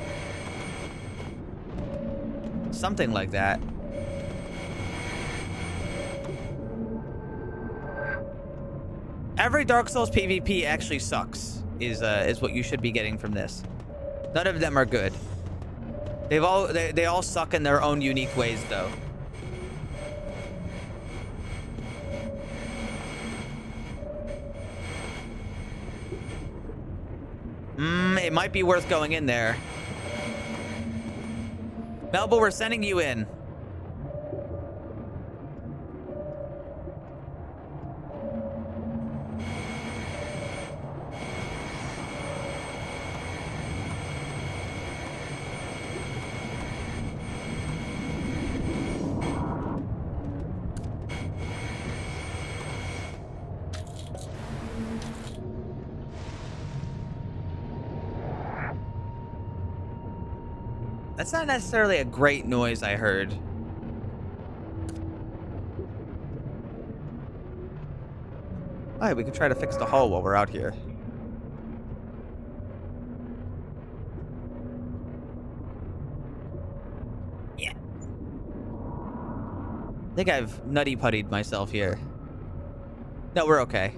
Speaker 1: Something like that. Every Dark Souls PvP actually sucks, is what you should be getting from this. None of them are good. They all suck in their own unique ways, though. It might be worth going in there. Melba, we're sending you in. That's not necessarily a great noise I heard. Alright, we could try to fix the hull while we're out here. Yeah. I think I've nutty puttied myself here. No, we're okay.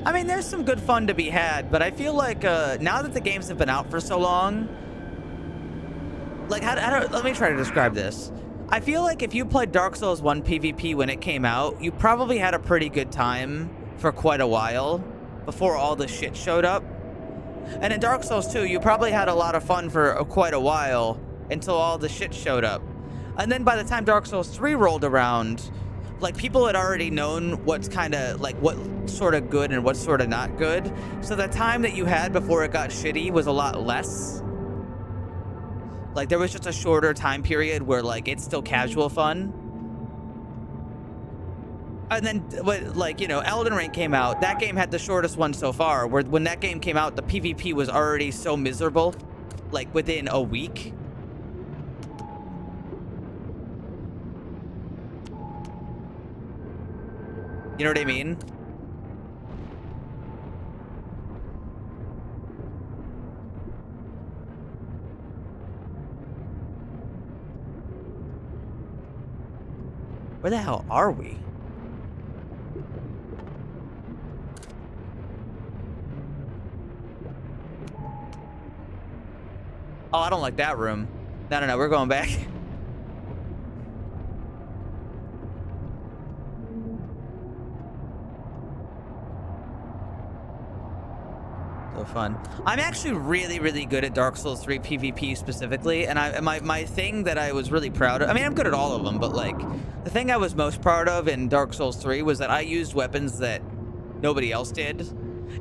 Speaker 1: I mean, there's some good fun to be had, but I feel like now that the games have been out for so long, like, let me try to describe this. I feel like if you played Dark Souls 1 PvP when it came out, you probably had a pretty good time for quite a while before all the shit showed up. And in Dark Souls 2, you probably had a lot of fun for quite a while until all the shit showed up. And then by the time Dark Souls 3 rolled around, like, people had already known what's kind of, like, what sort of good and what's sort of not good. So the time that you had before it got shitty was a lot less. Like, there was just a shorter time period where, like, it's still casual fun. And then, like, you know, Elden Ring came out. That game had the shortest one so far, where when that game came out, the PvP was already so miserable, like, within a week. You know what I mean? Where the hell are we? Oh, I don't like that room. No, we're going back. So fun. I'm actually really good at Dark Souls 3 PvP specifically, and my thing that I was really proud of, I mean, I'm good at all of them, but like the thing I was most proud of in Dark Souls 3 was that I used weapons that nobody else did.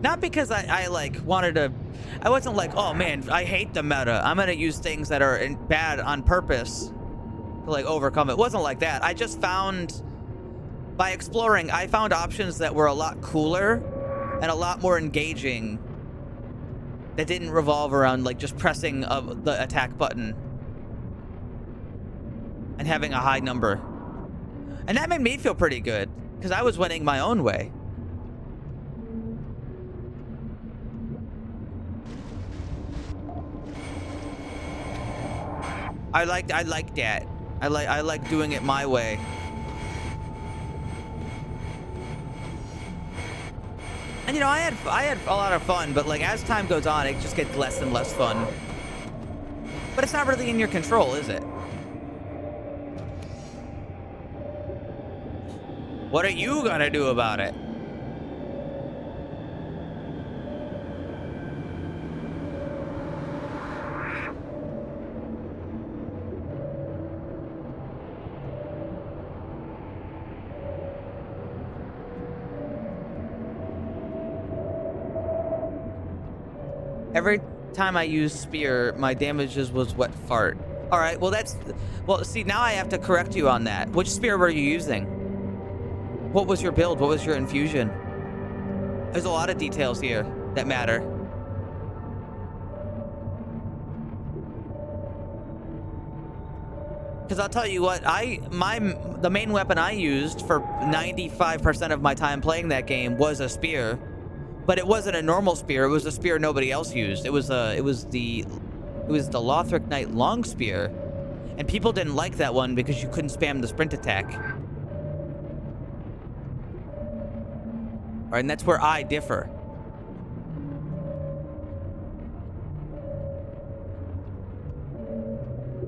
Speaker 1: Not because I like wanted to, I wasn't like, oh man, I hate the meta, I'm gonna use things that are bad on purpose to like overcome it. It wasn't like that. I just found, by exploring, I found options that were a lot cooler and a lot more engaging that didn't revolve around like just pressing the attack button and having a high number. And that made me feel pretty good because I was winning my own way. I like that. I like doing it my way. And you know, I had a lot of fun, but like as time goes on, it just gets less and less fun. But it's not really in your control, is it? What are you gonna do about it? Every time I used spear, my damages was wet fart. All right, well that's... Well, see, now I have to correct you on that. Which spear were you using? What was your build? What was your infusion? There's a lot of details here that matter. Because I'll tell you what, the main weapon I used for 95% of my time playing that game was a spear, but it wasn't a normal spear. It was a spear nobody else used. It was the Lothric Knight long spear, and people didn't like that one because you couldn't spam the sprint attack. All right, and that's where I differ.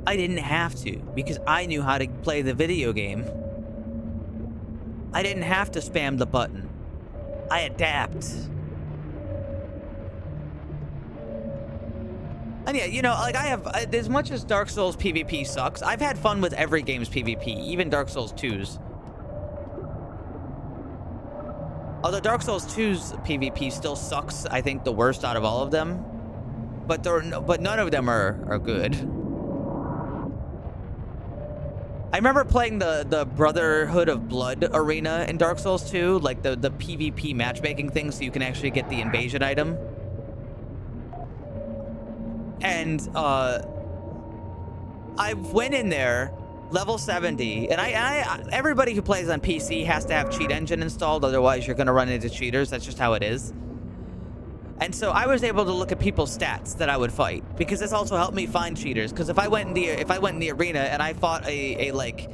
Speaker 1: I didn't have to, because I knew how to play the video game. I didn't have to spam the button. I adapt. And yeah, you know, like I have, as much as Dark Souls PvP sucks, I've had fun with every game's PvP, even Dark Souls 2's. Although Dark Souls 2's PvP still sucks, I think the worst out of all of them. But none of them are good. I remember playing the Brotherhood of Blood arena in Dark Souls 2, like the PvP matchmaking thing, so you can actually get the invasion item. And I went in there, level 70, and everybody who plays on PC has to have Cheat Engine installed, otherwise you're gonna run into cheaters. That's just how it is. And so I was able to look at people's stats that I would fight, because this also helped me find cheaters. Because if I went in the arena and I fought a like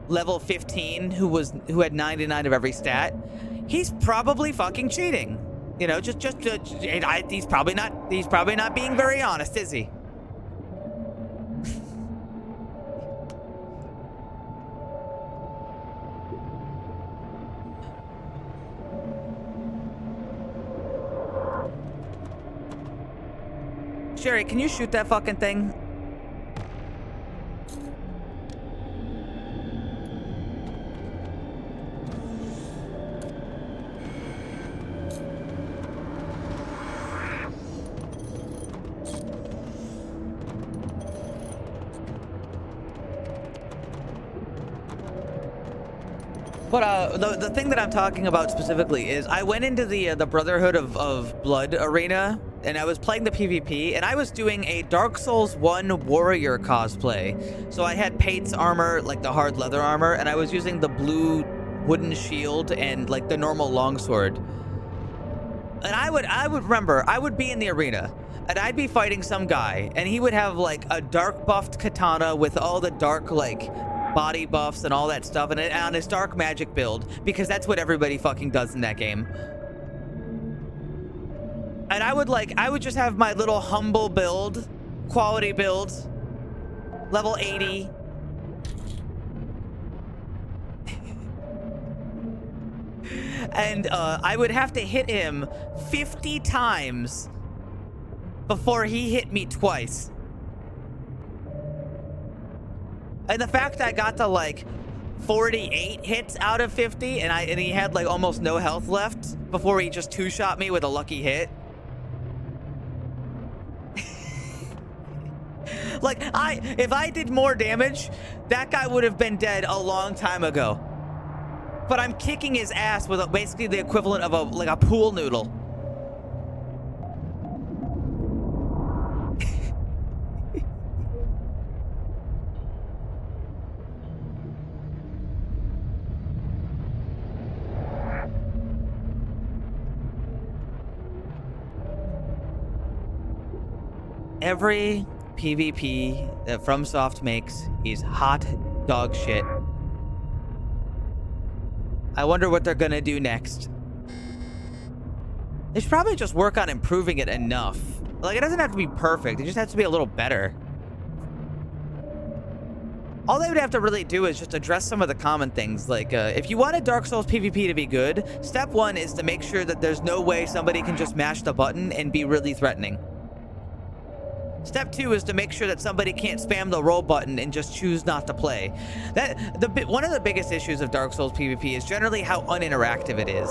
Speaker 1: level 15 who had 99 of every stat, he's probably fucking cheating. You know, he's probably not being very honest, is he? Sherry, can you shoot that fucking thing? But the thing that I'm talking about specifically is I went into the Brotherhood of Blood arena, and I was playing the PvP, and I was doing a Dark Souls 1 warrior cosplay. So I had Pate's armor, like the hard leather armor, and I was using the blue wooden shield and like the normal longsword. And I would be in the arena, and I'd be fighting some guy, and he would have like a dark buffed katana with all the dark like body buffs and all that stuff, and on his dark magic build, because that's what everybody fucking does in that game. And I would just have my little humble build, quality build, level 80. And I would have to hit him 50 times before he hit me twice. And the fact I got to like 48 hits out of 50, and he had like almost no health left before he just two-shot me with a lucky hit. Like, if I did more damage, that guy would have been dead a long time ago. But I'm kicking his ass with basically the equivalent of a pool noodle. Every PvP that FromSoft makes is hot dog shit. I wonder what they're gonna do next. They should probably just work on improving it enough. Like, it doesn't have to be perfect, it just has to be a little better. All they would have to really do is just address some of the common things. Like, if you wanted Dark Souls PvP to be good, step one is to make sure that there's no way somebody can just mash the button and be really threatening. Step two is to make sure that somebody can't spam the roll button and just choose not to play. One of the biggest issues of Dark Souls PvP is generally how uninteractive it is.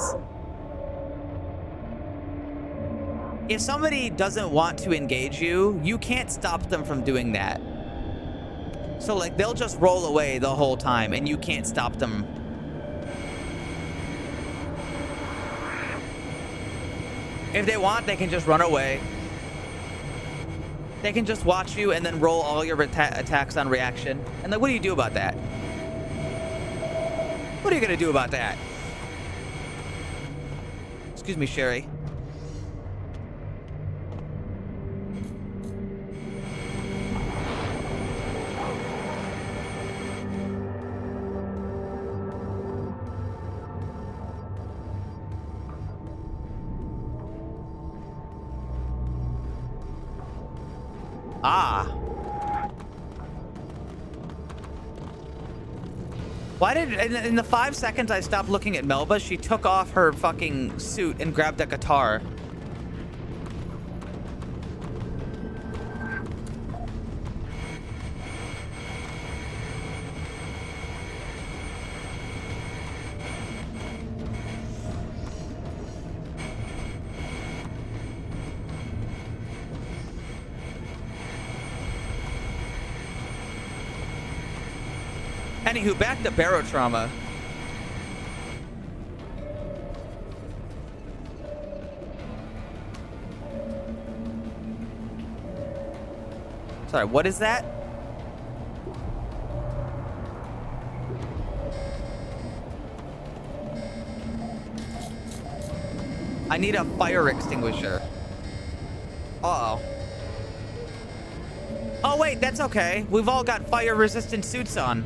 Speaker 1: If somebody doesn't want to engage you, you can't stop them from doing that. So, like, they'll just roll away the whole time, and you can't stop them. If they want, they can just run away. They can just watch you and then roll all your attacks on reaction. And, like, what do you do about that? What are you gonna do about that? Excuse me, Sherry. Ah. Why did, in the 5 seconds I stopped looking at Melba, she took off her fucking suit and grabbed a guitar. Anywho, back to barotrauma. Sorry, what is that? I need a fire extinguisher. Uh-oh. Oh, wait, that's okay. We've all got fire-resistant suits on.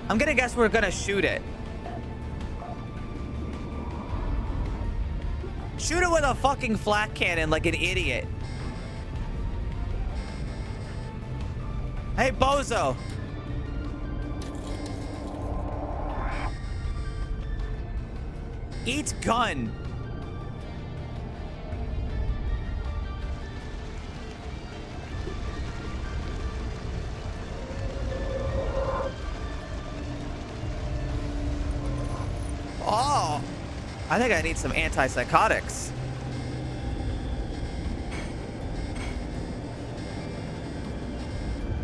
Speaker 1: I'm gonna guess we're gonna shoot it. Shoot it with a fucking flak cannon like an idiot. Hey, bozo. Eat gun. Oh, I think I need some antipsychotics.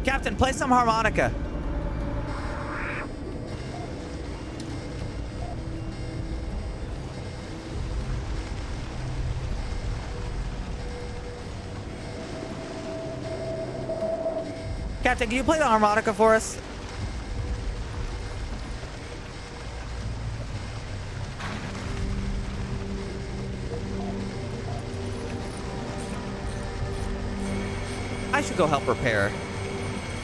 Speaker 1: Captain, play some harmonica. Captain, can you play the harmonica for us? I should go help repair.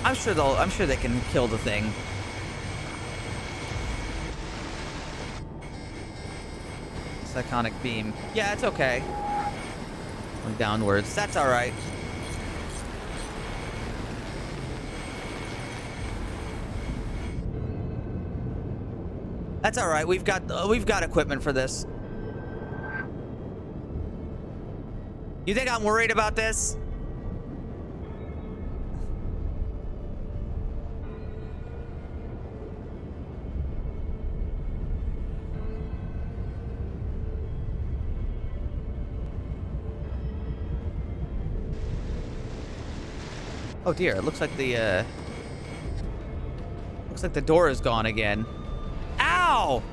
Speaker 1: I'm sure they can kill the thing. Psychonic beam. Yeah, it's okay. Going downwards. That's all right. That's all right. We've got equipment for this. You think I'm worried about this? Oh dear, it looks like the door is gone again. Ow!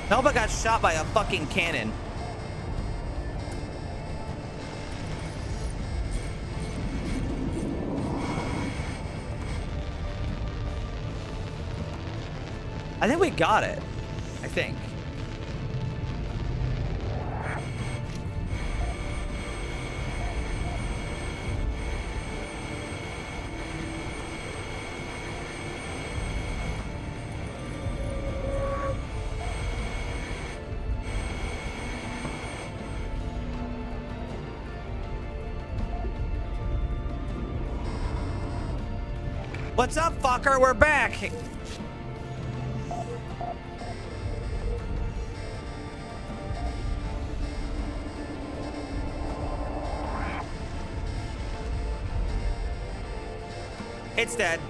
Speaker 1: Melba got shot by a fucking cannon. I think we got it. I think. What's up, fucker? We're back. It's dead.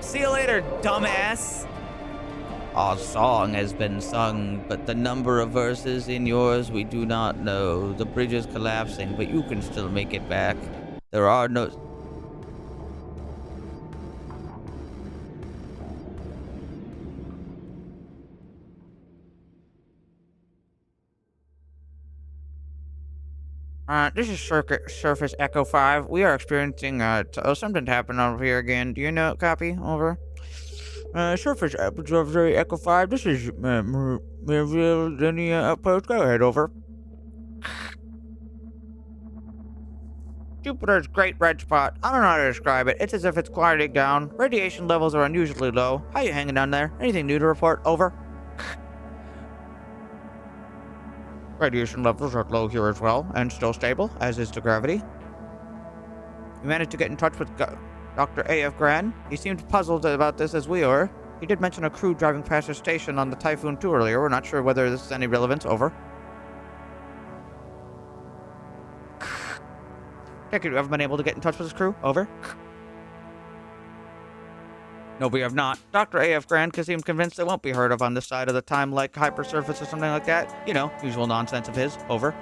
Speaker 1: See you later, dumbass. Our song has been sung, but the number of verses in yours we do not know. The bridge is collapsing, but you can still make it back. There are no... This is Surface Echo 5. We are experiencing, something happened over here again. Do you know? Copy? Over. Surface Observatory Echo 5. This is, Maryville Linear Outpost. Go ahead, over. Jupiter's great red spot. I don't know how to describe it. It's as if it's quieting down. Radiation levels are unusually low. How you hanging down there? Anything new to report? Over. Radiation levels are low here as well, and still stable, as is the gravity. We managed to get in touch with Dr. A.F. Gran. He seemed puzzled about this as we were. He did mention a crew driving past his station on the Typhoon 2 earlier. We're not sure whether this is any relevance. Over. Check it. You ever been able to get in touch with this crew? Over. No, we have not. Dr. A.F. Grand seemed convinced they won't be heard of on this side of the time, like hypersurface or something like that. You know, usual nonsense of his. Over.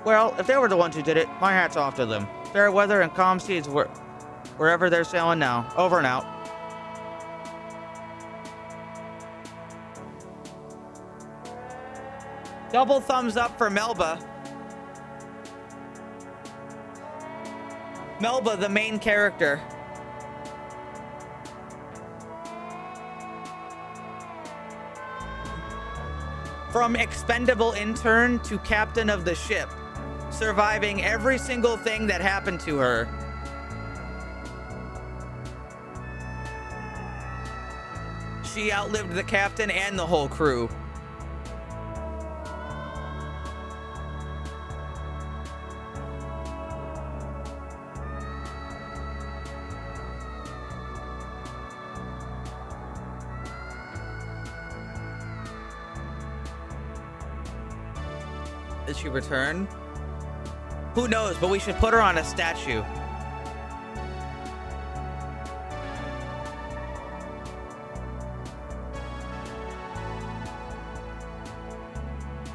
Speaker 1: Well, if they were the ones who did it, my hat's off to them. Fair weather and calm seas wherever they're sailing now. Over and out. Double thumbs up for Melba. Melba, the main character. From expendable intern to captain of the ship, surviving every single thing that happened to her. She outlived the captain and the whole crew. Did she return? Who knows, but we should put her on a statue.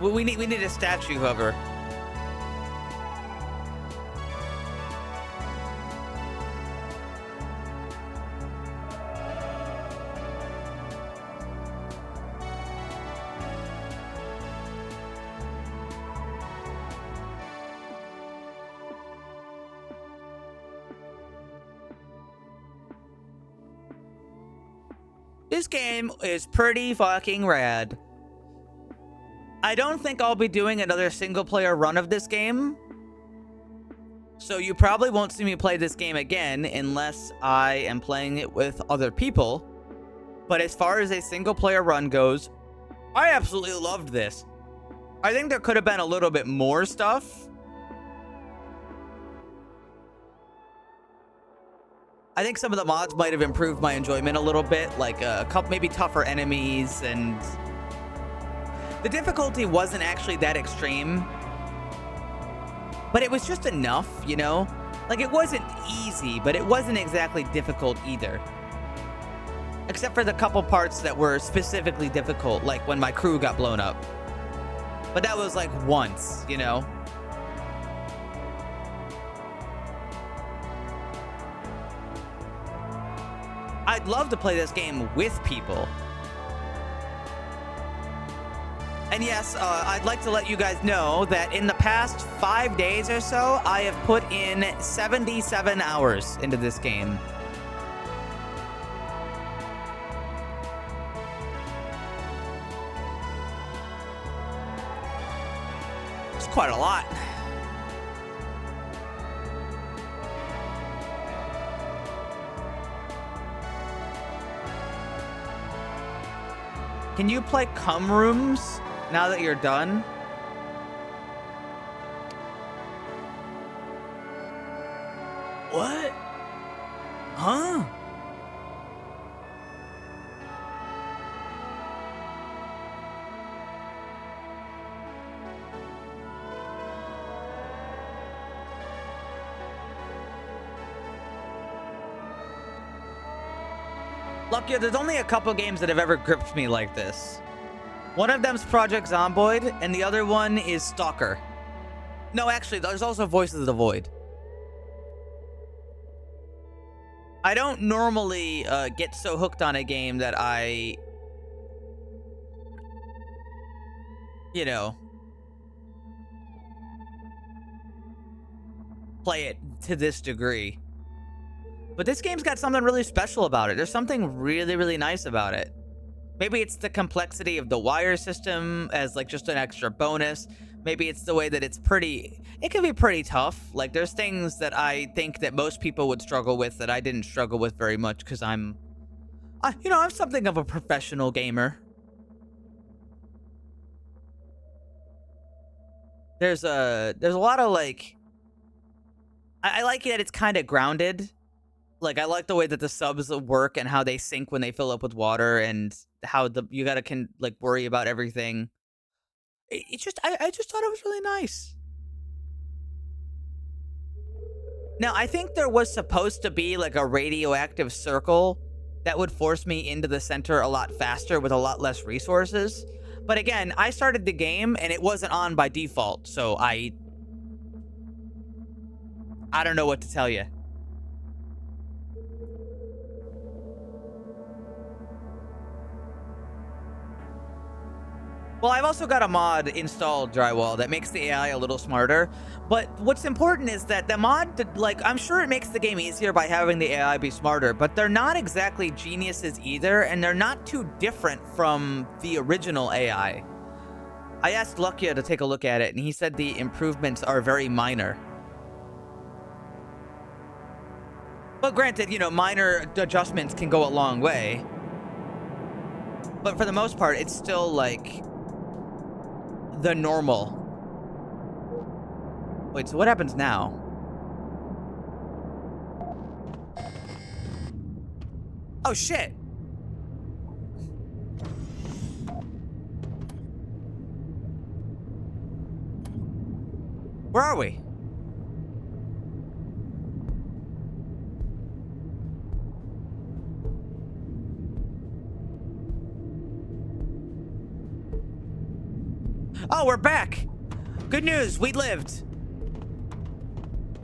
Speaker 1: We need a statue of her. This game is pretty fucking rad. I don't think I'll be doing another single-player run of this game. So you probably won't see me play this game again unless I am playing it with other people. But as far as a single-player run goes, I absolutely loved this. I think there could have been a little bit more stuff. I think some of the mods might have improved my enjoyment a little bit, like a couple, maybe tougher enemies, and the difficulty wasn't actually that extreme, but it was just enough, you know? Like, it wasn't easy, but it wasn't exactly difficult either. Except for the couple parts that were specifically difficult, like when my crew got blown up. But that was like once, you know? I'd love to play this game with people. And yes, I'd like to let you guys know that in the past 5 days or so, I have put in 77 hours into this game. It's quite a lot. Can you play cum rooms now that you're done? What? Huh? Lucky, there's only a couple games that have ever gripped me like this. One of them's Project Zomboid, and the other one is Stalker. No, actually, there's also Voices of the Void. I don't normally get so hooked on a game that I, you know, play it to this degree. But this game's got something really special about it. There's something really, really nice about it. Maybe it's the complexity of the wire system as like just an extra bonus. Maybe it's the way that it can be pretty tough. Like there's things that I think that most people would struggle with that I didn't struggle with very much because I'm something of a professional gamer. There's a lot of like, I like that it's kind of grounded. Like I like the way that the subs work and how they sink when they fill up with water and how you gotta worry about everything. I just thought it was really nice. Now, I think there was supposed to be like a radioactive circle that would force me into the center a lot faster with a lot less resources. But again, I started the game and it wasn't on by default, so I don't know what to tell you. Well, I've also got a mod installed, Drywall, that makes the AI a little smarter. But what's important is that the mod, like, I'm sure it makes the game easier by having the AI be smarter, but they're not exactly geniuses either, and they're not too different from the original AI. I asked Lucia to take a look at it, and he said the improvements are very minor. But granted, minor adjustments can go a long way. But for the most part, it's still, like, the normal. Wait, so what happens now? Oh, shit! Where are we? Oh, we're back! Good news, we lived.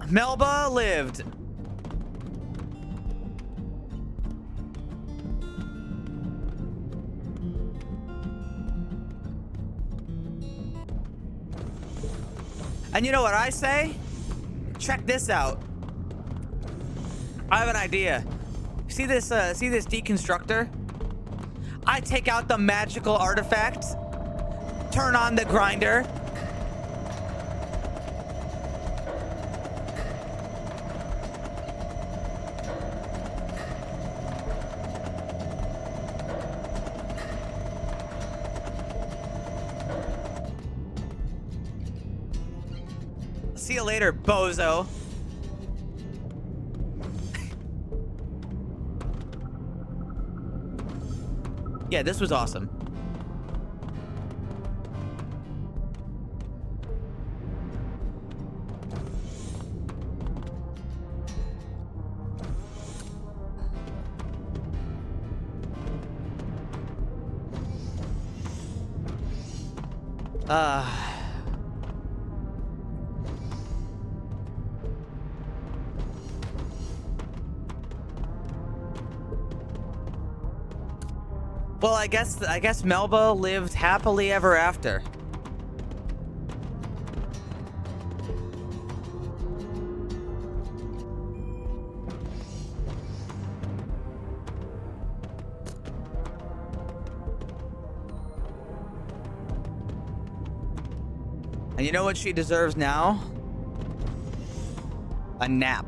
Speaker 1: Melba lived. And you know what I say? Check this out. I have an idea. See this deconstructor? I take out the magical artifact, turn on the grinder. See you later, bozo. Yeah, this was awesome. Well, I guess Melba lived happily ever after. And you know what she deserves now? A nap.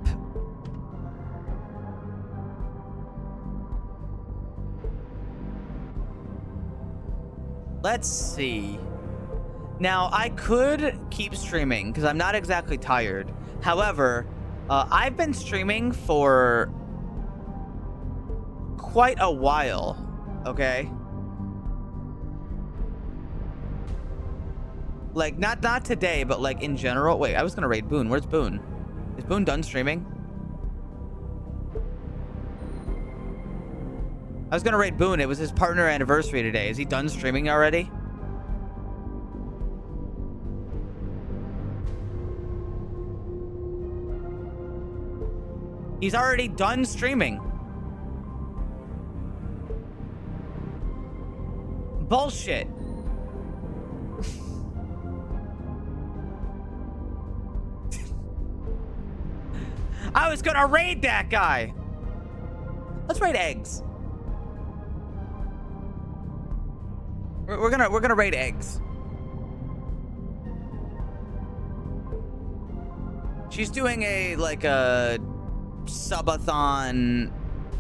Speaker 1: Let's see. Now, I could keep streaming because I'm not exactly tired. However, I've been streaming for quite a while, okay? Like, not today, but like in general. Wait, I was gonna raid Boone. Where's Boone? Is Boone done streaming? I was gonna raid Boone. It was his partner anniversary today. Is he done streaming already? He's already done streaming. Bullshit. I was gonna raid that guy. Let's raid eggs. We're gonna raid eggs. She's doing a subathon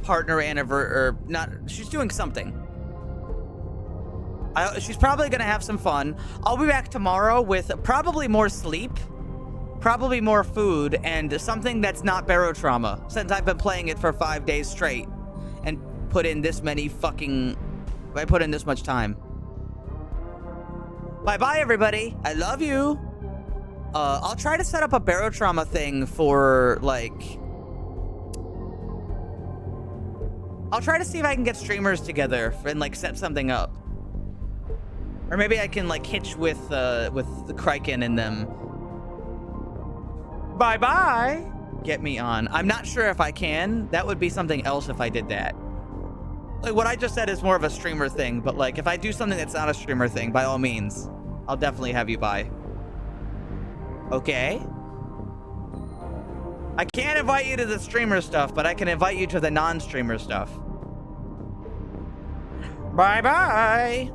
Speaker 1: partner anniversary, or not. She's doing something. She's probably gonna have some fun. I'll be back tomorrow with probably more sleep, probably more food, and something that's not barotrauma, since I've been playing it for 5 days straight and put in this many fucking. I put in this much time. Bye-bye, everybody. I love you. I'll try to set up a barotrauma thing for, like... I'll try to see if I can get streamers together and, like, set something up. Or maybe I can, like, hitch with the Kraken and them. Bye-bye. Get me on. I'm not sure if I can. That would be something else if I did that. Like, what I just said is more of a streamer thing, but, like, if I do something that's not a streamer thing, by all means, I'll definitely have you by. Okay. I can't invite you to the streamer stuff, but I can invite you to the non-streamer stuff. Bye-bye.